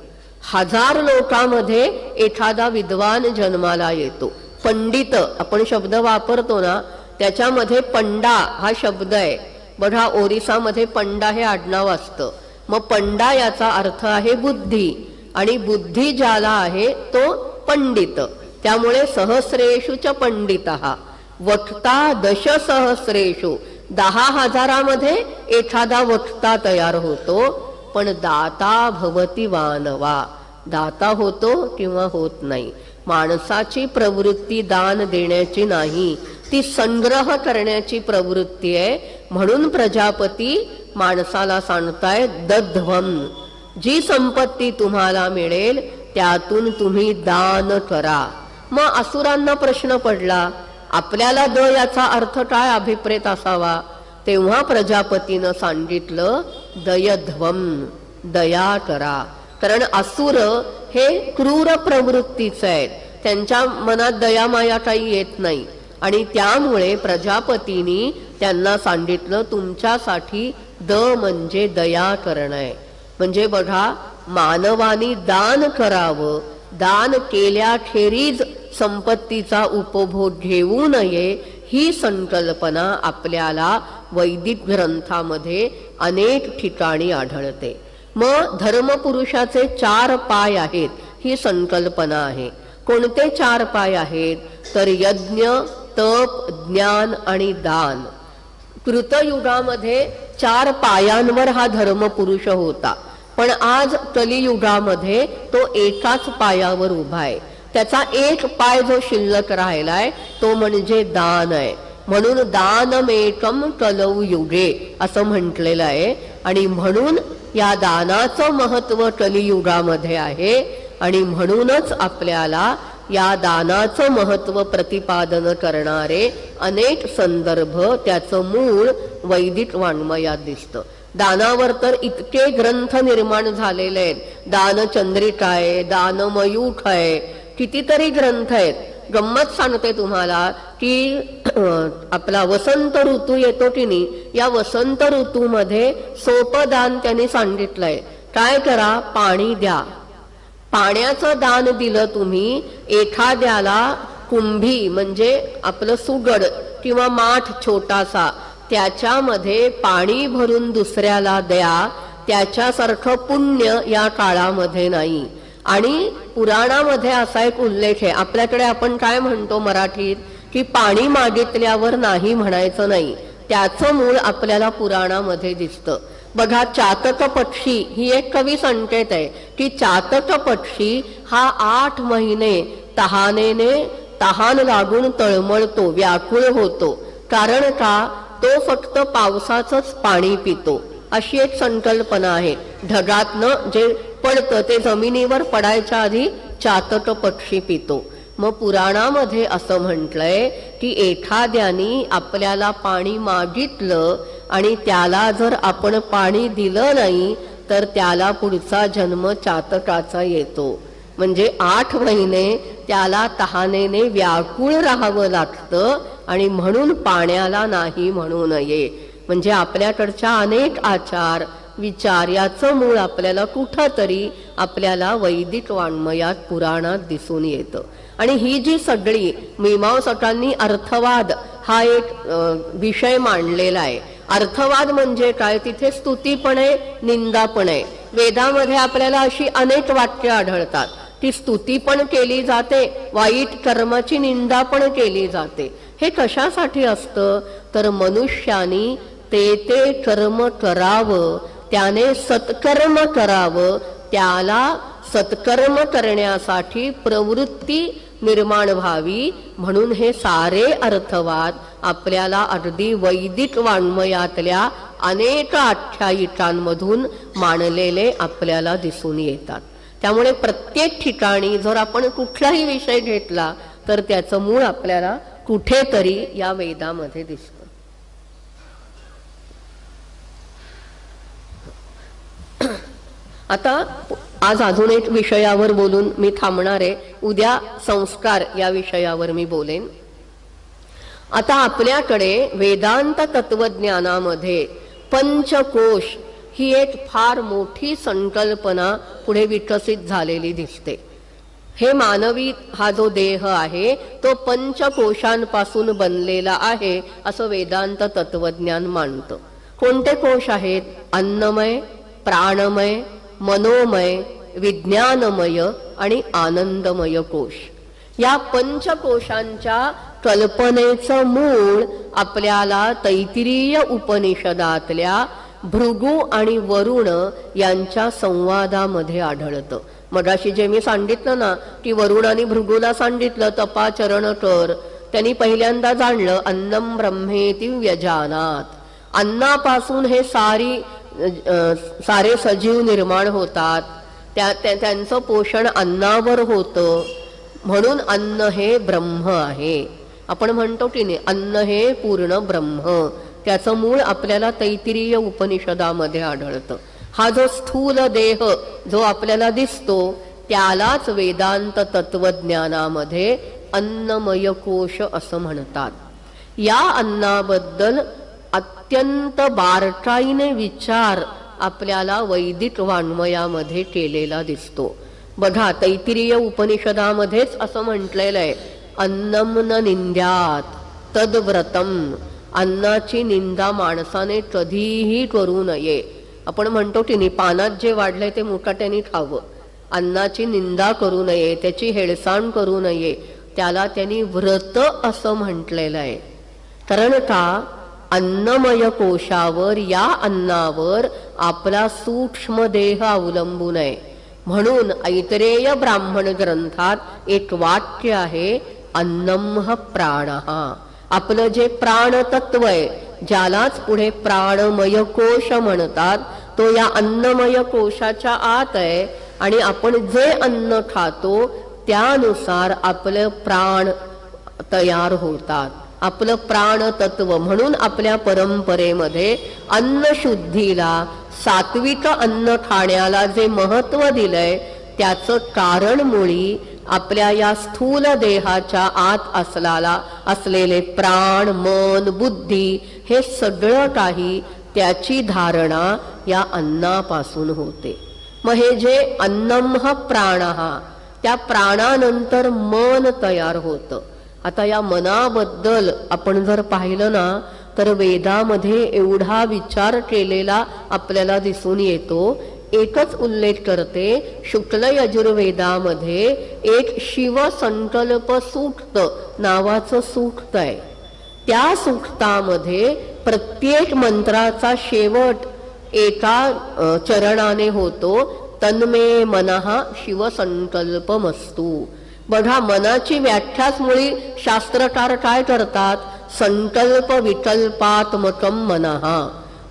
1000 लोकांमध्ये एखादा विद्वान जन्माला येतो. पंडित आपण शब्द वापरतो ना, त्याच्यामध्ये पंडा हा शब्द आहे. बघा, ओरिसामध्ये पंडा हे आडनाव असतं. मग पंडा याचा अर्थ आहे बुद्धी, आणि बुद्धी ज्याला आहे तो पंडित. त्यामुळे सहस्रेषु च पंडितः वक्ता दशसहस्रेषु, 10,000मध्ये एखादा वक्ता तयार होतो. पण दाता भवति वानवा, दाता होतो किंवा होत नाही. माणसाची प्रवृत्ती दान देण्याची नाही, ती संग्रह करण्याची प्रवृत्ती आहे. म्हणून प्रजापती माणसाला सांगताय दध्वम, जी संपत्ती तुम्हाला मिळेल त्यातून तुम्ही दान करा. मग असुरांना प्रश्न पडला, आपल्याला द याचा अर्थ काय अभिप्रेत असावा? तेव्हा प्रजापतीनं सांगितलं दयध्वम, दया करा. कारण असुर हे क्रूर प्रवृत्तीचे आहेत, त्यांच्या मनात दयामाया काही येत नाही. आणि त्यामुळे प्रजापतींनी त्यांना सांगितलं तुमच्यासाठी द म्हणजे दया करणं आहे. म्हणजे बघा, मानवानी दान करावं, दान केल्याखेरीज संपत्तीचा उपभोग घेऊ नये, ही संकल्पना आपल्याला वैदिक ग्रंथामध्ये अनेक ठिकाणी आढळते. मग धर्मपुरुषाचे 4 पाय आहेत ही संकल्पना आहे. कोणते 4 पाय आहेत? तर यज्ञ, तप, ज्ञान आणि दान. कृतयुगामध्ये 4 पायांवर हा धर्मपुरुष होता, पण आज कलियुगामध्ये तो एकाच पायावर उभा आहे. त्याचा एक पाय जो शिल्लक राहिलाय तो म्हणजे दान आहे. म्हणून दानमेकम कलौ युगे असं म्हटलेलं आहे. आणि म्हणून या दानाचं महत्व कलियुगामध्ये आहे. आणि म्हणूनच आपल्याला या दानाचं महत्व प्रतिपादन करणारे अनेक संदर्भ, त्याचं मूळ वैदिक वाङ्मयात दिसतं. दानावर तर इतके ग्रंथ निर्माण झालेले आहेत. दानचंद्रिका आहे, दानमयूख आहे, कितीतरी ग्रंथ आहेत. गंमत सांगते तुम्हाला की आपला वसंत ऋतू येतो की नाही, या वसंत ऋतूमध्ये सोपं दान त्यांनी सांगितलंय. काय करा? पाणी द्या. पाण्याचं दान दिलं तुम्ही, एखाद्याला कुंभी म्हणजे आपलं सुगड किंवा माठ छोटासा, त्याच्यामध्ये पाणी भरून दुसऱ्याला द्या, त्याच्यासारखं पुण्य या काळामध्ये नाही. आणि पुराणामध्ये असा एक उल्लेख आहे. आपल्याकडे आपण काय म्हणतो मराठीत की पाणी मागितल्यावर नाही म्हणायचं नाही, त्याचं मूळ आपल्याला पुराणामध्ये दिसतं. बघा, चातक पक्षी ही एक कवी संकेत आहे की चातक पक्षी हा 8 महिने तहान लागून तळमळतो, व्याकुळ होतो. कारण का? तो फक्त पावसाचंच पाणी पितो. अशी एक संकल्पना आहे. ढगातनं जे पडतं ते जमिनीवर पडायच्या आधी चातक पक्षी पितो. मग पुराणामध्ये असं म्हटलंय की एखाद्यानी आपल्याला पाणी मागितलं आणि त्याला जर आपण पाणी दिलं नाही तर त्याला पुढचा जन्म चातकाचा येतो. म्हणजे 8 महिने त्याला तहानेने व्याकुळ राहावं लागतं आणि म्हणून पाण्याला नाही म्हणू नये. म्हणजे आपल्याकडच्या अनेक आचार विचार याचं मूळ आपल्याला कुठंतरी आपल्याला वैदिक वाङ्मयात पुराणात दिसून येतं. आणि ही जी सगळी मीमांसकांनी अर्थवाद हा एक विषय मांडलेला आहे. अर्थवाद म्हणजे काय? तिथे स्तुती पण आहे, निंदा पण आहे. वेदामध्ये आपल्याला अशी अनेक वाक्य आढळतात. ती स्तुती पण केली जाते, वाईट कर्माची निंदा पण केली जाते. हे कशासाठी असतं? तर मनुष्यानी ते कर्म करावं, त्याने सत्कर्म करावं, त्याला सत्कर्म करण्यासाठी प्रवृत्ती निर्माण व्हावी. म्हणून हे सारे अर्थवाद आपल्याला अगदी वैदिक वाङ्मयातल्या अनेक आख्यायिकांमधून मांडलेले आपल्याला दिसून येतात. त्यामुळे प्रत्येक ठिकाणी जर आपण कुठलाही विषय घेतला तर त्याचं मूळ आपल्याला कुठेतरी या वेदामध्ये दिसतं. आता आज अजून एक विषयावर बोलून मी थांबणार आहे. उद्या संस्कार या विषयावर मी बोलेन. आता आपल्याकडे वेदांत तत्वज्ञानामध्ये पंचकोश ही एक फार मोठी संकल्पना पुढे विकसित झालेली दिसते. हे मानवी हा जो देह आहे तो पंचकोशांपासून बनलेला आहे असं वेदांत तत्वज्ञान मानतं. कोणते कोश आहेत? अन्नमय, प्राणमय, मनोमय, विज्ञानमय आणि आनंदमय कोश. या पंचकोशांच्या कल्पनेचं मूळ आपल्याला तैत्तिरीय उपनिषदातल्या भृगु आणि वरुण यांच्या संवादामध्ये आढळतं. मगाशी जे मी सांगितलं ना की वरुणाने भृगूला सांगितलं तपाचरण कर. त्यांनी पहिल्यांदा जाणलं अन्नम ब्रह्मेति व्यजानात. अन्नापासून हे सारे सजीव निर्माण होतात. त्यांचं पोषण अन्नावर होतं. म्हणून अन्न हे ब्रह्म आहे. आपण म्हणतो की नाही अन्न हे पूर्ण ब्रह्म. त्याचं मूळ आपल्याला तैत्तिरीय उपनिषदामध्ये आढळतं. हा जो स्थूल देह जो आपल्याला दिसतो त्यालाच वेदांत तत्वज्ञानामध्ये अन्नमय कोश असं म्हणतात. या अन्नाबद्दल अत्यंत बारकाईने विचार आपल्याला वैदिक वाङ्मयामध्ये केलेला दिसतो. बघा तैत्तिरीय उपनिषदामध्येच असं म्हटलेलं आहे अन्नम न निंद्यात तद्व्रतम. अन्नाची निंदा माणसाने कधीही करू नये. आपण म्हणतो की नाही पानात जे वाढलंय ते मुकाट्याने खावं. अन्नाची निंदा करू नये, त्याची हेळसांड करू नये. त्याला त्यांनी व्रत असं म्हटलेलं आहे. कारण का? अन्नमय कोशावर या अन्नावर आपला सूक्ष्म देह अवलंबून आहे. म्हणून ऐतरेय ब्राह्मण ग्रंथात एक वाक्य आहे अन्नम प्राणः. आपलं जे प्राणतत्व आहे ज्यालाच पुढे प्राणमय कोश म्हणतात तो या अन्नमय कोशाच्या आत आहे. आणि आपण जे अन्न खातो त्यानुसार आपलं प्राण तयार होतात. आपलं प्राणतत्व. म्हणून आपल्या परंपरेमध्ये अन्नशुद्धीला सात्विक अन्न खाण्याला जे महत्व दिलंय त्याचं कारण मुळी आपल्या या स्थूल देहाच्या आत असलेले प्राण, मन, बुद्धी हे सगळं काही त्याची धारणा या अन्नापासून होते. मग हे जे अन्नम प्राणः त्या प्राणानंतर मन तयार होतं. आता या मनाबद्दल आपण जर पाहिलं ना तर वेदामध्ये एवढा विचार केलेला आपल्याला दिसून येतो. एकच उल्लेख करते शुक्ल यजुर्वेदामध्ये एक शिवसंकल्प सूक्त नावाचं सूक्त आहे. त्या सूक्तामध्ये प्रत्येक मंत्राचा शेवट एका चरणाने होतो तन्मे मनः शिवसंकल्पमस्तु. बघा मनाची व्याख्याच मुळी शास्त्रकार काय करतात? संकल्प विकल्पात्मकम मनः.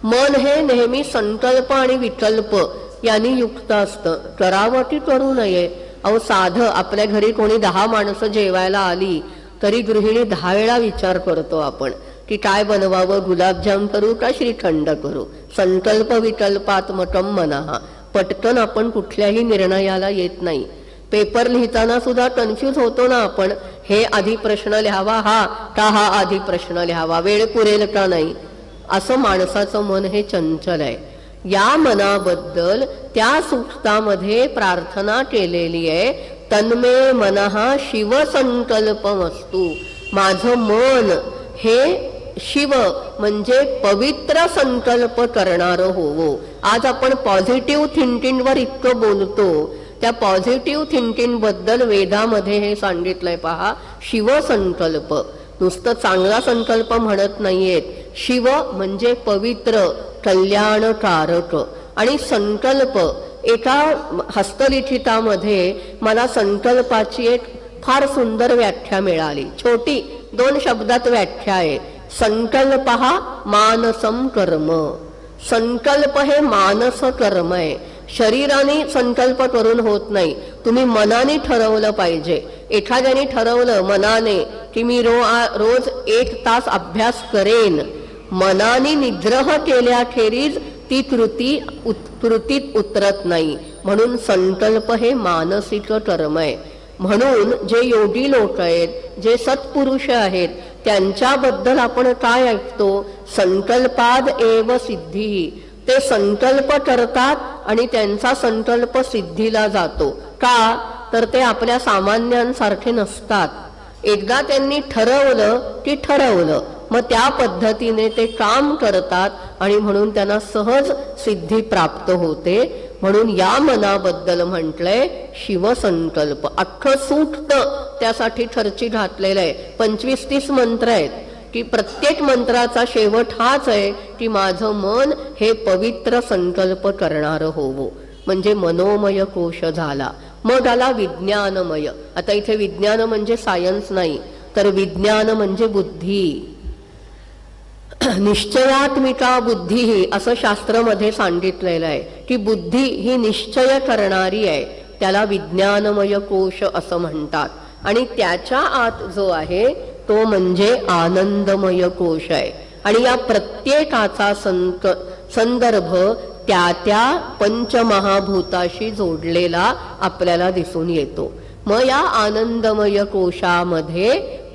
मन हे नेहमी संकल्प आणि विकल्प यांनी युक्त असतं. करावटी करू नये. अहो साधं आपल्या घरी कोणी 10 माणसं जेवायला आली तरी गृहिणी 10 वेळा विचार करतो आपण की काय बनवावं, गुलाबजाम करू का श्रीखंड करू. संकल्प विकल्पात्मकम मनः. पटकन आपण कुठल्याही निर्णयाला येत नाही. पेपर लिहिताना सुद्धा कन्फ्यूज होतो ना आपण, हे आधी प्रश्न लिहावा हा आधी प्रश्न लिहावा, वेळ पुरेल का नाही. असं माणसाचं मन हे चंचल आहे. या मनाबद्दल त्या सूक्तामध्ये प्रार्थना केलेली आहे. तन्मे मनः शिवसंकल्पमस्तु. माझं मन हे शिव म्हणजे पवित्र संकल्प करणारं होवो. आज आपण पॉझिटिव्ह थिंकिंगवर इतकं बोलतो, त्या पॉझिटिव्ह थिंकिंग बद्दल वेदामध्ये हे सांगितलंय पहा. शिवसंकल्प नुसतं चांगला संकल्प म्हणत नाहीयेत. शिव म्हणजे पवित्र, कल्याणकारक. आणि संकल्प, एका हस्तलिखितामध्ये मला संकल्पाची एक फार सुंदर व्याख्या मिळाली. छोटी 2 शब्दात व्याख्या आहे. संकल्प हा मानसम कर्म. संकल्प हे मानस कर्म आहे. शरीराने संकल्प करून होत नाही. तुम्ही मनाने ठरवलं पाहिजे. एखाद्याने ठरवलं मनाने की मी रोज 1 तास अभ्यास करेन, मनाने निग्रह केल्याखेरीज ती कृतीत उतरत नाही. म्हणून संकल्प हे मानसिक कर्म आहे. म्हणून जे योगी लोक आहेत, जे सत्पुरुष आहेत, त्यांच्याबद्दल आपण काय ऐकतो? संकल्पाद एव सिद्धी. ते संकल्प करतात आणि त्यांचा संकल्प सिद्धीला जातो. का तर ते आपल्या सामान्यांसारखे नसतात. एकदा त्यांनी ठरवलं की ठरवलं, मग त्या पद्धतीने ते काम करतात आणि म्हणून त्यांना सहज सिद्धी प्राप्त होते. म्हणून या मनाबद्दल म्हटलंय शिवसंकल्प. अख्खं सूक्त त्यासाठी खर्ची घातलेलं आहे. 25-30 मंत्र आहेत की प्रत्येक मंत्राचा शेवट हाच आहे की माझं मन हे पवित्र संकल्प करणारं होवो. म्हणजे मनोमय कोश झाला. मग आला विज्ञानमय. आता इथे विज्ञान म्हणजे सायन्स नाही, तर विज्ञान म्हणजे बुद्धी. निश्चयात्मिका बुद्धी असं शास्त्रामध्ये सांगितलेलं आहे की बुद्धी ही निश्चय करणारी आहे. त्याला विज्ञानमय कोश असं म्हणतात. आणि त्याच्या आत जो आहे तो म्हणजे आनंदमय कोश आहे. आणि या प्रत्येकाचा संदर्भ त्या पंचमहाभूताशी जोडलेला आपल्याला दिसून येतो. मग या आनंदमय कोशामध्ये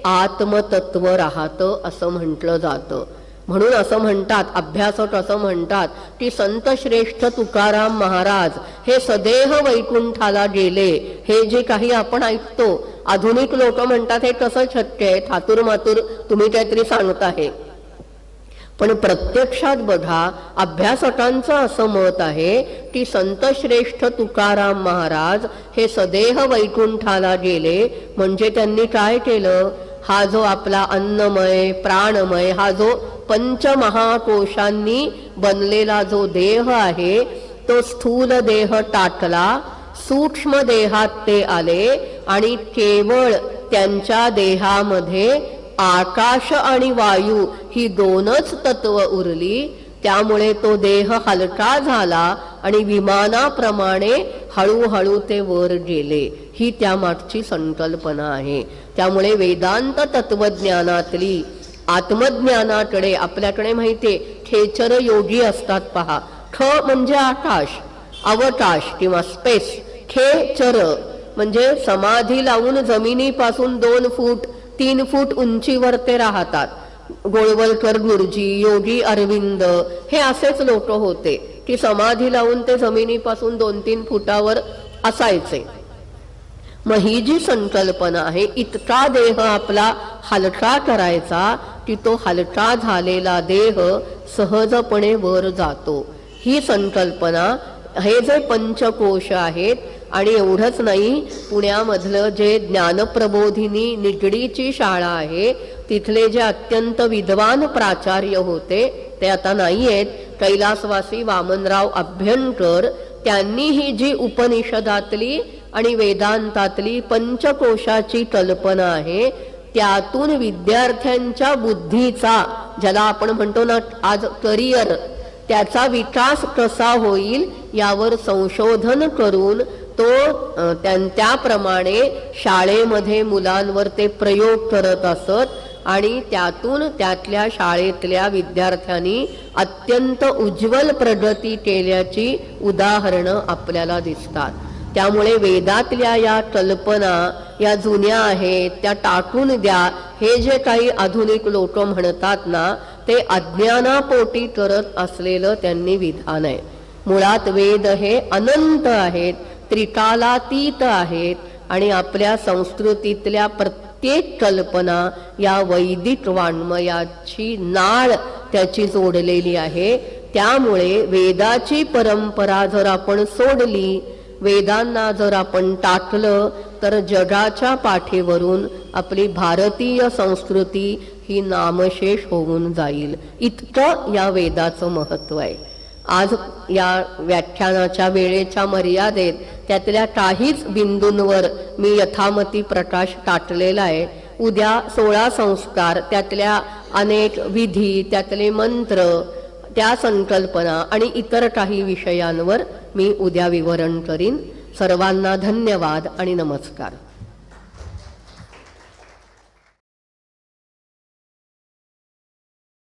आत्मतत्व राहतं असं म्हटलं जातं. म्हणून असं म्हणतात, अभ्यासक असं म्हणतात की संत श्रेष्ठ तुकाराम महाराज हे सदेह वैकुंठाला गेले. हे जे काही आपण ऐकतो, आधुनिक लोक म्हणतात हे कसं शक्य आहे, थातूर मातूर तुम्ही काहीतरी सांगत आहे. पण प्रत्यक्षात बघा, अभ्यासकांचं असं मत आहे की संत श्रेष्ठ तुकाराम महाराज हे सदेह वैकुंठाला गेले. म्हणजे त्यांनी काय केलं? हा जो आपला अन्नमय प्राणमय हा जो पंचमहाकोशांनी बनलेला जो देह आहे तो स्थूल देह टाकला. सूक्ष्म देहात ते आले आणि केवळ त्यांच्या देहामध्ये आकाश आणि वायू ही 2च तत्व उरली. त्यामुळे तो देह हलका झाला आणि विमानाप्रमाणे हळूहळू ते वर गेले. ही त्यामागची संकल्पना आहे. त्यामुळे वेदांत तत्वज्ञानातली आत्मज्ञानाकडे आपल्याकडे माहितीये खेचर योगी असतात पहा. ख म्हणजे आकाश, अवकाश किंवा स्पेस. खेचर म्हणजे समाधी लावून जमिनीपासून 2 फूट 3 फूट उंचीवर ते राहतात. गोळवलकर गुरुजी, योगी अरविंद हे असेच लोक होते की समाधी लावून ते जमिनीपासून 2-3 फुटावर असायचे. मग ही जी संकल्पना आहे, इतका देह आपला हलका करायचा की तो हलका झालेला देह सहजपणे वर जातो. ही संकल्पना, हे जे पंचकोश आहेत. आणि एवढंच नाही, पुण्यामधलं जे ज्ञानप्रबोधिनी निगडीची शाळा आहे तिथले जे अत्यंत विद्वान प्राचार्य होते ते आता नाही आहेत, कैलासवासी वामनराव अभ्यंकर, त्यांनी ही जी उपनिषदातली आणि वेदांतातली पंचकोशाची कल्पना आहे त्यातून विद्यार्थ्यांच्या बुद्धीचा, ज्याला आपण म्हणतो ना आज करिअर, त्याचा विकास कसा होईल यावर संशोधन करून तो त्याप्रमाणे शाळेमध्ये मुलांवर ते प्रयोग करत असत आणि त्यातून त्यातल्या शाळेतल्या विद्यार्थ्यांनी अत्यंत उज्ज्वल प्रगती केल्याची उदाहरणं आपल्याला दिसतात. त्यामुळे वेदातल्या या कल्पना या जुन्या आहेत त्या टाकून द्या हे जे काही आधुनिक लोक म्हणतात ना ते अज्ञानापोटी करत असलेलं त्यांनी विधान आहे. मुळात वेद हे अनंत आहेत, त्रिकालातीत आहेत आणि आपल्या संस्कृतीतल्या प्रत्येक कल्पना या वैदिक वाङ्मयाची नाळ त्याची जोडलेली आहे. त्यामुळे वेदाची परंपरा जर आपण सोडली, वेदांना जर आपण टाकलं तर जगाच्या पाठीवरून आपली भारतीय संस्कृती ही नामशेष होऊन जाईल. इतकं या वेदाचं महत्व आहे. आज या व्याख्यानाच्या वेळेच्या मर्यादेत त्यातल्या काहीच बिंदूंवर मी यथामती प्रकाश टाकलेला आहे. उद्या 16 संस्कार, त्यातल्या अनेक विधी, त्यातले मंत्र, त्या संकल्पना आणि इतर काही विषयांवर मी उद्या विवरण करीन. सर्वांना धन्यवाद आणि नमस्कार.